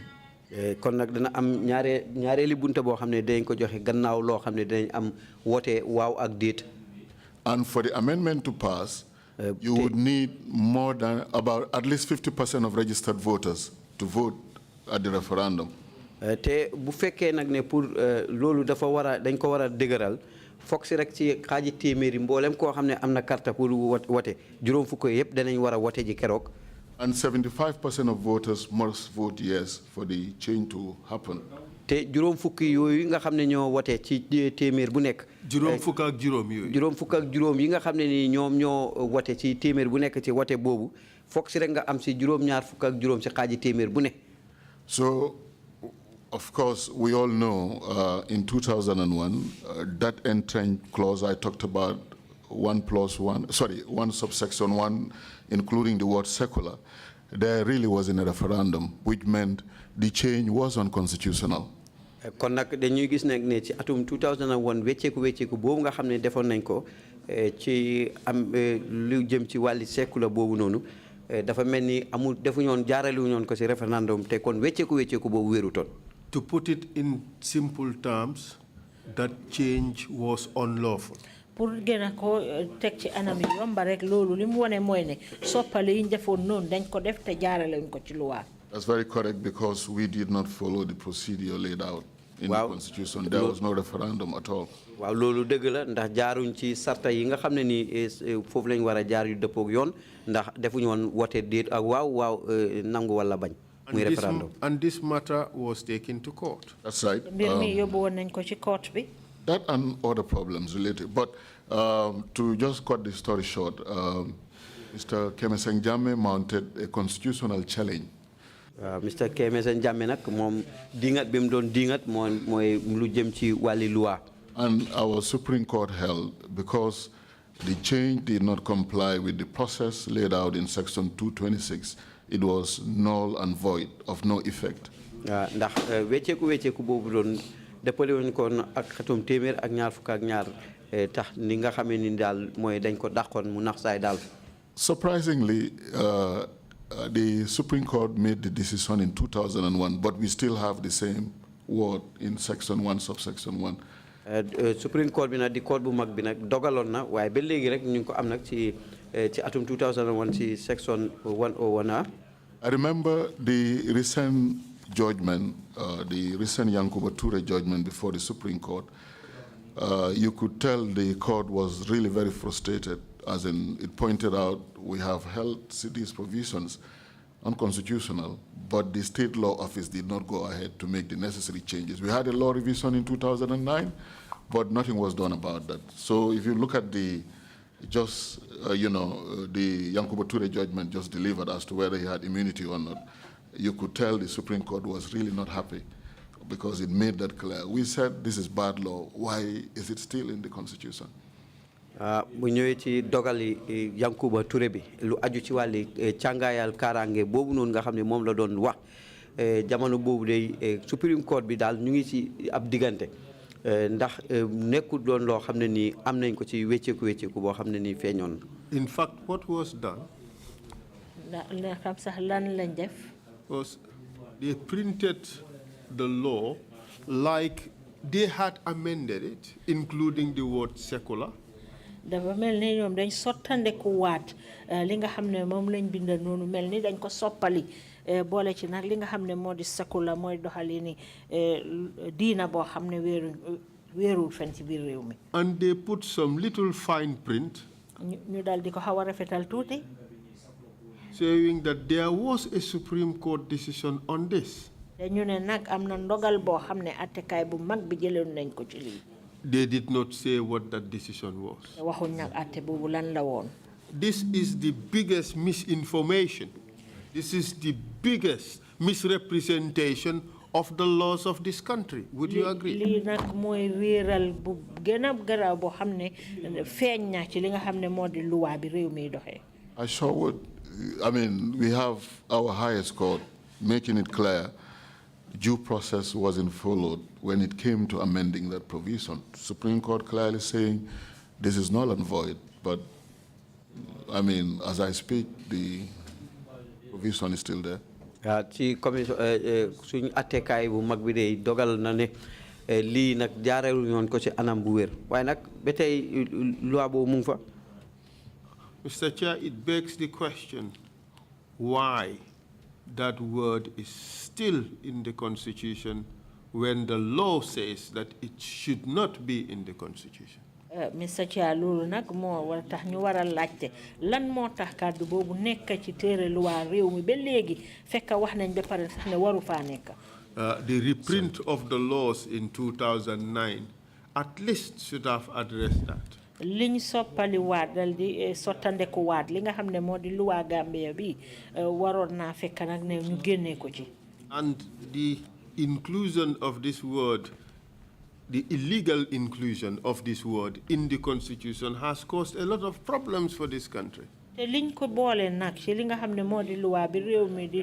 kon nag dana am ñaareeli bunte boo xam ne dañ ko joxe gannaaw loo xam ne dinañ am woote waaw ak déet. And for the amendment to pass, you would need more than about at least 50% of registered voters to vote at the referendum. te bu fekkee nag ne pour loolu dafa dañ ko war a dëgëral foog si rek ci xaaji téeméeri mboolem koo xam ne am na carte pour wote juróom fukk yëpp danañ war a wote ji keroog. And 75% of voters must vote yes for the change to happen. te juróom fukki yooyu nga xam ne ñoo wote ci téeméer bu nekk. juróom fukk ak juróom yooyu. juróom fukk ak juróom yi nga xam ne ni ñoom ñoo wote ci téeméer bu nekk ci wote boobu foog si rek nga am si juróom-ñaar fukk ak juróom si xaaji téeméer bu ne. So, of course, we all know in 2001 that entrenched clause I talked about, one subsection 1, including the word secular, there really wasn't a referendum, which meant the change was unconstitutional. kon nag dañuy gis nag ne ci atum 2001 wecceeku boobu nga xam ne defoon nañ ko ci am lu jëm ci wàlli secular boobu noonu dafa mel ni amul defu ñoon jaarale ñoon ko ci référendum te kon wecceeku boobu wérutoon. To put it in simple terms, that change was unlawful. pour gën a ko teg ci anam yi yomba rek loolu li mu wone mooy ne soppale yi ñu defoon noonu dañ ko def te jaarale ko ci luwaa. That's very correct because we did not follow the procedure laid out in the Constitution. There was no referendum at all. waaw loolu dëgg la ndax jaaruñ ci sarta yi nga xam ne ni foofu lañ war a jaar yu dëppoog yoon ndax defuñu woon wote déet ak waaw nangu wala bañ. muy referendum. And this matter was taken to court. That's right. mbir mi yóbbu woon nañ ko ci court bi. That and other problems related. But to just cut the story short, Mr. Kemeseng Jammeh mounted a constitutional challenge. Mr. Kemeseng Jammeh nag moom dingat bi mu doon dingat mooy lu jëm ci wàlli loi. And our Supreme Court held because the change did not comply with the process laid out in Section 226. It was null and void, of no effect. Ndax wecceeku boobu doon dëppale woon ko ak xatum téeméer ak ñaar fukk ak ñaar tax ni nga xamee ni daal mooy dañ ko dàqoon mu nax saay daal. Surprisingly, the Supreme Court made the decision in 2001, but we still have the same word in Section 1, subsection 1. Supreme Court bi nag di court bu mag bi nag dogaloon na waaye ba léegi rek ñu ngi ko am nag ci atum 2001 ci section 101. I remember the recent judgment, the recent Yankuba Toure judgment before the Supreme Court. You could tell the court was really very frustrated, as in it pointed out we have held these provisions unconstitutional, but the state law office did not go ahead to make the necessary changes. We had a law revision in 2009, but nothing was done about that. So if you look at the the Yankuba Toure judgment just delivered as to whether he had immunity or not, you could tell the Supreme Court was really not happy because it made that clear. We said this is bad law. Why is it still in the Constitution? Bu ñëwee ci dogali Yankuba Touré bi lu aju ci wàlli càngaayal kaaraange boobu noonu nga xam ne moom la doon wax jamono boobu day Supreme Court bi daal ñu ngi ci ab diggante ndax nekkul doon loo xam ne nii am nañ ko ci wecceeku boo xam ne nii feeñoon. In fact, what was done was they printed the law like they had amended it, including the word secular. Dafa mel ni ñoom dañ sottandeku waat li nga xam ne moom lañ bind noonu mel ni dañ ko soppali boole ci nag li nga xam ne moo di secular mooy doxalini diina boo xam ne wéerul fen ci biir réew mi. And they put some little fine print ñu dal di ko xaw a rafetal tuuti saying that there was a Supreme Court decision on this. ñu ne nag am na ndogal boo xam ne attekaay bu mag bi jëloon nañ ko ci lii. They did not say what that decision was. waxuñ nag atte boobu lan la woon. This is the biggest misinformation. This is the biggest misrepresentation of the laws of this country. Would you agree? lii nag mooy wéeral bu gën a garaaw boo xam ne feeñ na ci li nga xam ne moo di luwaa bi réew mi doxee. I sure would. I mean, we have our highest court making it clear due process wasn't followed when it came to amending that provision. Supreme Court clearly saying this is null and void, but I mean, as I speak, the provision is still there. Ci commission suñu attekaay bu mag bi de dogal na ne lii nag jaareelu ñoon ko ci anam bu wér waaye nag ba tey loi boobu mu ngi fa. Mr. Chair, it begs the question why that word is still in the Constitution when the law says that it should not be in the Constitution. Mr. Chair, loolu nag moo war tax ñu war a laajte lan moo tax kàddu boobu nekk ci téere luwaa réew mi ba léegi fekk wax nañ ba pare sax ne waru faa nekk. The reprint of the laws in 2009 at least should have addressed that. liñ soppali waat dal di sottandeku waat li nga xam ne moo di luwaa Gambia bi waroon naa fekk nag ne ñu génnee ko ci. And the inclusion of this word, the illegal inclusion of this word in the Constitution has caused a lot of problems for this country. te liñ ko boole nag ci li nga xam ne moo di luwaa bi réew mi di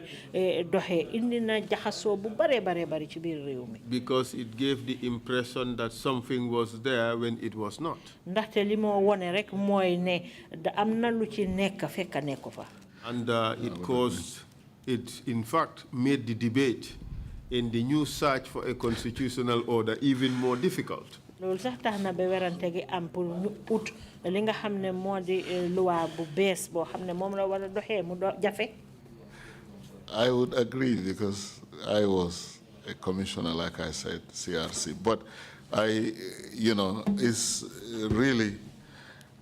doxee indi na jaxasoo bu bare bari ci biir réew mi. Because it gave the impression that something was there when it was not. ndaxte li moo wone rek mooy ne am na lu ci nekk fekk nekku fa. And it in fact made the debate in the new search for a constitutional order even more difficult. loolu sax tax na ba werante gi am pour ñu ut li nga xam ne moo di loi bu bees boo xam ne moom la war a doxee mu jafe. I would agree because I was a commissioner, like I said, CRC. But it's really,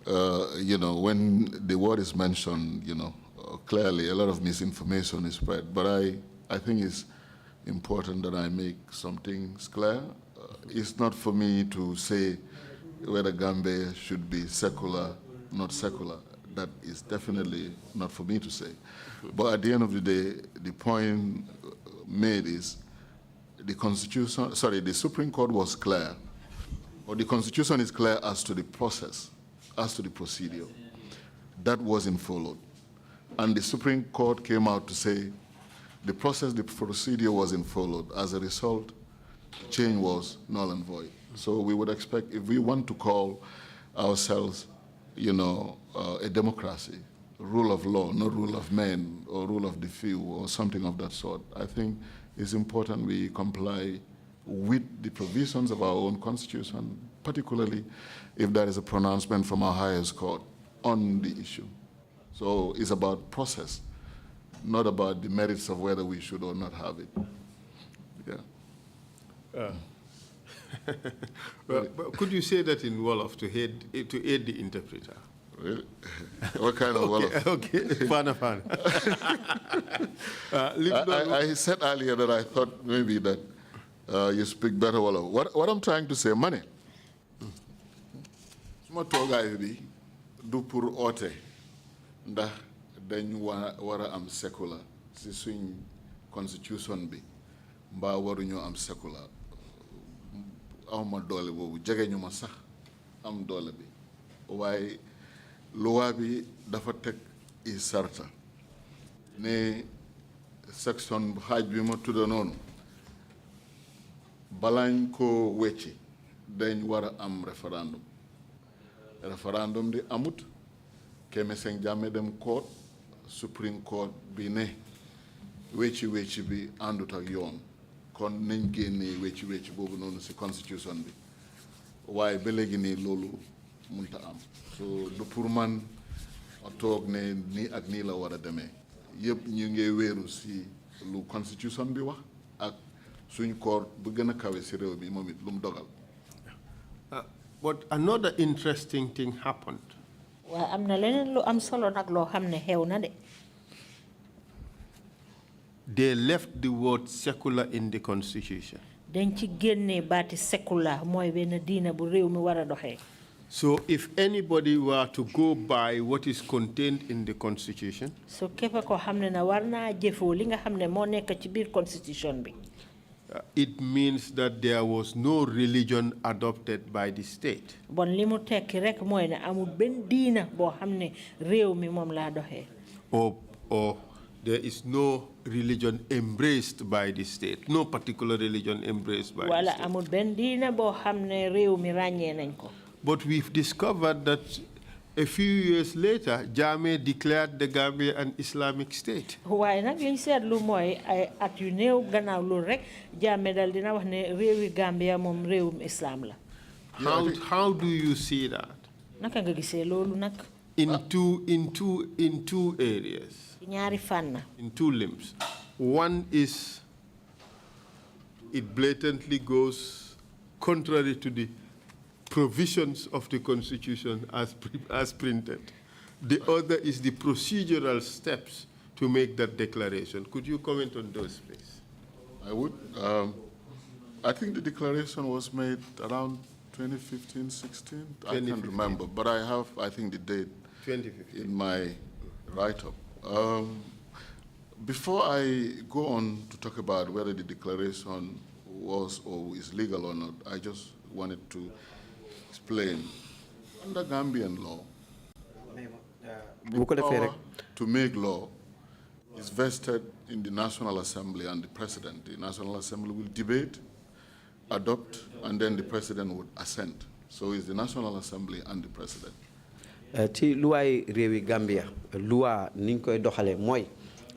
when the word is mentioned, clearly a lot of misinformation is spread. But I think it's important that I make some things clear. It's not for me to say whether Gambia should be secular, not secular. That is definitely not for me to say. But at the end of the day, the point made is the Supreme Court was clear, or the Constitution is clear as to the process as to the procedure. That wasn't followed. And the Supreme Court came out to say the procedure wasn't followed. As a result, the change was null and void. So we would expect, if we want to call ourselves, a democracy, rule of law, not rule of men or rule of the few or something of that sort, I think it's important we comply with the provisions of our own constitution, particularly if there is a pronouncement from our highest court on the issue. So it's about process, not about the merits of whether we should or not have it. Yeah. But could you say that in Wolof to aid the interpreter? Really? What kind of Wolof? Okay, fana. I said earlier that I thought maybe that you speak better Wolof. What I'm trying to say, money. Suma togaay bi du pour oote ndax dañ wara am secular si suñ constitution bi mbaa waruñoo am secular awma doole boobu jege ñu ma sax am doole bi waaye loi bi dafa teg i sarta ne section xaaj bi ma tudda noonu balaañ ko wecci dañ war a am référendum di amut Keme Seng Jammeh dem court Supreme Court bi ne wecci bi àndut ak yoon kon nañ génnee wecci boobu noonu si constitution bi waaye ba léegi nii loolu mënta am so du pour man toog ne nii ak nii la war a demee yëpp ñu ngi wéeru si lu constitution bi wax ak suñ court bu gën a kawe si réew bi moom it lu mu dogal. But another interesting thing happened. Well, am na leneen lu am solo nag loo xam ne xew na de. They left the word secular in the constitution. Dañ ci génne baati secular mooy benn diina bu réew mi war a doxee. So if anybody were to go by what is contained in the constitution, so képp ko xam ne na war naa jëfoo li nga xam ne moo nekk ci biir constitution bi. It means that there was no religion adopted by the state. Bon li mu tekki rek mooy ne amul benn diina boo xam ne réew mi moom laa doxee. Or there is no religion embraced by the state, no particular religion embraced by the state. Wala amul benn diina boo xam ne réew mi ràññee nañ ko. But we've discovered that a few years later, Jammeh declared the Gambia an Islamic state. Waaye nag liñ seetlu mooy ay at yu néew gannaaw loolu rek Jammeh dal dina wax ne réewi Gambia moom réewum islam la. How do you see that? Naka nga gisee loolu nag? In two areas. Ñaari fànn. In two limbs. One is it blatantly goes contrary to the provisions of the Constitution as printed. The other is the procedural steps to make that declaration. Could you comment on those, please? I would. I think the declaration was made around 2015, 16. I can't remember, but I have, I think, the date 2015. in my write-up. Before I go on to talk about whether the declaration was or is legal or not, I just wanted to explain. Under Gambian law, the power to make law is vested in the National Assembly and the President. The National Assembly will debate, adopt, and then the President would assent. So it's the National Assembly and the President. Ci luwaay réewi Gambia loi niñ koy doxale mooy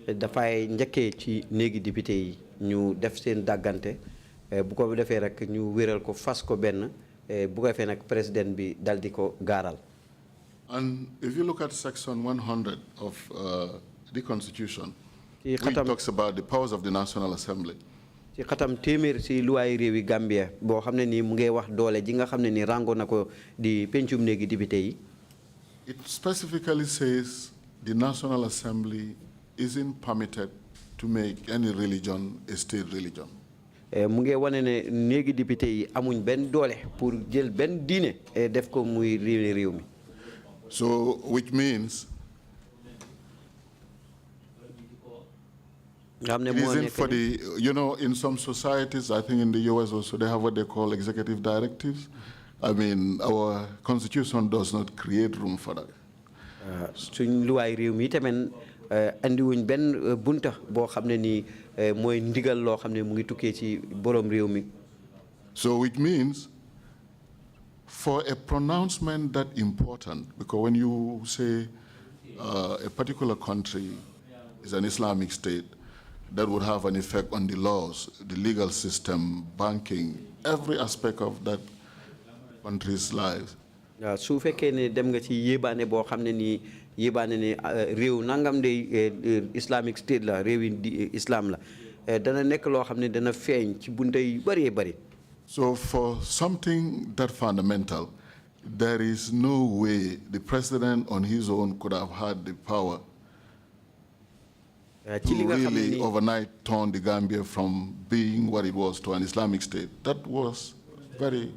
dafay njëkkee ci néegi député yi ñu def seen dàggante bu ko defee rek ñu wéral ko fas ko benn bu ko defee nag président bi dal di ko gaaral. And if you look at section 100 of the Constitution, which talks about the powers of the National Assembly. ci xatam téeméer ci luwaay réewi Gambia boo xam ne nii mu ngi wax doole ji nga xam ne nii rango na ko di pencum néegi député yi. It specifically says the National Assembly isn't permitted to make any religion a state religion. mu ngi wane ne néegi député yi amuñ benn doole pour jël benn diine def ko muy réew mi. So which means it isn't for the, in some societies, I think in the US also, they have what they call executive directives. I mean, our constitution does not create room for that. Suñ luwaay réew mi tamit andi wuñ benn bunta boo xam ne nii mooy ndigal loo xam ne mu ngi tukkee ci borom réew mi. So which means for a pronouncement that important, because when you say a particular country is an Islamic state, that would have an effect on the laws, the legal system, banking, every aspect of that country's lives. Su fekkee ne dem nga ci yébaane boo xam ne nii yébaane ne réew nangam de Islamic state la réewi islam la dana nekk loo xam ne dana feeñ ci bunte yu bëree bëri. So for something that fundamental, there is no way the president on his own could have had the power to really overnight turn the Gambia from being what it was to an Islamic state. That was very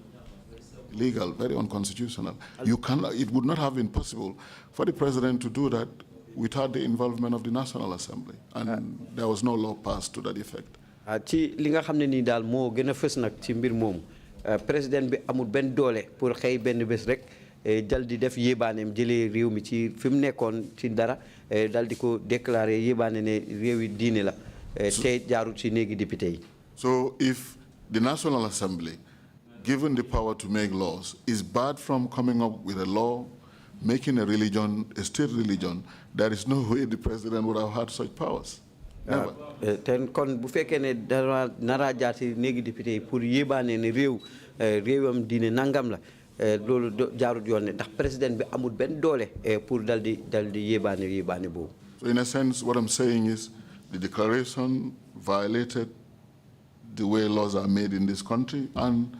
illegal, very unconstitutional. It would not have been possible for the president to do that without the involvement of the National Assembly. And there was no law passed to that effect. Ci li nga xam ne nii daal moo gën a fës nag ci mbir moomu président bi amul benn doole pour xëy benn bés rek dal di def yébaaneem jëlee réew mi ci fi mu nekkoon ci dara dal di ko déclaré yébaane ne réewi diine la te jaarut ci néegi député yi. So if the National Assembly, given the power to make laws, is barred from coming up with a law, making a religion, a state religion, there is no way the president would have had such powers. Never. Ten kon bu fekkee ne dara nara jaar ci néegi député yi pour yébaane ne réewam diine nangam la loolu jaarut yoon ne ndax président bi amul benn doole pour dal di yébaane boobu. So in a sense, what I'm saying is the declaration violated the way laws are made in this country and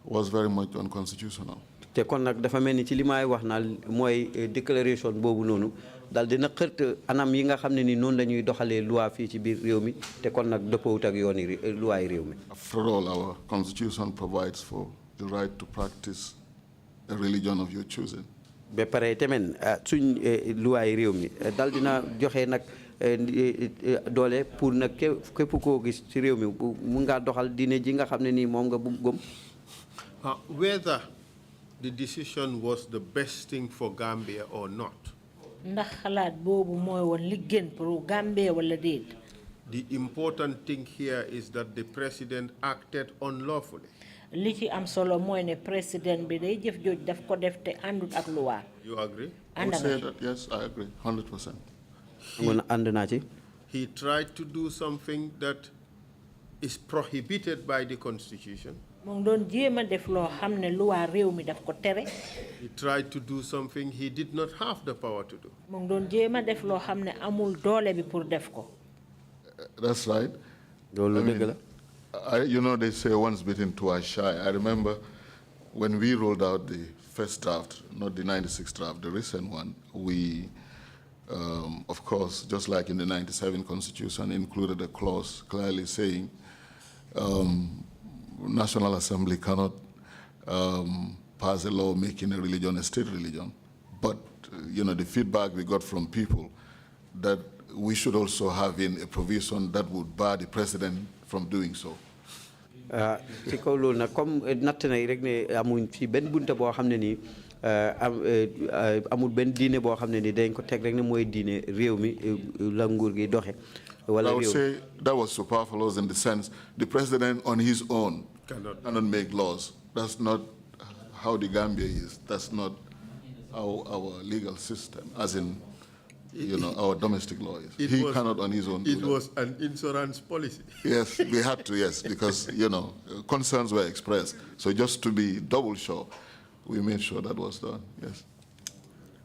was very much unconstitutional. Te kon nag dafa mel ni ci li may wax naa mooy déclaration boobu noonu dal dina xërt anam yi nga xam ne ni noonu la ñuy doxalee loi fii ci biir réew mi te kon nag dëppoowut ak yooni loi réew mi. After all, our constitution provides for the right to practice a religion of your choosing. Ba pare tamit suñ loi réew mi dal dina joxe nag doole pour nag képp koo gis ci réew mi mu ngaa doxal diine ji nga xam ne nii moom nga gëm. Whether the decision was the best thing for Gambia or not, ndax xalaat boobu mooy woon li gën pour Gambia wala déet. the important thing here is that the president acted unlawfully. Li ci am solo mooy ne président bi day jëf jooj daf ko def te àndut ak loi. You agree? I would say that, yes, I agree, 100%. ànd naa ci. He tried to do something that is prohibited by the constitution. Mu ngi doon jéem a def loo xam ne loi réew mi daf ko tere. He tried to do something he did not have the power to do. Mu ngi doon jéem a def loo xam ne amul doole bi pour def ko. That's right. loolu dëgg la. You know, they say once bitten, twice shy. I remember when we rolled out the first draft, not the 96 draft, the recent one, we, of course, just like in the 97 Constitution, included a clause clearly saying National Assembly cannot pass a law making a religion a state religion. But, you know, the feedback we got from people that we should also have in a provision that would bar the president from doing so. ci kaw loolu nag comme natt na rek ne amuñ fi benn bunta boo xam ne nii amul benn diine boo xam ne ni dañ ko teg rek ne mooy diine réew mi la nguur gi doxe. I would say that was superfluous in the sense the president on his own cannot make laws. That's not how the Gambia is. That's not our legal system, as in, you know, our domestic law is. He cannot on his own do that. It was an insurance policy. Yes, we had to, yes, because, you know, concerns were expressed. So just to be double sure, we made sure that was done, yes.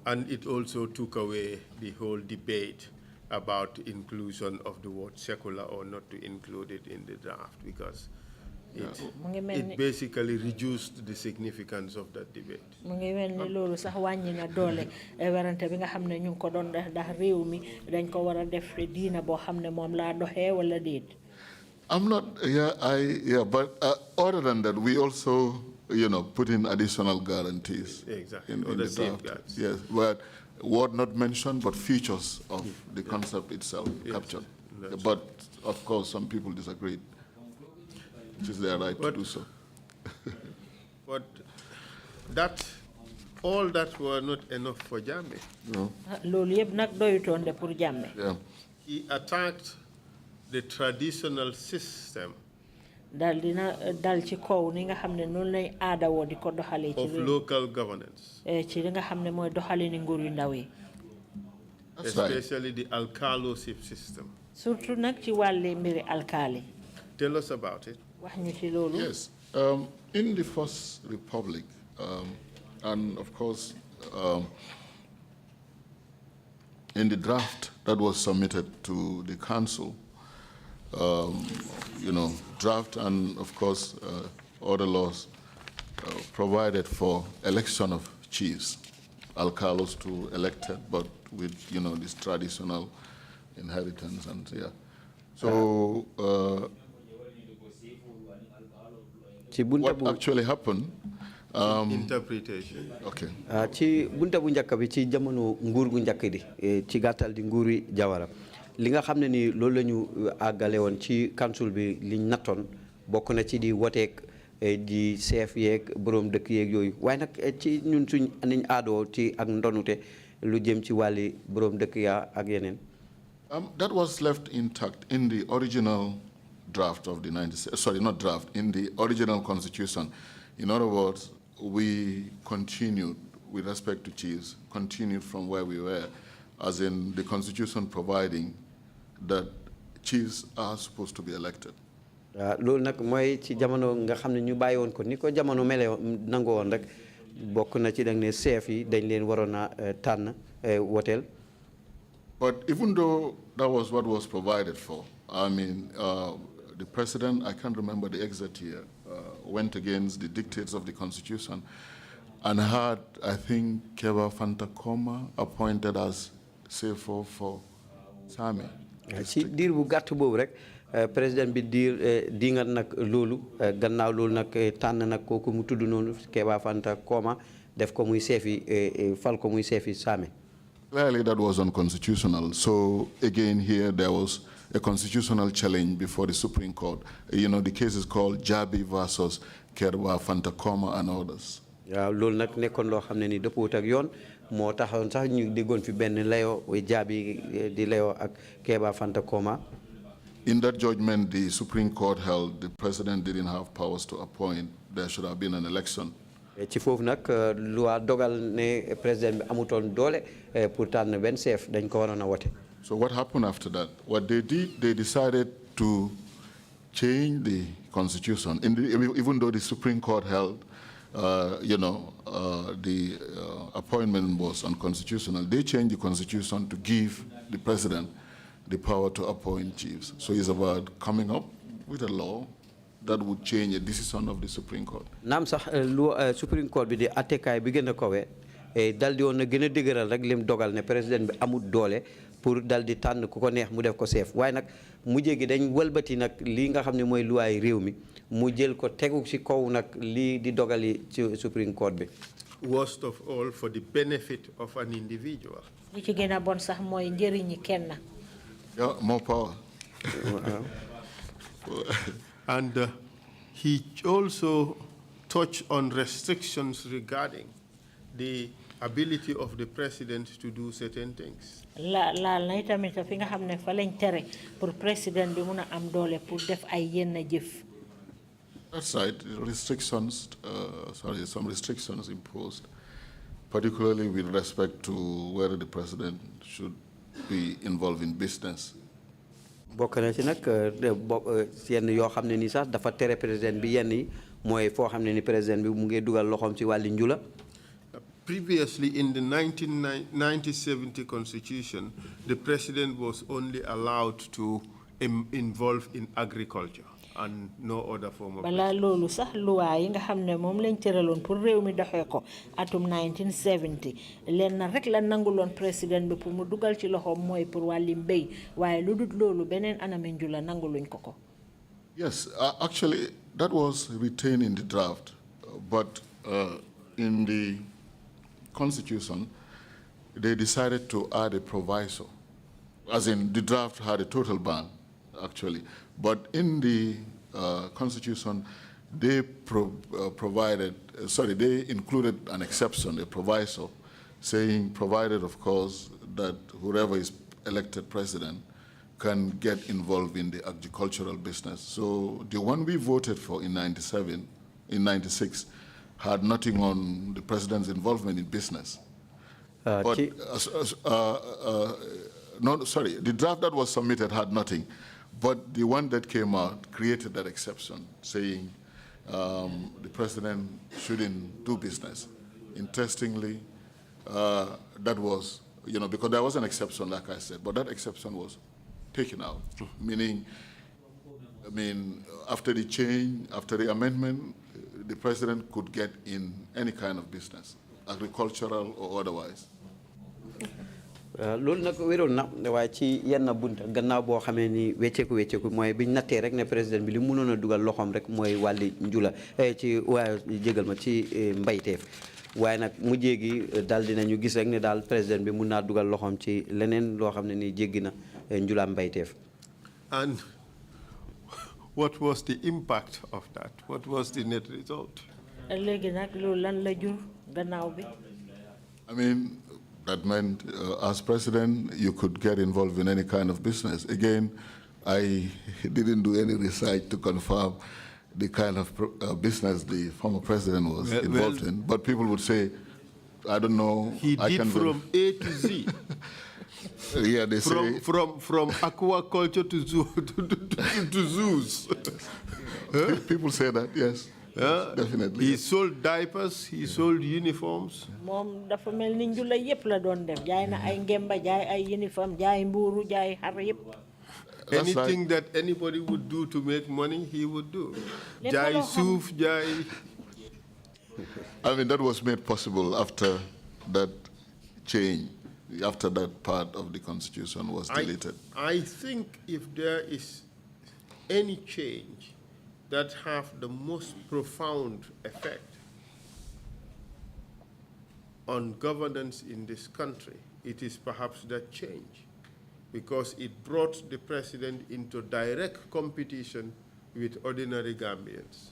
And it also took away the whole debate about inclusion of the word secular or not to include it in the draft, because it basically reduced the significance of that debate. Mu ngi mel ni loolu sax wàññi na doole werante bi nga xam ne ñu ngi ko doon def ndax réew mi dañ ko war a def diina boo xam ne moom laa doxee wala déet. I'm not, but other than that, we also, you know, put in additional guarantees. Exactly, in or the the draft. safeguards. Yes, but word not mentioned, but features of the concept itself captured. But of course, some people disagreed. Which is their right to do so. But that all that were not enough for Jammeh. No. Loolu yëpp nag doyutoon de pour Jammeh. Yeah. He attacked the traditional system dal ci kaw ni nga xam ne noonu lay aada woo di ko doxalee ci of local governance, ci li nga xam ne mooy doxalini nguur yu ndaw yi. especially the alcalosip system. Surtout nag ci wàlli mbiri alkaali. Tell us about it. Wax ñu ci loolu. Yes. In the First Republic, and of course, in the draft that was submitted to the council, draft and of course other laws provided for election of chiefs, alcalos to elected, but with this traditional inheritance and yeah. So what actually happened? Interpretation. Okay. Ci bunta bu njëkk bi ci jamono nguur gu njëkk di ci gàttal di nguuri Jawara li nga xam ne ni loolu la ñu àggale woon ci council bi liñ nattoon bokk na ci di woteek di chef yeeg borom dëkk yeeg yooyu waaye nag ci ñun suñ niñ aadoo ci ak ndonute lu jëm ci wàlli borom dëkk yaa ak yeneen. That was left intact in the original draft of the in the original constitution. In other words, we continued with respect to chiefs, continued from where we were, as in the constitution providing that chiefs are supposed to be elected. Loolu nag mooy ci jamono nga xam ne ñu bàyyi woon ko ni ko jamono mele nangoo woon rek bokk na ci dag ne chef yi dañ leen waroon a tànn woteel. But even though that was what was provided for, I mean, the president, I can't remember the exact year, went against the dictates of the constitution and had, I think, Keba Fantakoma appointed as CFO for Sami. Ci diir bu gàtt boobu rek président bi di nga nag loolu gannaaw loolu nag tànn nag kooku mu tudd noonu Keba Fantakoma def ko muy seefi fal ko muy seefi Sami. Clearly that was unconstitutional. So again here there was a constitutional challenge before the Supreme Court. The case is called Jabi versus Kerwa Fantakoma and others. Yeah, loolu nag nekkoon loo xam ne ni dëppoot ak yoon moo taxoon sax ñu déggoon fi benn layo Jabi di layo ak Keba Fantakoma. In that judgment, the Supreme Court held the president didn't have powers to appoint. There should have been an election. Ci foofu nag loi dogal ne président bi amutoon doole pour tànn benn chef dañ ko waroon a wote. So what happened after that? What they did, they decided to change the constitution. Even though the Supreme Court held, the appointment was unconstitutional, they changed the constitution to give the president the power to appoint chiefs. So it's about coming up with a law that would change a decision of the Supreme Court. Naam sax Supreme Court bi di attekaay bi gën a kawe dal di woon na gën a dëgëral rek lim dogal ne président bi amul doole pour dal di tànn ku ko neex mu def ko chef waaye nag mujjee gi dañ wëlbati nag lii nga xam ne mooy luwaay réew mi mu jël ko tegu ci kaw nag lii di dogali ci Supreme Court bi. Worst of all, for the benefit of an individual. li ci gën a bon sax mooy njëriñi kenn. Yeah, more power. And he also touched on restrictions regarding the ability of the president to do certain things. laal na itamit fi nga xam ne fa lañ tere pour président bi mun a am doole pour def ay yenn jëf. That's right. Some restrictions imposed, particularly with respect to whether the president should be involved in business. Bokk na ci nag yenn yoo xam ne ni sax dafa tere président bi yenn yi mooy foo xam ne ni président bi mu ngi dugal loxoom ci wàlli njula. Previously, in the 1970 Constitution, the president was only allowed to involve in agriculture and no other form of business. Bala loolu sax luwaa yi nga xam ne moom lañ tëraloon pour réew mi doxee ko atum 1970 leen na rek la nanguloon président bi pour mu dugal ci loxoom mooy pour wàlli mbéy waaye lu dul loolu beneen anami njula nanguluñ ko ko. Yes, actually that was retained in the draft, but in the Constitution, they decided to add a proviso, as in the draft had a total ban, actually. But in the Constitution, they they included an exception, a proviso, saying, provided, of course, that whoever is elected president can get involved in the agricultural business. So the one we voted for in 96, had nothing on the president's involvement in business. The draft that was submitted had nothing, but the one that came out created that exception, saying the president shouldn't do business. Interestingly, that was, because there was an exception, like I said, but that exception was taken out, meaning, after the change, after the amendment, the president could get in any kind of business, agricultural or otherwise. loolu nag wéroon na waaye ci yenn bunta gannaaw boo xamee ni wecceeku mooy biñ nattee rek ne président bi li mënoon a dugal loxoom rek mooy wàlli njula ci waaye jégal ma ci mbayteef waaye nag mujjee gi daal dinañu gis rek ne daal président bi mun naa dugal loxoom ci leneen loo xam ne ni jéggi na njulaam mbayteef. And what was the impact of that? What was the net result? léegi nag loolu lan la jur gannaaw bi. That meant, as president, you could get involved in any kind of business. Again, I didn't do any research to confirm the kind of business the former president was involved in, but people would say, I don't know. He did from A to Z. Yeah, they say. From aquaculture to zoos. People say that, yes. Definitely. He sold diapers, he sold uniforms. Mom dafa mel ni njula yépp la doon def jaay na ay ngemba jaay ay uniform jaay mbuuru jaay xar yépp. Anything that anybody would do to make money, he would do. Jaay suuf, jaay. That was made possible after that change, after that part of the constitution was deleted. I think if there is any change that have the most profound effect on governance in this country, it is perhaps that change, because it brought the president into direct competition with ordinary Gambians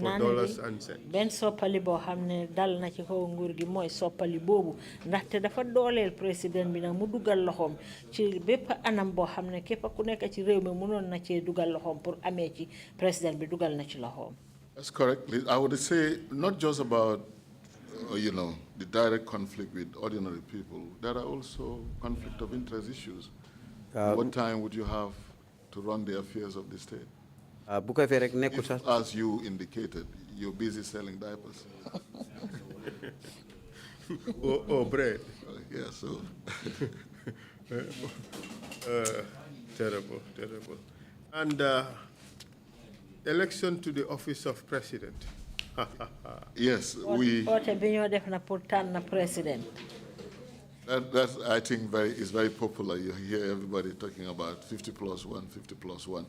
for dollars and cents. Ben soppali boo xam ne dal na ci kaw nguur gi mooy soppali boobu ndaxte dafa dooleel président bi nag mu dugal loxoom ci bépp anam boo xam ne képp ku nekk ci réew mi mënoon na cee dugal loxoom pour amee ci président bi dugal na ci loxoom. That's correct. I would say not just about the direct conflict with ordinary people. There are also conflict of interest issues. What time would you have to run the affairs of the state? If, as you indicated, you're busy selling diapers. or bread. Yeah, so. Terrible. And election to the office of president. Yes, we. That I think is very popular. You hear everybody talking about 50 plus 1, 50 plus 1.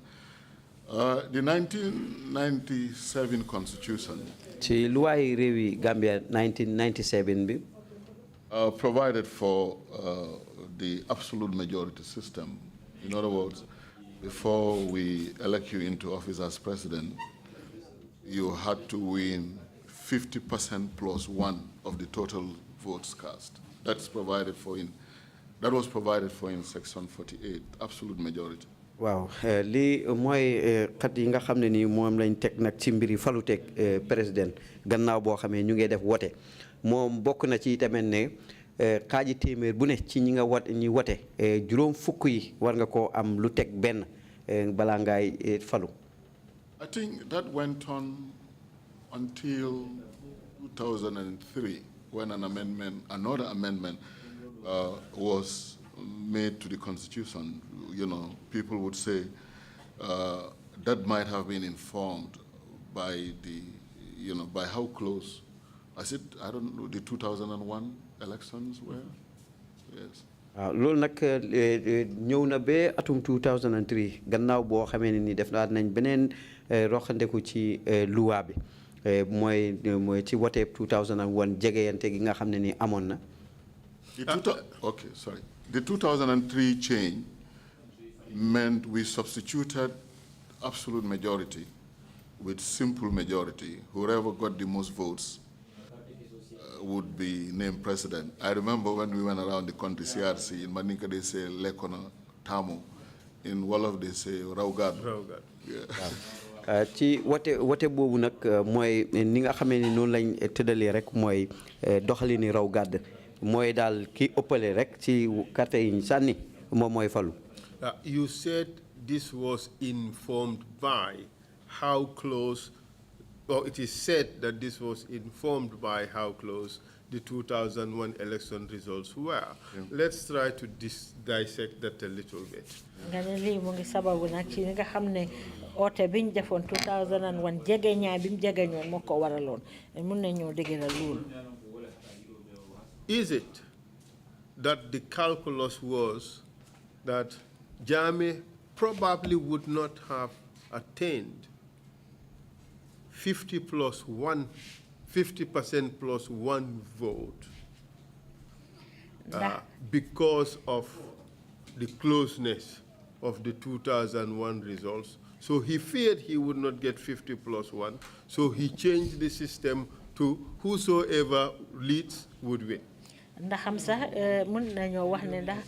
The 1997 constitution Gambia 1997 provided for the absolute majority system. In other words, before we elect you into office as president, you had to win 50% plus 1 of the total votes cast. That was provided for in Section 48, absolute majority. Wow, li mooy kat yi nga xam ne nii moom lañ teg nag ci mbiri falu teg président gannaaw boo xamee ñu ngi def wote moom bokk na ci tamit ne xaaji téeméer bu ne ci ñi nga ñi wote juróom fukk yi war nga koo am lu teg benn balaa ngaay falu. I think that went on until 2003 when another amendment was made to the constitution. People would say that might have been informed by by how close, I don't know, the 2001 elections were? Yes. loolu nag ñëw na ba atum 2003 gannaaw boo xamee ne ni def nañ beneen roxandeku ci luwa bi mooy ci wote 2001 jegeyante gi nga xam ne ni amoon na. Okay, sorry. The 2003 change meant we substituted absolute majority with simple majority, whoever got the most votes would be named president. I remember when we went around the country, CRC, in Maninka they say Lekona Tamu, in Wolof they say Raugad. Yeah. ci wote boobu nag mooy ni nga xamee ni noonu lañ tëddalee rek mooy doxalini raw gàdd mooy daal ki ëppale rek ci carte yi ñu sànni moom mooy falu. You said this was informed by how close, or it is said that this was informed by how close the 2001 election results were. Yeah. Let's try to dissect that a little bit. Ote biñ defoon 2001 jege ñaay bim jege ñoon moo ko waraloon mun nañoo dëgëral loolu. Is it that the calculus was that Jammeh probably would not have attained 50% plus one vote because of the closeness of the 2001 results? So he feared he would not get 50 plus one, so he changed the system to whosoever leads would win. ndax xam sax mën nañoo wax ne ndax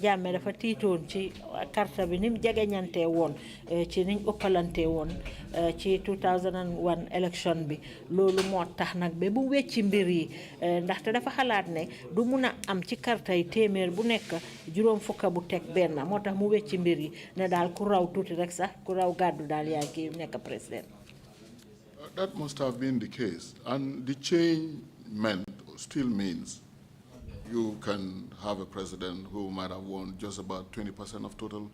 Jammeh dafa tiitoon ci carte bi ni mu jegeñantee woon ci niñ ëppalantee woon ci 2001 election bi loolu moo tax nag ba bu wecci mbir yi ndaxte dafa xalaat ne du mun a am ci carte yi téeméer bu nekk juróom fukka bu teg benn moo tax mu wecci mbir yi ne daal ku raw tuuti rek sax ku raw gàddu daal yaa ki nekk président. That must have been the case, and the change still means you can have a president who might have won just about 20% of total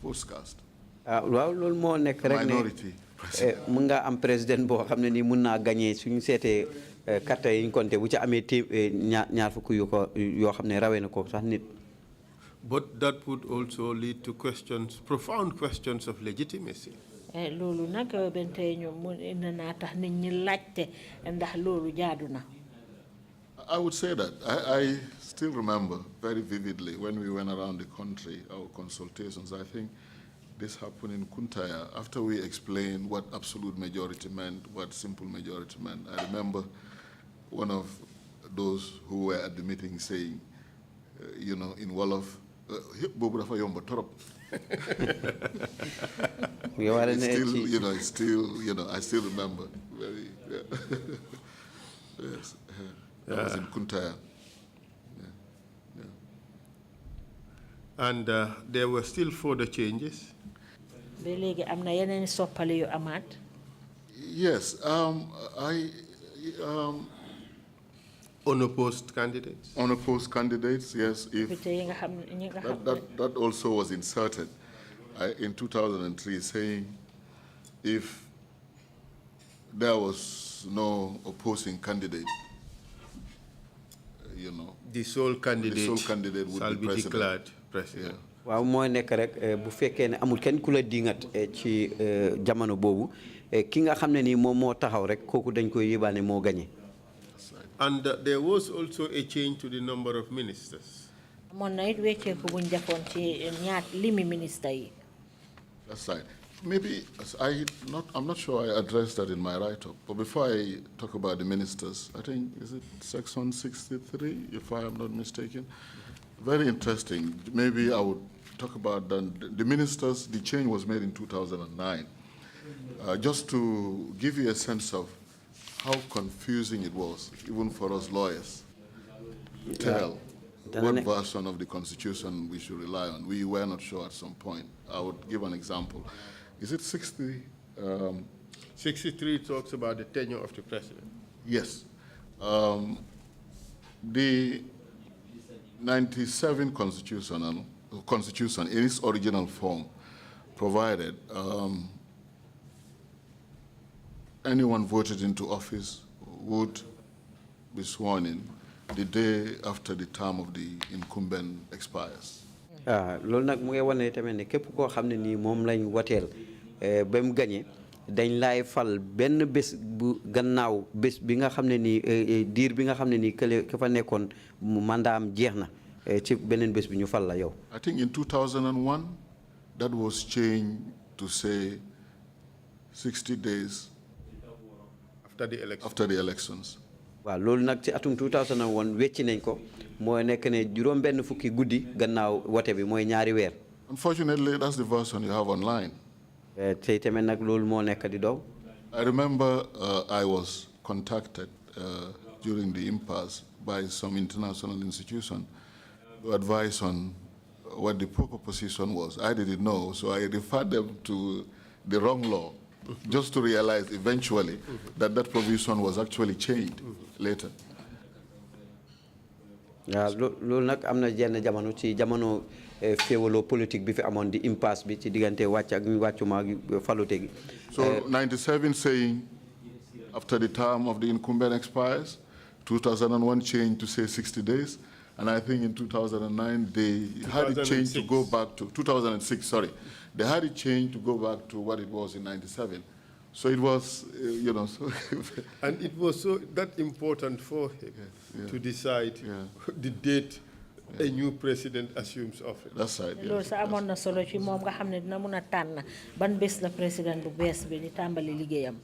votes cast. Well, loolu moo nekk rek ne minority mën nga am président boo xam ne ni mën naa gagné suñu seetee carte yi ñu compté bu ci amee ñaar fukk yu ko yoo xam ne rawee na ko sax nit. But that would also lead to questions, profound questions of legitimacy. Loolu nag benn tey ñoom mën na tax nit ñi laajte ndax loolu jaadu na. I would say that. I still remember very vividly when we went around the country, our consultations. I think this happened in Kuntaya. After we explained what absolute majority meant, what simple majority meant, I remember one of those who were at the meeting saying, in Wolof, I still remember very, yes. That was in Kuntaya. And there were still further changes? Yes. Unopposed candidates? Unopposed candidates, yes. If that also was inserted in 2003, saying if there was no opposing candidate, the sole candidate would be declared president. Waaw mooy nekk rek bu fekkee ne amul kenn ku la dingat ci jamono boobu ki nga xam ne nii moom moo taxaw rek kooku dañ koy yóbbaale moo gagné. And there was also a change to the number of ministers. Amoon na it wecceeku buñ defoon ci limi minister yi. That's right. Maybe I'm not sure I addressed that in my write-up, but before I talk about the ministers, I think, is it section 63, if I am not mistaken? Very interesting. Maybe I would talk about the ministers. The change was made in 2009. Just to give you a sense of how confusing it was, even for us lawyers, to tell what version of the Constitution we should rely on. We were not sure at some point. I would give an example. Is it 60? 63 talks about the tenure of the president. Yes. The 97 Constitution in its original form provided anyone voted into office would be sworn in the day after the term of the incumbent expires. Loolu nag mu ngi wane tamit ne képp koo xam ne nii moom lañ wateel ba mu gagné dañ laay fal benn bés bu gannaaw bés bi nga xam ne nii diir bi nga xam ne nii ka fa nekkoon mandaam jeex na ci beneen bés bi ñu fal la yow. I think in 2001 that was changed to say 60 days after the election. After the elections. waaw loolu nag ci atum 2001 wecci nañ ko mooy nekk ne juróom benn fukki guddi gannaaw wote bi mooy ñaari weer. Unfortunately, that's the version you have online. tey tamit nag loolu moo nekk di dow. I remember I was contacted during the impasse by some international institution to advise on what the proper position was. I didn't know, so I referred them to the wrong law, just to realize eventually that that provision was actually changed later. loolu nag am na jenn jamono ci jamono féewaloo politique bi fi amoon di impasse bi ci diggante wàcc ak wàccuma ak falute gi. So 97 saying after the term of the incumbent expires, 2001 changed to say 60 days, and I think in 2009 they had it changed to go back to 2006. Sorry, they had it changed to go back to what it was in 97. So it was, you know, so and it was so that important for him to decide the date a new president assumes office. That's right. loolu sa amoon na solo ci moom nga xam ne dina mun a tànn ban bés la président bu bees bi di tàmbali liggéeyam.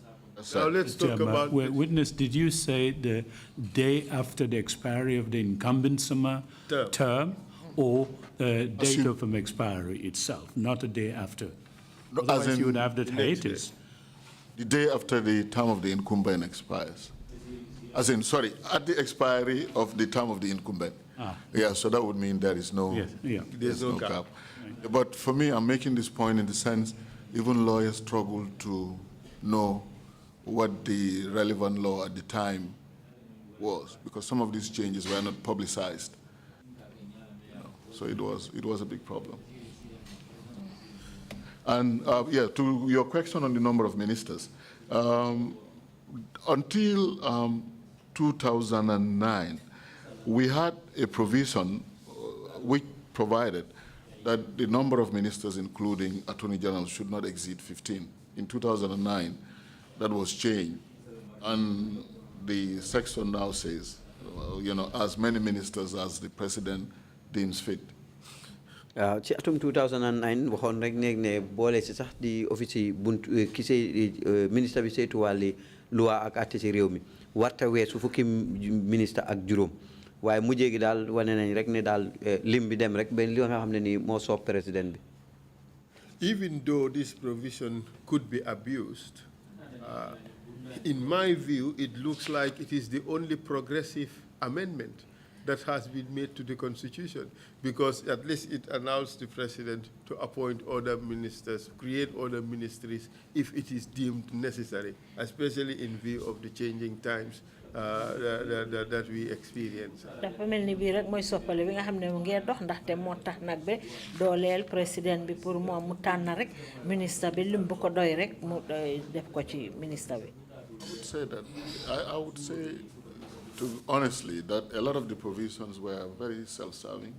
Now let's talk about. Witness, did you say the day after the expiry of the incumbent summer term or the date of expiry itself, not a day after? No, Otherwise you would have that hiatus. The day after the term of the incumbent expires. As in, sorry, at the expiry of the term of the incumbent. Yeah, so that would mean there is no, There's no gap. Right. But for me, I'm making this point in the sense, even lawyers struggle to know what the relevant law at the time was, because some of these changes were not publicized. So it was a big problem. And yeah, to your question on the number of ministers, until 2009, we had a provision which provided that the number of ministers, including attorney generals, should not exceed 15. In 2009, that was changed, and the section now says, you know, as many ministers as the president deems fit. ci atum 2009 waxoon rek ne boole si sax di office buntu ki say ministre bi saytu wàlli loi ak àtte ci réew mi warta weesu fukki ministre ak juróom waaye mujjee gi daal wane nañ rek ne daal lim bi dem rek ba li nga xam ne ni moo soob président bi. Even though this provision could be abused, in my view, it looks like it is the only progressive amendment that has been made to the Constitution, because at least it allows the president to appoint other ministers, create other ministries if it is deemed necessary, especially in view of the changing times that we experience. dafa mel ni bii rek mooy soppale bi nga xam ne mu ngi dox ndaxte moo tax nag ba dooleel président bi pour moom mu tànn rek ministre bi lim bu ko doy rek mu def ko ci ministre bi. I would say that I would say, honestly, that a lot of the provisions were very self-serving.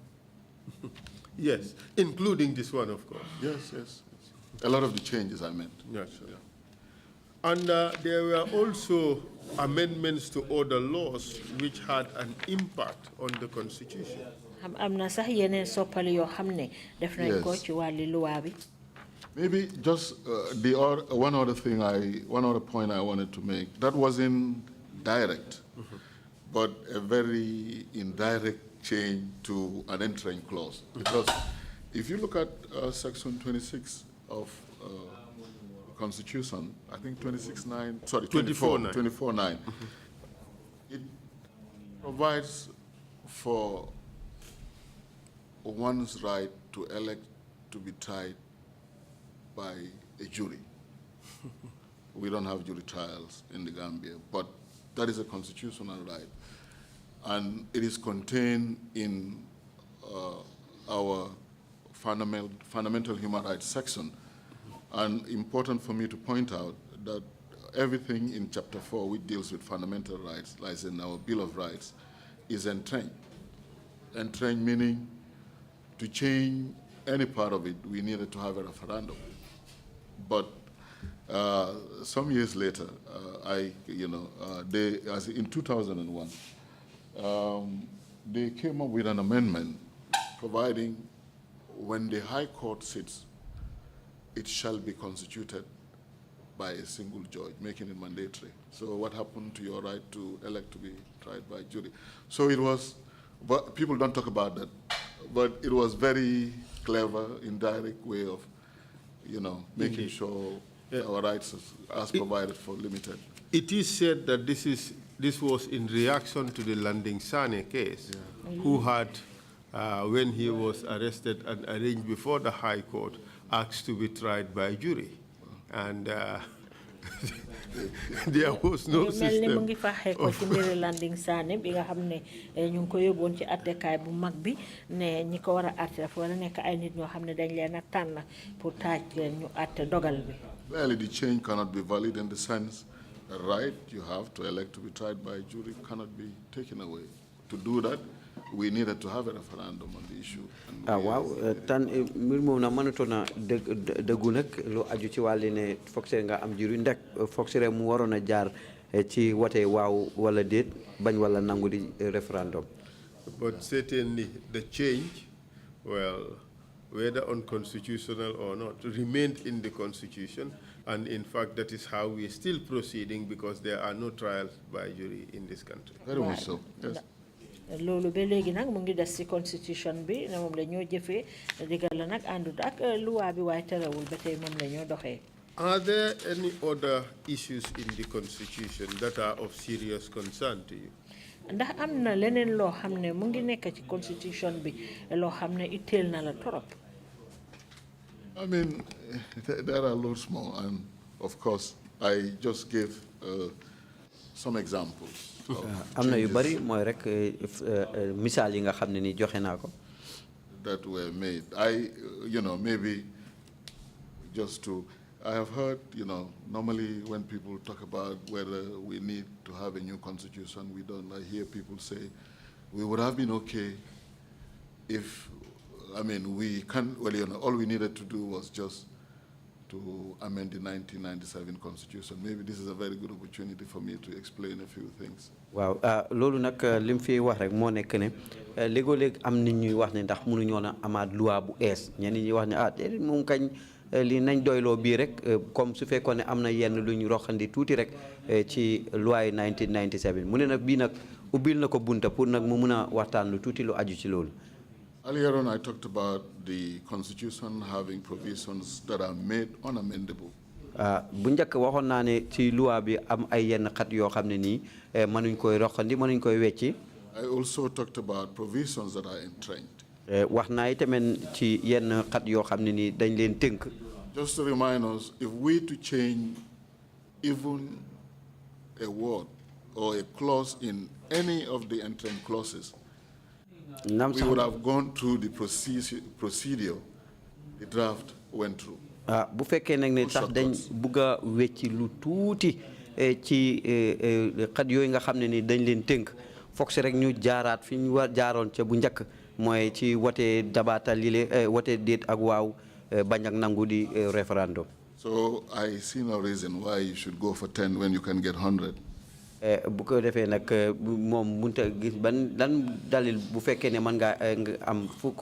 Yes, including this one, of course. Yes. A lot of the changes I meant. Yes, sir. And there were also amendments to other laws which had an impact on the Constitution. am na sax yeneen soppali yoo xam ne def nañ ko ci wàlli loi bi. Maybe just one other point I wanted to make. That wasn't direct, but a very indirect change to an entering clause. Because if you look at Section 26 of Constitution, I think 24.9, it provides for one's right to elect to be tried by a jury. We don't have jury trials in the Gambia, but that is a constitutional right. And it is contained in our fundamental human rights section. And important for me to point out that everything in Chapter 4, which deals with fundamental rights, lies in our Bill of Rights, is entrenched. Entrenched meaning to change any part of it, we needed to have a referendum. But some years later, in 2001, they came up with an amendment providing when the High Court sits, it shall be constituted by a single judge, making it mandatory. So what happened to your right to elect to be tried by jury? So it was, but people don't talk about that, but it was very clever, indirect way of, making sure our rights as provided for limited. It is said that this was in reaction to the Landing Sane case, who had, when he was arrested and arraigned before the High Court, asked to be tried by jury. And there was no system. Landing Sane bi nga xamne ñu ko yobon ci atté kay bu mag bi ne ñi ko wara atté dafa wara nek ay nit ñoo xamne dañ leena tan pour taaj ñu atté dogal bi. Clearly the change cannot be valid in the sense the right you have to elect to be tried by jury cannot be taken away. To do that, we needed to have a referendum on the issue. Wow, tan mbir mom na mënato na deggu nak lu aju ci walé né foxé nga am juri ndek foxé mu warona jaar ci woté waaw wala déet bañ wala nangu di referendum. But certainly the change, well, whether unconstitutional or not, remained in the Constitution, and in fact that is how we are still proceeding because there are no trials by jury in this country. Very much so, yes. Lolu be legi nak mu ngi dess ci constitution bi ne mom lañu jëfé digal la nak andut ak loi bi way téréwul ba tay mom lañu doxé. Are there any other issues in the constitution that are of serious concern to you? Ndax amna leneen lo xamne mu ngi nekk ci constitution bi lo xamne itel na la torop. I mean, there are lots more, and of course, I just gave some examples. Amna yu bari moy rek misal yi nga xamne ni joxe nako. That were made. Maybe just to, I have heard, normally when people talk about whether we need to have a new constitution, I hear people say, we would have been okay if, all we needed to do was just to amend the 1997 constitution. Maybe this is a very good opportunity for me to explain a few things. Wow, lolu nak lim fi wax rek mo nek ne lego leg am nit ñuy wax ne ndax mënu ñona amaat loi bu es ñen ñi wax ne mom kañ li nañ doylo bi rek comme su fekkone amna yenn luñu roxandi tuti rek ci loi 1997 mu ne nak bi nak ubil nako bunta pour nak mu mëna waxtaan lu tuti lu aju ci lolu. Earlier on, I talked about the Constitution having provisions that are made unamendable. Bu njëkk waxoon naa ne ci loi bi am ay yenn xat yoo xam ne nii mënuñ koy roxandi mënuñ koy wecci. I also talked about provisions that are entrenched. wax naa itamit ci yenn xat yoo xam ne nii dañ leen tënk. Just to remind us, if we to change even a word or a clause in any of the entrenched clauses, we would have gone through the procedure the draft went through. Bu fekkee nag ne sax dañ bugg a wecci lu tuuti ci xat yooyu nga xam ne ni dañ leen tënk foog si rek ñu jaaraat fi ñu war jaaroon ca bu njëkk mooy ci wote dabaatal lile wote déet ak waaw bañ ak nangu di référendum. So I see no reason why you should go for 10 when you can get 100. Bu ko defee nag moom mënta gis ban dan dalil bu fekkee ne mën ngaa am fukk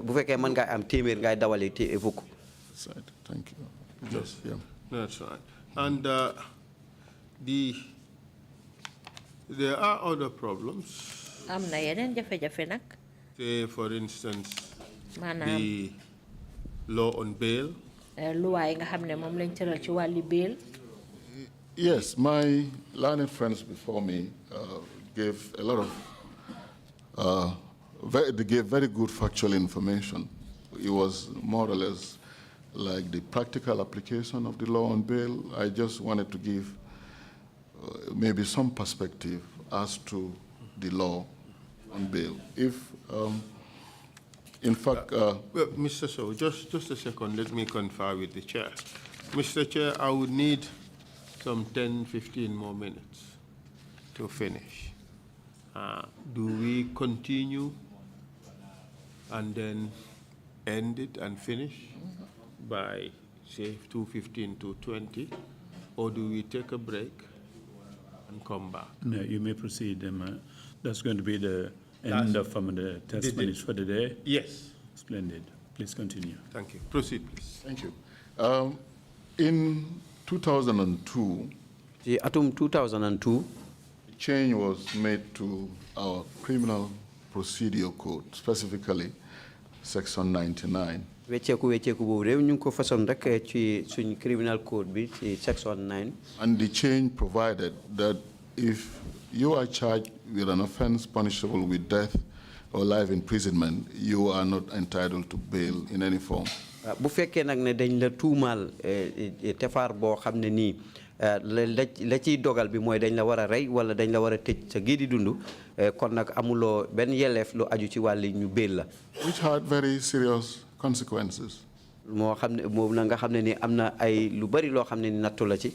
bu fekkee mën ngaa am téeméer ngay dawale fukk. Thank you. Yes, yeah. That's right. And there are other problems. Amna yeneen jafe-jafe nak. Say, for instance, the law on bail. Loi nga xamne mom lañ teural ci wàlli bail. Yes, my learned friends before me gave a lot of, they gave very good factual information. It was more or less like the practical application of the law on bail. I just wanted to give maybe some perspective as to the law on bail. If, in fact... well, Mr. So, just a second, let me confer with the chair. Mr. Chair, I would need some 10, 15 more minutes to finish. Do we continue and then end it and finish by, say, 2:15 to 20, or do we take a break and come back? No, you may proceed. That's going to be the end of the testimonies for the day. Yes. Splendid. Please continue. Thank you. Proceed, please. Thank you. In 2002, ci atum 2002 change was made to our criminal procedure code, specifically section 99. wecceeku boobu réew ñu ngi ko façon rek ci suñ criminal code bi ci section 9. And the change provided that if you are charged with an offense punishable with death or life imprisonment, you are not entitled to bail in any form. bu fekkee nag ne dañ la tuumaal tefaar boo xam ne nii la ciy dogal bi mooy dañ la war a rey wala dañ la war a tëj sa gii di dund kon nag amuloo benn yelleef lu aju ci wàlli ñu bail la. Which had very serious consequences. moo xam ne moom na nga xam ne ni am na ay lu bari loo xam ne ni nattu la ci.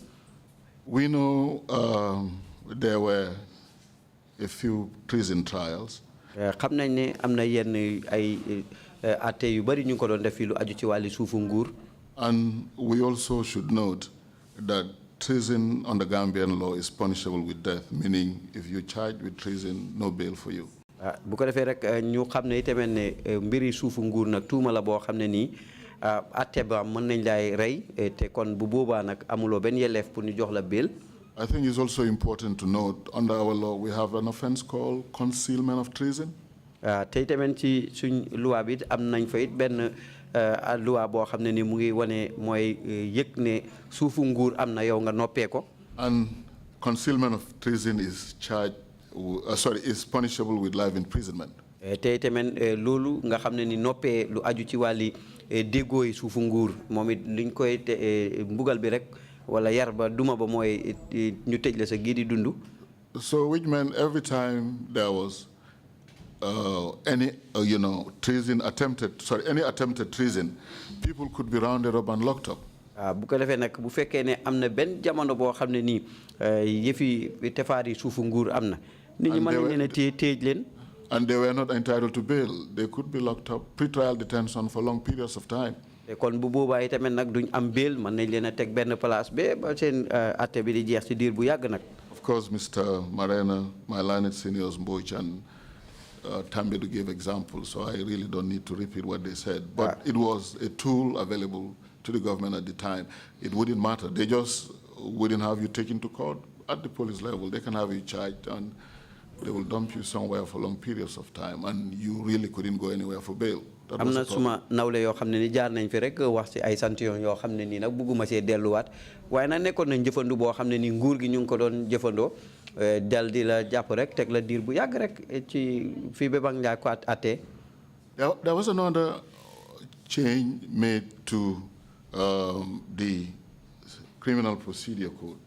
We know there were a few treason trials. xam nañ ne am na yenn ay atte yu bari ñu ko doon def fii lu aju ci wàlli suufu nguur. And we also should note that treason under Gambian law is punishable with death, meaning if you're charged with treason, no bail for you. bu ko defee rek ñu xam ne itamit ne mbiri suufu nguur nag tuuma la boo xam ne nii atte ba mën nañ laay rey te kon bu boobaa nag amuloo benn yelleef pour ñu jox la bail. I think it's also important to note under our law we have an offense called concealment of treason. te itamit ci suñ loi bi am nañ fa it benn loi boo xam ne ni mu ngi wane mooy yëg ne suufu nguur am na yow nga noppee ko. And concealment of treason is is punishable with life imprisonment. te itamit loolu nga xam ne ni noppee lu aju ci wàlli déggooy suufu nguur moom it liñ koy mbugal bi rek wala yar ba duma ba mooy ñu tëj la sa gii di dund. So which meant every time there was any treason any attempted treason, people could be rounded up and locked up. bu ko defee nag bu fekkee ne am na benn jamono boo xam ne nii yëfi tefaari suufu nguur am na. nit ñi mën nañ leen a téej leen. And they were not entitled to bail. They could be locked up, pre-trial detention for long periods of time. kon bu boobaa itamit nag duñ am bail mën nañ leen a teg benn place ba seen atte bi di jeex ci diir bu yàgg nag. Of course, Mr. Marena, my learned seniors, Mboch and Tambe to give examples, so I really don't need to repeat what they said. But it was a tool available to the government at the time. It wouldn't matter. They just wouldn't have you taken to court at the police level. They can have you charged and they will dump you somewhere for long periods of time, and you really couldn't go anywhere for bail. am na suma nawle yoo xam ne ni jaar nañ fi rek wax ci ay sant yoo xam ne nii nag bugguma see delluwaat waaye nag nekkoon nañ jëfandu boo xam ne ni nguur gi ñu ngi ko doon jëfandoo dal di la jàpp rek teg la diir bu yàgg rek ci fii ba bang njaay ko attee. There was another change made to the criminal procedure code.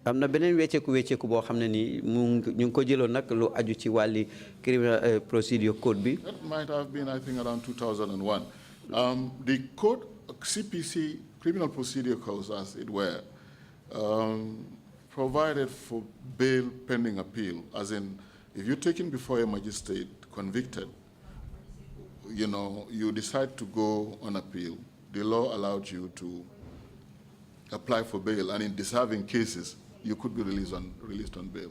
am na beneen wecceeku boo xam ne nii ñu ngi ko jëloon nag lu aju ci wàlli criminal procedure code bi. That might have been, I think, around 2001. The code, CPC, criminal procedure codes, as it were, provided for bail pending appeal, as in, if you're taken before a magistrate, convicted, you decide to go on appeal, the law allowed you to apply for bail, and in deserving cases, you could be released on bail.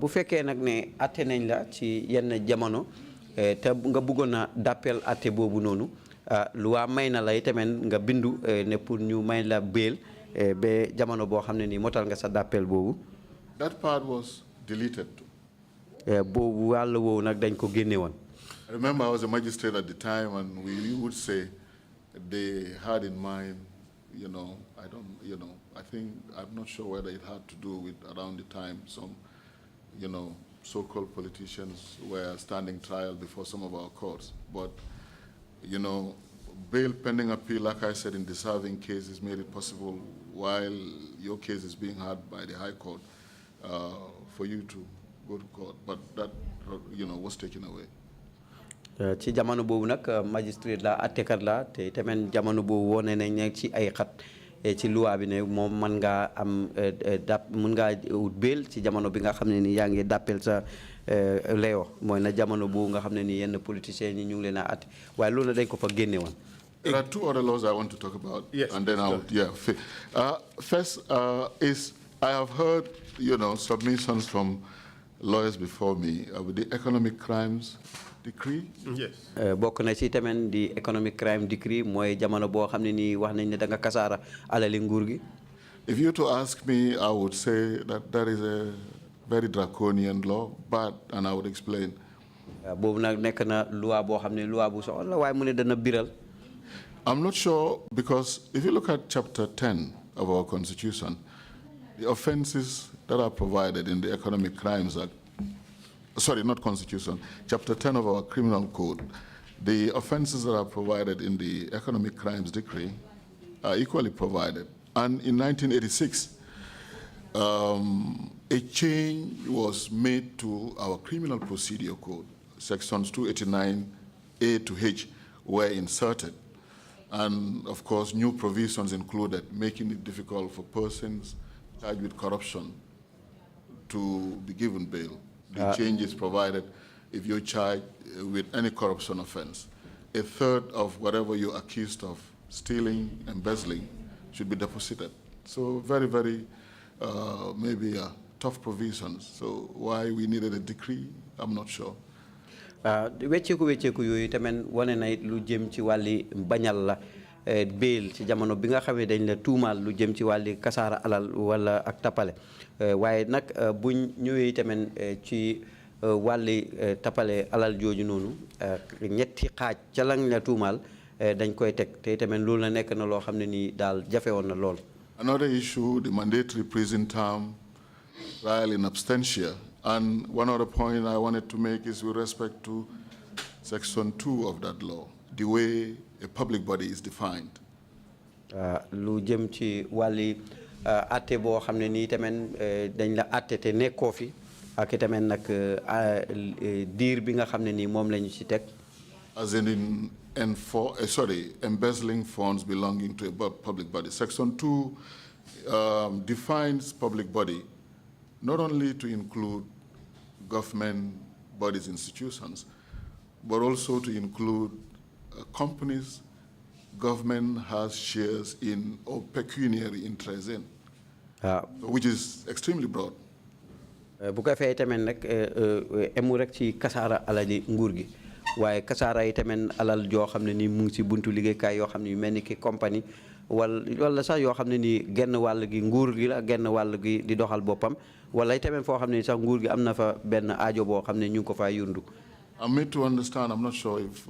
bu fekkee nag ne atte nañ la ci yenn jamono te nga bëggoon a d'appel atte boobu noonu loi may na la itamit nga bindu ne pour ñu may la bail ba jamono boo xam ne nii motal nga sa d'appel boobu. That part was deleted. boobu wàll woowu nag dañ ko génne woon. I remember I was a magistrate at the time, and we would say they had in mind, I think, I'm not sure whether it had to do with around the time some, so-called politicians were standing trial before some of our courts. But, bail pending appeal, like I said, in deserving cases made it possible while your case is being heard by the High Court for you to go to court. But that, was taken away. ci jamono boobu nag magistrate la attekat la te tamit jamono boobu wone nañ ci ay xat ci loi bi ne moom mën ngaa am mën ngaa ut bail ci jamono bi nga xam ne ni yaa ngi d'appel sa léo mooy na jamono boobu nga xam ne ni yenn politiciens ñi ñu ngi leen a atte waaye loolu dañ ko fa génne woon. There are two other laws I want to talk about. Yes, and then first is I have heard, submissions from lawyers before me with the economic crimes decree. Yes. bokk na ci tamit di economic crime decree mooy jamono boo xam ne nii wax nañ ne da nga kasaara alali nguur gi. If you were to ask me, I would say that that is a very draconian law, and I would explain. I'm not sure, because if you look at Chapter 10 of our Constitution, the offenses that are provided in the Economic Crimes Act, sorry, not Constitution, Chapter 10 of our Criminal Code, the offenses that are provided in the Economic Crimes Decree are equally provided. And in 1986, a change was made to our Criminal Procedure Code. Sections 289A to H were inserted. And of course, new provisions included making it difficult for persons charged with corruption to be given bail. The changes provided if you're charged with any corruption offense, a third of whatever you're accused of stealing, embezzling, should be deposited. So very, very maybe tough provisions. So why we needed a decree, I'm not sure. wecceeku yooyu tamit wane na lu jëm ci wàlli bañal la bail ci jamono bi nga xamee dañ la tuumaal lu jëm ci wàlli kasaara alal wala ak tapale waaye nag buñ ñëwee tamit ci wàlli tapale alal jooju noonu ñetti xaaj ca lañ la tuumaal dañ koy teg te tamit loolu la nekk na loo xam ne nii daal jafe woon na lool. Another issue, the mandatory prison term, trial in absentia. And one other point I wanted to make is with respect to Section 2 of that law, the way a public body is defined. Lu jëm ci wàlli atte boo xam ne nii tamit dañ la atte te nekkoo fi ak tamit nag diir bi nga xam ne nii moom lañu ci teg. As in embezzling funds belonging to a public body. Section 2 defines public body not only to include government bodies, institutions, but also to include companies government has shares in or pecuniary interest in, which is extremely broad. Bu ko fay tamit nag emu rek ci kasaara alali nguur gi waaye kasaara yi tamit alal joo xam ne ni mu ngi ci buntu liggéeykaay yoo xam ne yu mel ni ki compagnie wala sax yoo xam ne ni genn wàll gi nguur gi la genn wàll gi di doxal boppam wala tamit foo xam ne sax nguur gi am na fa benn aajo boo xam ne ñu ngi ko faa yundu. I'm made to understand, I'm not sure if,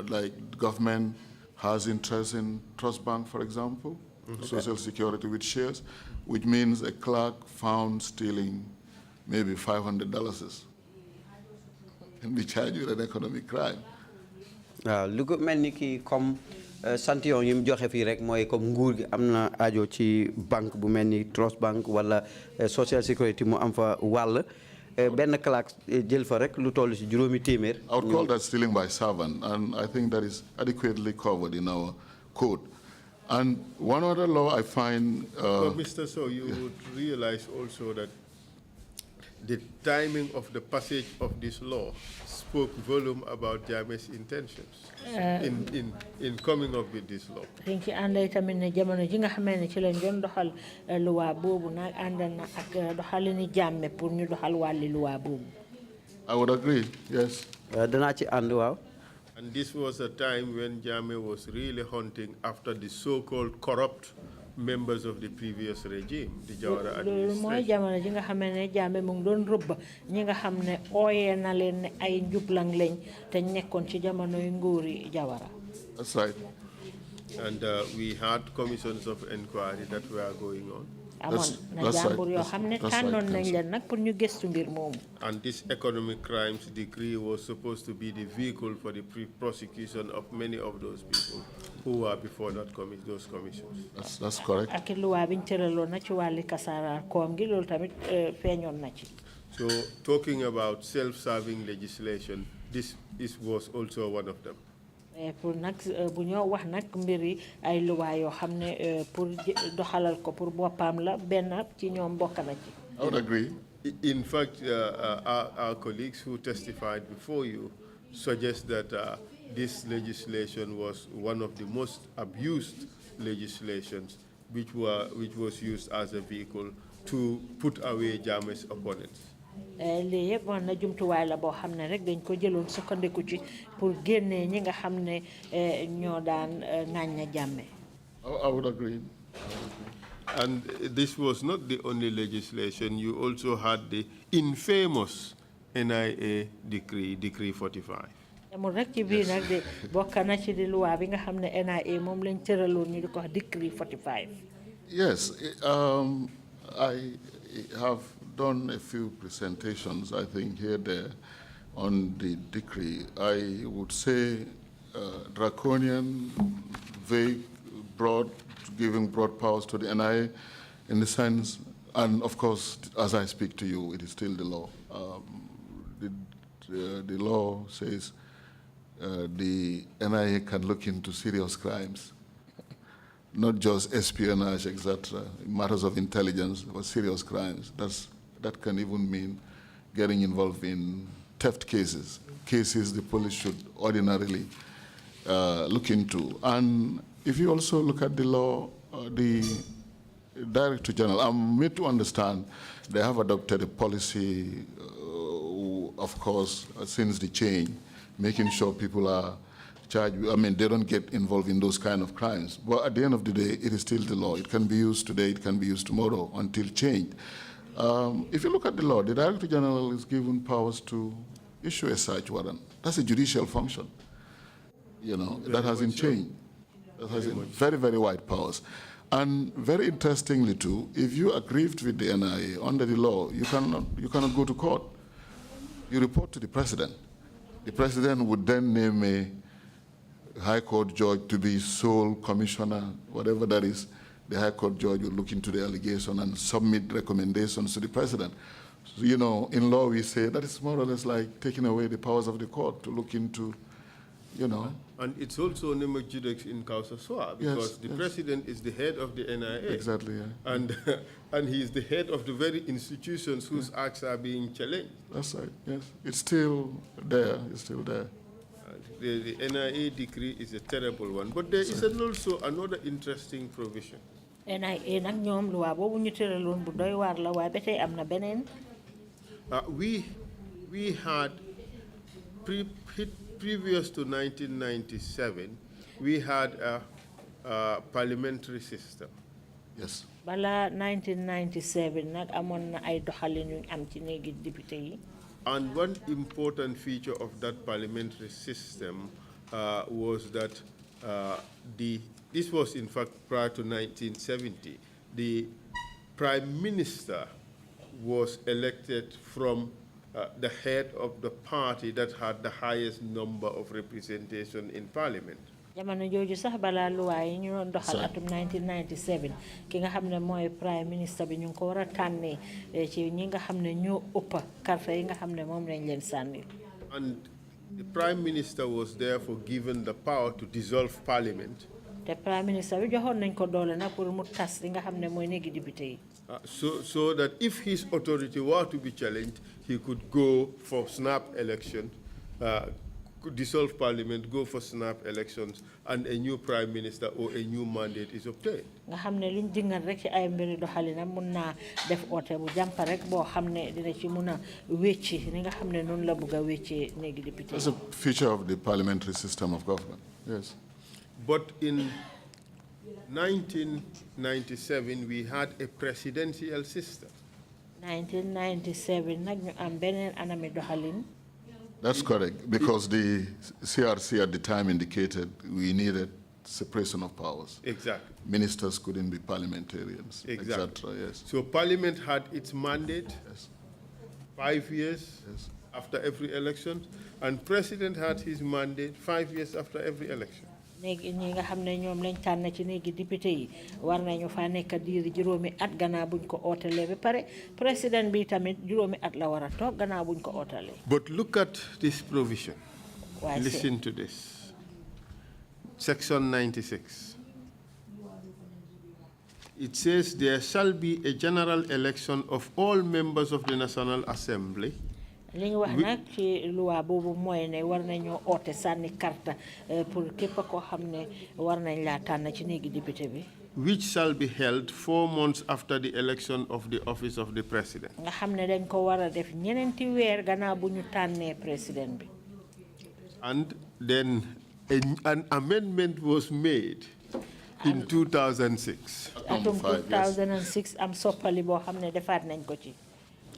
like government has interest in Trust Bank, for example, Social Security with shares, which means a clerk found stealing maybe $500 and be charged with an economic crime. Lu ko mel ni ki comme sant yoon yi mu joxe fii rek mooy comme nguur gi am na aajo ci banque bu mel ni Trust Bank wala Social Security mu am fa wàll benn clerk jël fa rek lu toll ci juróomi téeméer. I would call that stealing by servant, and I think that is adequately covered in our code. And one other law I find... Mr. So, you would realize also that the timing of the passage of this law spoke volume about Jammeh's intentions in coming up with this law. Thank you. And tamit ne jamono ji nga xamee ne ci lañ doon doxal loi boobu nag ànd na ak doxalini Jammeh pour ñu doxal wàlli loi boobu. I would agree, yes. Danaa ci ànd waaw. And this was a time when Jammeh was really hunting after the so-called corrupt members of the previous regime, the Jawara administration. Mooy jamono ji nga xamee ne Jammeh mu ngi doon rëbb ñi nga xam ne ooyee na leen ne ay njublang lañ te nekkoon ci jamonoy nguuri Jawara. That's right. And we had commissions of inquiry that were going on. That's right. And this economic crimes decree was supposed to be the vehicle for the prosecution of many of those people who were before that those commissions. That's correct. So talking about self-serving legislation, this was also one of them. Pour nag bu ñoo wax nag mbiri ay loi yoo xam ne pour doxalal ko pour boppam la benn ci ñoom bokk na ci. I would agree. In fact, our colleagues who testified before you suggest that this legislation was one of the most abused legislations, which was used as a vehicle to put away Jammeh's opponents. Lii yëpp woon na jumtuwaay la boo xam ne rek dañ ko jëloon sukkandiku ci pour génnee ñi nga xam ne ñoo daan ŋàñña Jammeh. I would agree. And this was not the only legislation. You also had the infamous NIA decree, Decree 45. Decree 45. Yes, I have done a few presentations, I think, here, there, on the decree. I would say draconian, vague, broad, giving broad powers to the NIA in the sense, and of course, as I speak to you, it is still the law. The law says the NIA can look into serious crimes, not just espionage, etc., matters of intelligence, but serious crimes. That can even mean getting involved in theft cases the police should ordinarily look into. And if you also look at the law, the Director General, I'm made to understand they have adopted a policy, of course, since the change, making sure people are charged. I mean, they don't get involved in those kind of crimes. But at the end of the day, it is still the law. It can be used today, it can be used tomorrow until changed. If you look at the law, the Director General is given powers to issue a search warrant. That's a judicial function. You know, that hasn't changed. That has very, very wide powers. And very interestingly too, if you are aggrieved with the NIA under the law, you cannot go to court. You report to the president. The president would then name a high court judge to be sole commissioner, whatever that is. The high court judge will look into the allegation and submit recommendations to the president. So, you know, in law we say that is more or less like taking away the powers of the court to look into, you know. And it's also nemo judex in causa sua, because the president is the head of the NIA. Exactly, yeah. And he is the head of the very institutions whose acts are being challenged. That's right, yes. It's still there, it's still there. The NIA decree is a terrible one. But there is also another interesting provision. NIA nak ñom loi bobu ñu téralon bu doy war la way bété amna benen. We had previous to 1997, we had a parliamentary system. Yes. Bala 1997 nak amon na ay doxalin ñu am ci néegi député yi. And one important feature of that parliamentary system was that this was in fact prior to 1970. The Prime Minister was elected from the head of the party that had the highest number of representation in Parliament. Jamono joju sax bala loi ñu doon doxal atum 1997 ki nga xamne moy prime minister bi ñu ko wara tanné ci ñi nga xamne ñoo upp carte yi nga xamne mom lañ leen sanni. And the prime minister was therefore given the power to dissolve parliament. The prime minister bi joxon nañ ko doole na pour mu tass li nga xamne moy néegi député yi. So that if his authority were to be challenged, he could go for snap election, could dissolve parliament, go for snap elections, and a new prime minister or a new mandate is obtained. Nga xamne luñ dingal rek ci ay mbiri doxalina mun na def oté bu jamp rek bo xamne dina ci mëna wécci ni nga xamne non la bëgga wéccé néegi député. That's a feature of the parliamentary system of government. Yes. But in 1997, we had a presidential system. 1997, nak ñu am benen anami doxalin. That's correct, because the CRC at the time indicated we needed separation of powers. Exactly. Ministers couldn't be parliamentarians, exactly. etc. Yes. So Parliament had its mandate, yes. 5 years after every election, and President had his mandate 5 years after every election. Néegi ñi nga xamne ñoom lañ tànn ci néegi député yi war nañu fa nekk diir juróomi at gannaaw buñ ko ootalee ba pare président bi tamit juróomi at la war a toog gannaaw buñ ko ootalee. But look at this provision. Listen to this. Section 96. It says there shall be a general election of all members of the National Assembly. Li ñu wax nag ci loi boobu mooy ne war nañoo oote sànni carte pour képp koo xam ne war nañ laa tànn ci néegi député bi. Which shall be held 4 months after the election of the office of the president. Nga xam ne dañ ko war a def ñeneenti weer gannaaw bu ñu tànnee président bi. And then an amendment was made In 2006. atum 2006 am soppali boo xam ne defaat nañ ko ci.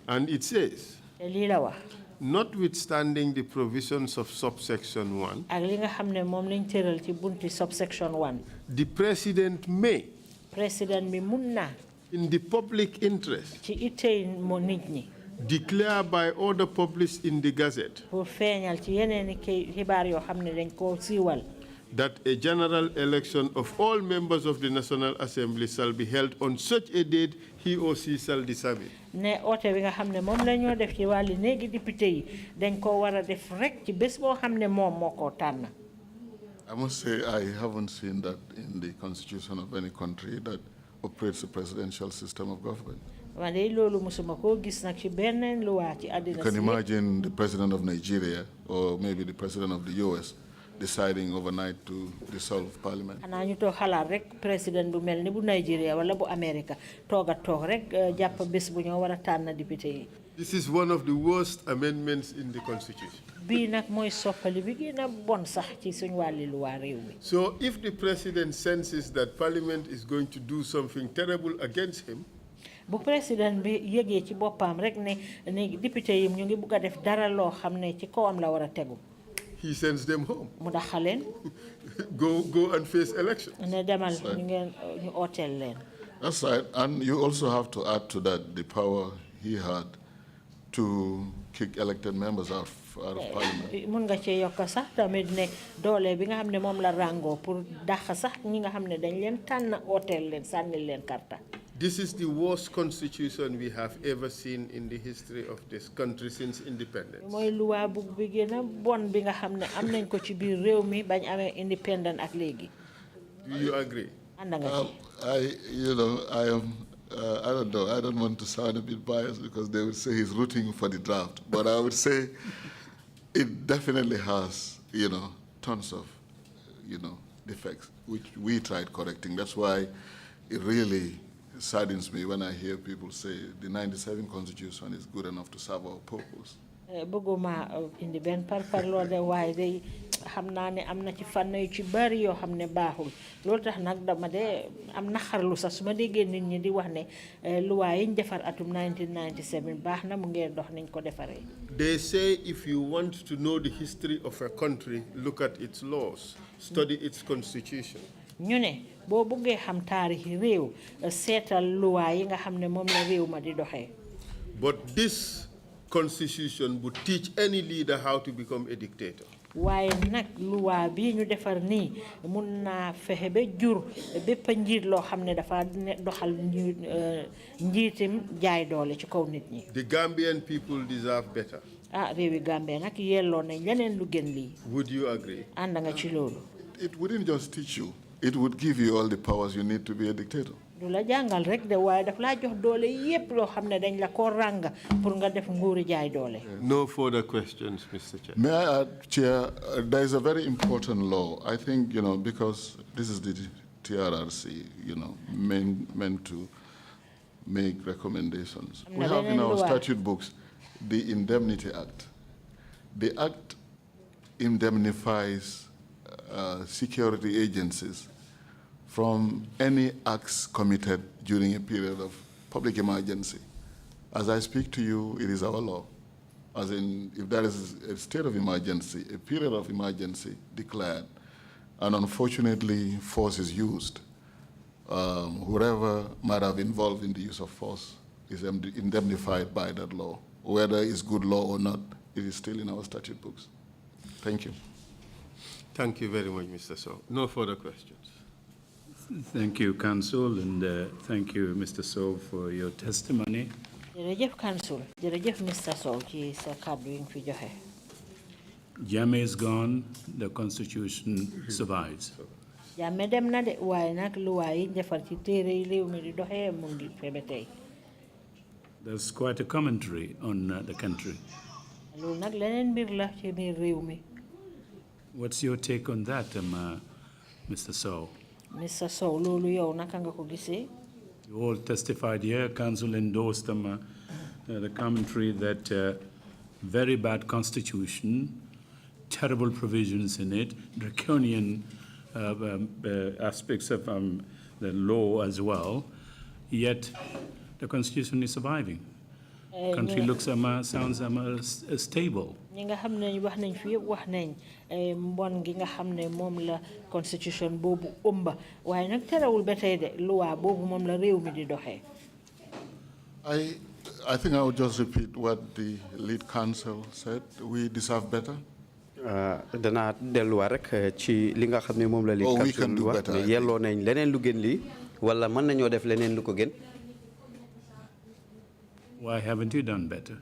And it says, te lii la wax. notwithstanding the provisions of subsection 1, ak li nga xam ne moom lañ tëral ci bunti subsection 1. the president may, président bi mun na. in the public interest, ci ittey mo nit ñi. declare by order published in the Gazette pour feeñal ci yeneen xibaar yoo xam ne dañ koo siiwal. that a general election of all members of the National Assembly shall be held on such a date he or she shall determine. ne oote bi nga xam ne moom la ñoo def ci wàllu néegi député yi dañ ko war a def rek ci bés boo xam ne moom moo koo tànn. I must say I haven't seen that in the constitution of any country that operates a presidential system of government. wante loolu musuma koo gis nag ci benn luwaa ci àddina si. You can imagine the president of Nigeria or maybe the president of the US deciding overnight to dissolve parliament. xanaa ñu toog xalaat rek président bu mel ni bu Nigeria wala bu America toog rek jàpp bés bu ñoo war a tànn député yi. This is one of the worst amendments in the constitution. bii nag mooy soppali bi gën a bon sax ci suñu wàlli luwaa réew mi. So if the president senses that parliament is going to do something terrible against him, bu président bi yëgee ci boppam rek ne député yi ñu ngi bugg a def dara loo xam ne ci kawam la war a tegu. he sends them home. mu daxaleen. go and face election. ne demal ñu ooteel leen. That's right, and you also have to add to that the power he had to kick elected members out of parliament. mun nga cee yokk sax tamit ne doole bi nga xam ne moom la rango pour dàq sax ñi nga xam ne dañ leen tànn ooteel leen sànnil leen karta. This is the worst constitution we have ever seen in the history of this country since independence. mooy luwaa bu bi gën a bon bi nga xam ne am nañ ko ci biir réew mi bañ amee independent ak léegi. Do you agree? ànd nga ci. I don't know. I don't want to sound a bit biased because they would say he's rooting for the draft. But I would say it definitely has, tons of, defects, which we tried correcting. That's why it really saddens me when I hear people say the 97 Constitution is good enough to serve our purpose. bëgguma indi benn parparloo de waaye day xam naa ne am na ci fànn yu ci bari yoo xam ne baaxul loolu tax nag dama de am naxarlu sax su ma déggee nit ñi di wax ne luwaa yi ñu defar atum 1997 baax na mu ngeen dox nañ ko defaree. They say if you want to know the history of a country, look at its laws, study its constitution. ñu ne boo bëggee xam taarixi réew seetal luwaa yi nga xam ne moom la réew ma di doxee. But this constitution would teach any leader how to become a dictator. waaye nag luwaa bii ñu defar nii mun naa fexe ba jur bépp njiit loo xam ne dafa doxal njiitim jaay doole ci kaw nit ñi. The Gambian people deserve better. réewi Gambie nag yelloo nañ leneen lu gën lii. Would you agree? ànd nga ci loolu. It wouldn't just teach you. It would give you all the powers you need to be a dictator. du la jàngal rek de waaye daf laa jox doole yépp loo xam ne dañ la ko ràng pour nga def nguuri jaay doole. No further questions, Mr. Chair. May I add, Chair, there is a very important law. I think, because this is the TRRC, meant to make recommendations. We have in our statute books the Indemnity Act. The Act indemnifies security agencies from any acts committed during a period of public emergency. As I speak to you, it is our law. As in, if there is a state of emergency, a period of emergency declared, and unfortunately force is used, whoever might have involved in the use of force is indemnified by that law. Whether it's good law or not, it is still in our statute books. Thank you. Thank you very much, Mr. Sow. No further questions. Thank you, Council, and thank you, Mr. Sow, for your testimony. jërëjëf Council jërëjëf Mr. Sow ci sa kàddu yi nga fi joxe. Jammeh is gone, the Constitution survives. Jammeh dem na de waaye nag luwaa yi defar ci téere yi réew mi di doxee mu ngi fi ba tey. There's quite a commentary on the country. loolu nag leneen mbir la ci biir réew mi. What's your take on that, Mr. Sow? Mr. Sow, loolu yow naka nga ko gisee? You all testified here, Council endorsed the commentary that very bad constitution, terrible provisions in it, draconian aspects of the law as well, yet the constitution is surviving. Country looks sounds stable. ñi nga xam ne wax nañ fi yëpp wax nañ mbon gi nga xam ne moom la constitution boobu ëmba waaye nag terewul ba tey de loi boobu moom la réew mi di doxee. I think I will just repeat what the lead counsel said. We deserve better. Danaa delluwaat rek ci li nga xam ne moom la lead counsel wax ne yelloo nañ leneen lu gën lii wala mën nañoo def leneen lu ko gën. Why haven't you done better?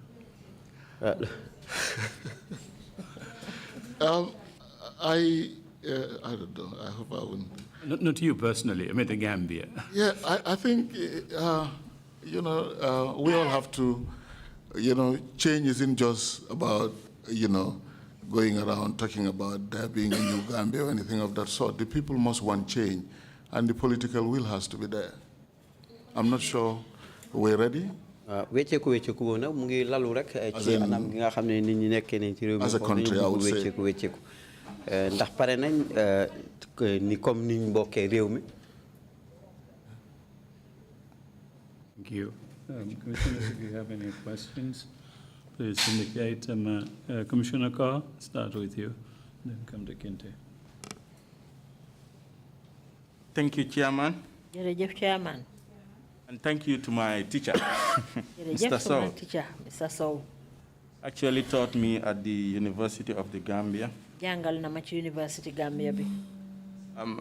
I don't know. I hope I wouldn't. Not you personally. I mean the Gambia. Yeah, I think we all have to. Change isn't just about going around talking about there being a new Gambia or anything of that sort. The people must want change, and the political will has to be there. I'm not sure we're ready. wecceeku boobu nag mu ngi lalu rek ci anam gi nga xam ne nit ñi nekkee nañ ci réew mi foofu nañu bëgg wecceeku ndax pare nañ ni comme niñ bokkee réew mi. Thank you. Commissioners, if you have any questions, please indicate. Commissioner Carr, start with you, then come to Kinte. Thank you, Chairman. Jërëjëf Chairman. And thank you to my teacher, Mr. Sow. Mr. Sow. Actually taught me at the University of the Gambia. Jàngal na ma ci University Gambia bi.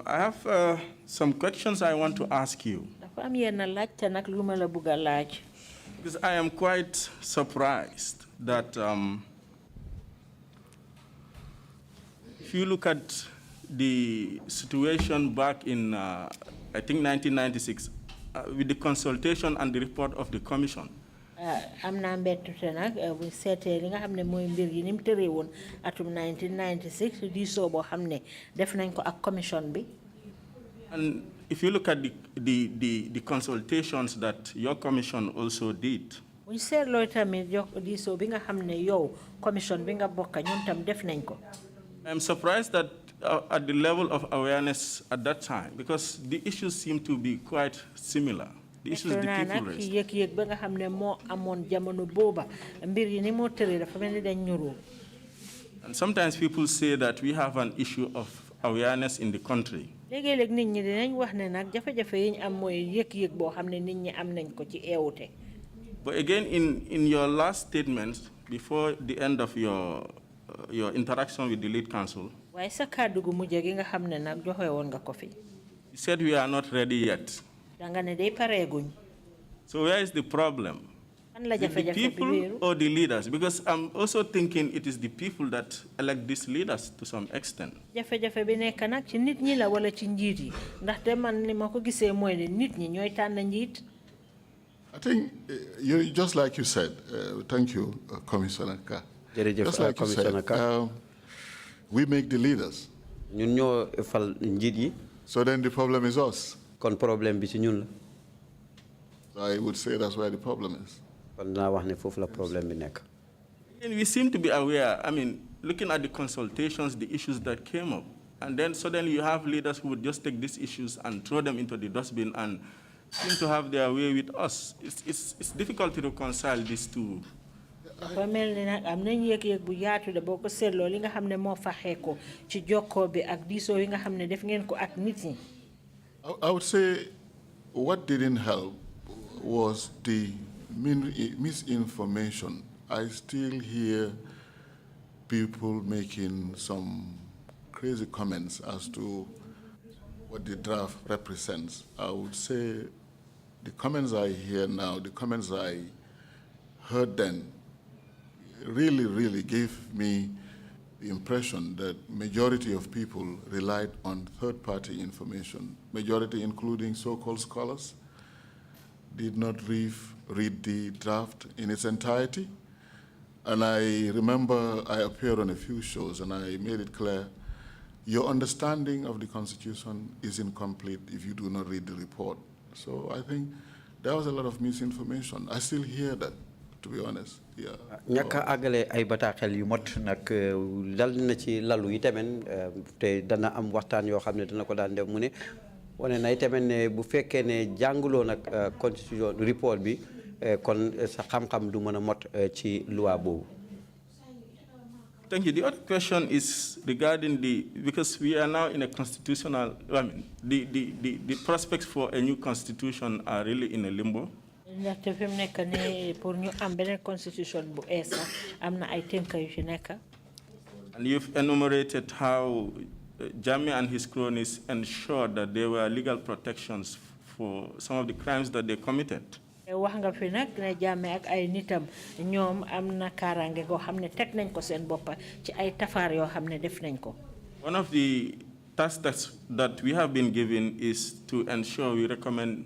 I have some questions I want to ask you. Dafa am yenn laajte nag lu ma la bëgg a laaj. Because I am quite surprised that if you look at the situation back in, I think, 1996, with the consultation and the report of the commission. Am naa mbettute nag bu seetee li nga xam ne mooy mbir yi ni mu tëree woon atum 1996 diisoo boo xam ne def nañ ko ak commission bi. And if you look at the consultations that your commission also did. bu ñu seetloo tamit diisoo bi nga xam ne yow commission bi nga bokk ñoom tam def nañ ko. I'm surprised that at the level of awareness at that time, because the issues seem to be quite similar. The issues the people raised. Yëg-yëg ba nga xam ne moo amoon jamono booba mbir yi ni moo tëree dafa mel ni dañ ñuroo. And sometimes people say that we have an issue of awareness in the country. Léegi-léeg nit ñi dinañ wax ne nag jafe-jafe yi ñu am mooy yëg-yëg boo xam ne nit ñi am nañ ko ci eewute. But again, in your last statement, before the end of your interaction with the lead counsel, waaye sa kàddu gu mujj gi nga xam ne nag joxe woon nga ko fi. you said we are not ready yet. Danga ne day pareeguñ. So where is the problem? The people or the leaders? Because I'm also thinking it is the people that elect these leaders to some extent. Jafe-jafe bi nekk nag ci nit ñi la wala ci njiit yi ndaxte man ni ma ko gisee mooy ne nit ñi ñooy tànn njiit. I think just like you said, thank you, Commissioner Ka. Just like you said, we make the leaders. ñun ñoo fal njiit yi. So then the problem is us. Kon problème bi ci ñun la. So I would say that's where the problem is. Kon naa wax ne foofu la problème bi nekk. And we seem to be aware, I mean, looking at the consultations, the issues that came up, and then suddenly you have leaders who would just take these issues and throw them into the dustbin and seem to have their way with us. It's difficult to reconcile these two. dafa mel ni nag am nañ yëg-yëg bu yaatu de boo ko seetloo li nga xam ne moo faxee ko ci jokkoo bi ak diisoo yi nga xam ne def ngeen ko ak nit ñi. I would say what didn't help was the misinformation. I still hear people making some crazy comments as to what the draft represents. I would say the comments I hear now, the comments I heard then, really gave me the impression that majority of people relied on third-party information. Majority, including so-called scholars, did not read the draft in its entirety. And I remember I appeared on a few shows and I made it clear, your understanding of the Constitution is incomplete if you do not read the report. So I think there was a lot of misinformation. I still hear that. to be honest. Yeah. ñaka agale ay bataaxel yu mot nag dal na ci lalu yi tamit te dana am waxtaan yoo xam ne dana ko daan def mu ne wane na tamit ne bu fekkee ne jànguloo nag constitution report bi kon sa xam-xam du mën a mot ci loi boobu. Thank you. The other question is regarding because we are now in a constitutional, I mean, the prospects for a new constitution are really in a limbo. ndaxte fi mu nekk nii pour ñu am beneen constitution bu ees am na ay tënk yu ci nekk. And you've enumerated how Jammeh and his cronies ensured that there were legal protections for some of the crimes that they committed. wax nga fi nag ne Jammeh ak ay nitam ñoom am na kaaraange goo xam ne teg nañ ko seen boppa ci ay tafaar yoo xam ne def nañ ko. One of the tasks that we have been given is to ensure we recommend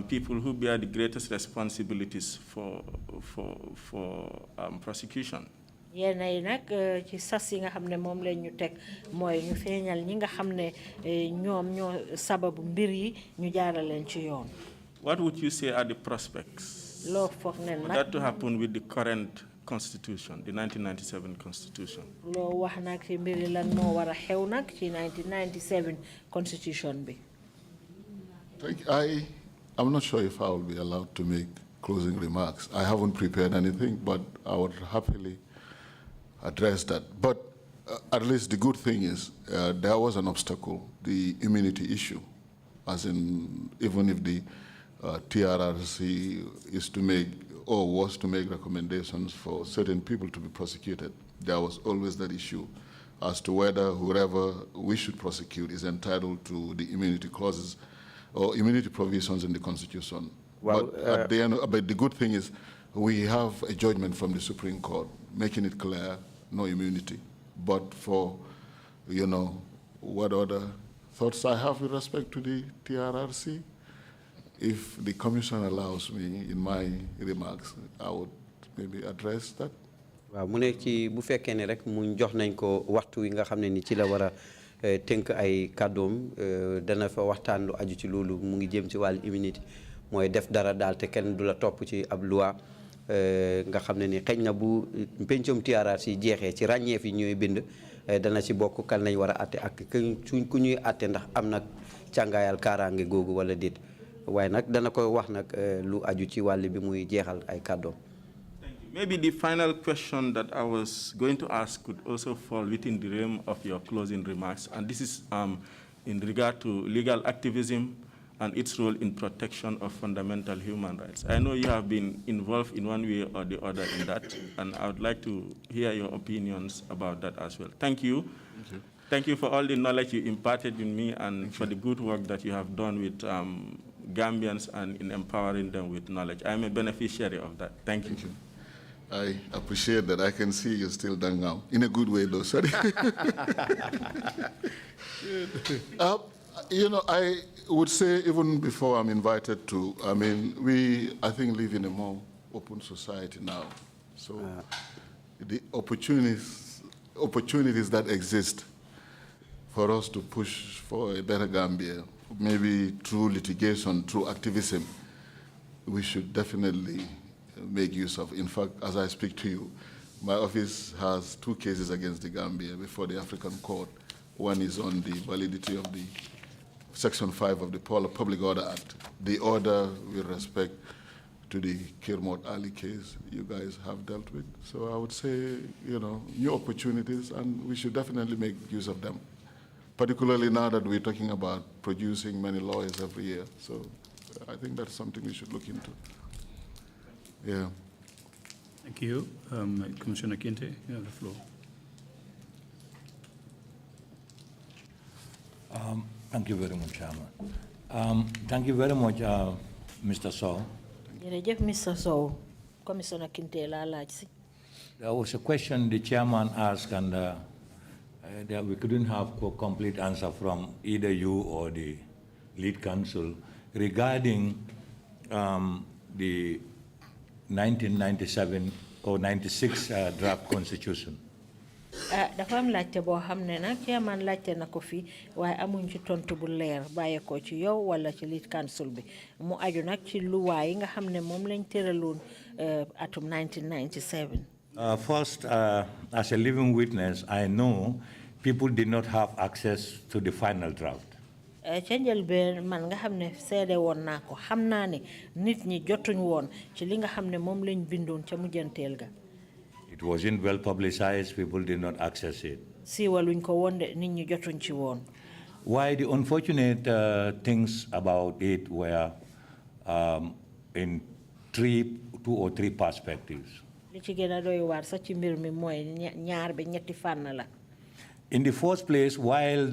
people who bear the greatest responsibilities for prosecution. yéen ay nag ci sas yi nga xam ne moom lañ ñu teg mooy ñu feeñal ñi nga xam ne ñoom ñoo sababu mbir yi ñu jaaraleen ci yoon. What would you say are the prospects for that to happen with the current constitution, the 1997 constitution? Loo wax nag ci mbir yi lan moo war a xew nag ci 1997 constitution bi. I'm not sure if I will be allowed to make closing remarks. I haven't prepared anything, but I would happily address that. But at least the good thing is there was an obstacle, the immunity issue, as in even if the TRRC is to make or was to make recommendations for certain people to be prosecuted, there was always that issue as to whether whoever we should prosecute is entitled to the immunity clauses or immunity provisions in the Constitution. Well, but at the end, but the good thing is we have a judgment from the Supreme Court making it clear, no immunity. But for, what other thoughts I have with respect to the TRRC, if the Commission allows me in my remarks, I would maybe address that. waaw mu ne ci bu fekkee ne rek mu jox nañ ko waxtu wi nga xam ne ni ci la war a tënk ay kàddoom dana fa waxtaan lu aju ci loolu mu ngi jëm ci wàllu immunité mooy def dara daal te kenn du la topp ci ab loi nga xam ne ni xëy na bu pencum TRRC jeexee ci ràññeef yi ñooy bind dana ci bokk kan lañ war a atte ak ku ñuy atte ndax am nag càngaayal kaaraange googu wala déet waaye nag dana ko wax nag lu aju ci wàll bi muy jeexal ay kàddoom. Maybe the final question that I was going to ask could also fall within the realm of your closing remarks, and this is in regard to legal activism and its role in protection of fundamental human rights. I know you have been involved in one way or the other in that, and I would like to hear your opinions about that as well. Thank you. Thank you. Thank you for all the knowledge you imparted in me and for the good work that you have done with Gambians and in empowering them with knowledge. I'm a beneficiary of that. Thank you. Thank you. I appreciate that. I can see you still done now. In a good way, though, sorry. I would say even before I'm invited to, I think live in a more open society now. So the opportunities that exist for us to push for a better Gambia, maybe through litigation, through activism, we should definitely make use of. In fact, as I speak to you, my office has 2 cases against the Gambia before the African Court. One is on the validity of the Section 5 of the Public Order Act. The order with respect to the Kirmot Ali case you guys have dealt with. So I would say, new opportunities, and we should definitely make use of them, particularly now that we're talking about producing many lawyers every year. So I think that's something we should look into. Yeah. Thank you. Commissioner Kinte, you have the floor. Thank you very much, Chairman. Thank you very much, Mr. Sow. Mr. Sow, Commissioner Kinte, there was a question the chairman asked, and that we couldn't have a complete answer from either you or the lead counsel regarding the 1997 or 96 draft constitution. dafa am laajte boo xam ne nag chairman laajte na ko fi waaye amuñ ci tontu bu leer bàyyi ko ci yow wala ci lead council bi mu aju nag ci luwaay yi nga xam ne moom lañ tëraloon atum 1997. First, as a living witness, I know people did not have access to the final draft. ca njëlbeen man nga xam ne seede woon naa ko xam naa ne nit ñi jotuñ woon ci li nga xam ne moom lañ bindoon ca mujjanteel ga. It wasn't well publicized, people did not access it. siiwaluñ ko woon de nit ñi jotuñ ci woon. Why the unfortunate things about it were in two or three perspectives. li ci gën a doy waar sax ci mbir mi mooy ñaar ba ñetti fànn la. In the first place, while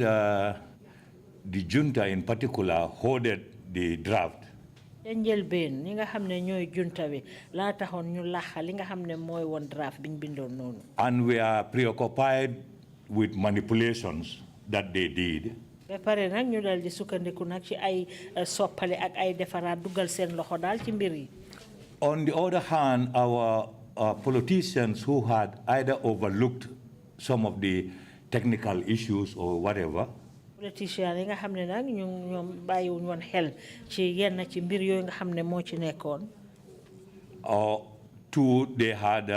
the junta in particular hoarded the draft, ca njëlbeen ñi nga xam ne ñooy junta bi laa taxoon ñu laxa li nga xam ne mooy woon draft biñ bindoon noonu. and we are preoccupied with manipulations that they did. ba pare nag ñu dal di sukkandiku nag ci ay soppale ak ay defaraat dugal seen loxo daal ci mbir yi. On the other hand, our politicians who had either overlooked some of the technical issues or whatever, politiciens yi nga xam ne nag ñoom bàyyiwuñ woon xel ci yenn ci mbir yooyu nga xam ne moo ci nekkoon. two, they had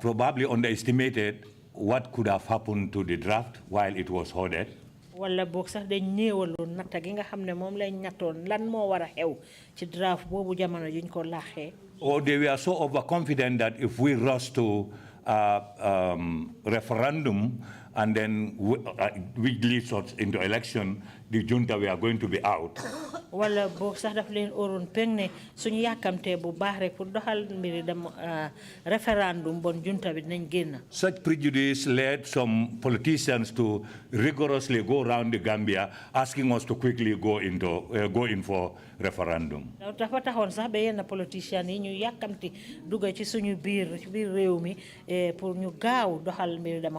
probably underestimated what could have happened to the draft while it was hoarded. wala boog sax dañ néewaloon natta gi nga xam ne moom lañ nattoon lan moo war a xew ci draft boobu jamono juñ ko laaxee. Or they were so overconfident that if we rush to referendum and then which leads us into election, the junta we are going to be out. wala boog sax daf leen óoroon peng ne suñu yàkkamtee bu baax rek pour doxal mbiri dem référendum bon junta bi dinañ génn. Such prejudice led some politicians to rigorously go around the Gambia asking us to quickly go in for referendum. dafa taxoon sax ba yenn politiciens yi ñu yàkkamti dugga ci suñu biir réew mi pour ñu gaaw doxal mbiri dem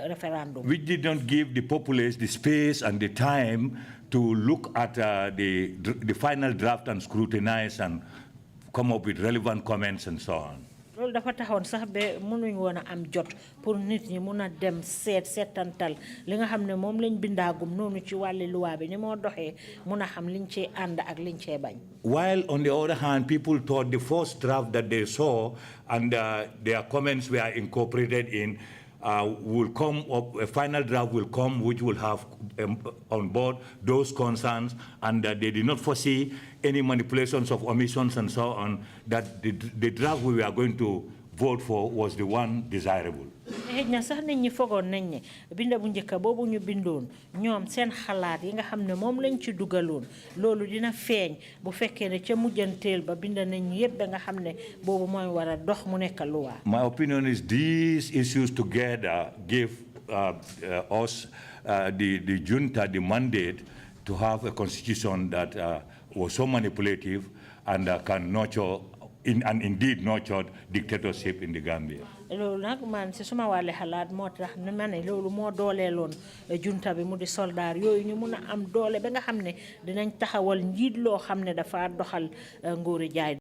referendum. Which did not give the populace the space and the time to look at the final draft and scrutinize and come up with relevant comments and so on. loolu dafa taxoon sax ba mënuñ woon a am jot pour nit ñi mun a dem seetantal li nga xam ne moom lañ bindaagum noonu ci wàlli luwaa bi ni moo doxee mun a xam liñ cee ànd ak liñ cee bañ. While on the other hand, people thought the first draft that they saw and their comments were incorporated in will come up, a final draft will come which will have on board those concerns, and they did not foresee any manipulations of omissions and so on, that the draft we were going to vote for was the one desirable. xëj na sax nit ñi fogoon nañ ne binda bu njëkk boobu ñu bindoon ñoom seen xalaat yi nga xam ne moom lañ ci dugaloon loolu dina feeñ bu fekkee ne ca mujjanteel ba binda nañ yépp ba nga xam ne boobu mooy war a dox mu nekk luwaa. My opinion is these issues together give us, the junta, the mandate to have a constitution that was so manipulative and can nurture and indeed nurtured dictatorship in the Gambia. loolu nag man si suma wàlle xalaat moo tax ne ma ne loolu moo dooleeloon junta bi mu di soldaar yooyu ñu mun a am doole ba nga xam ne dinañ taxawal njiit loo xam ne dafa doxal nguuri jaay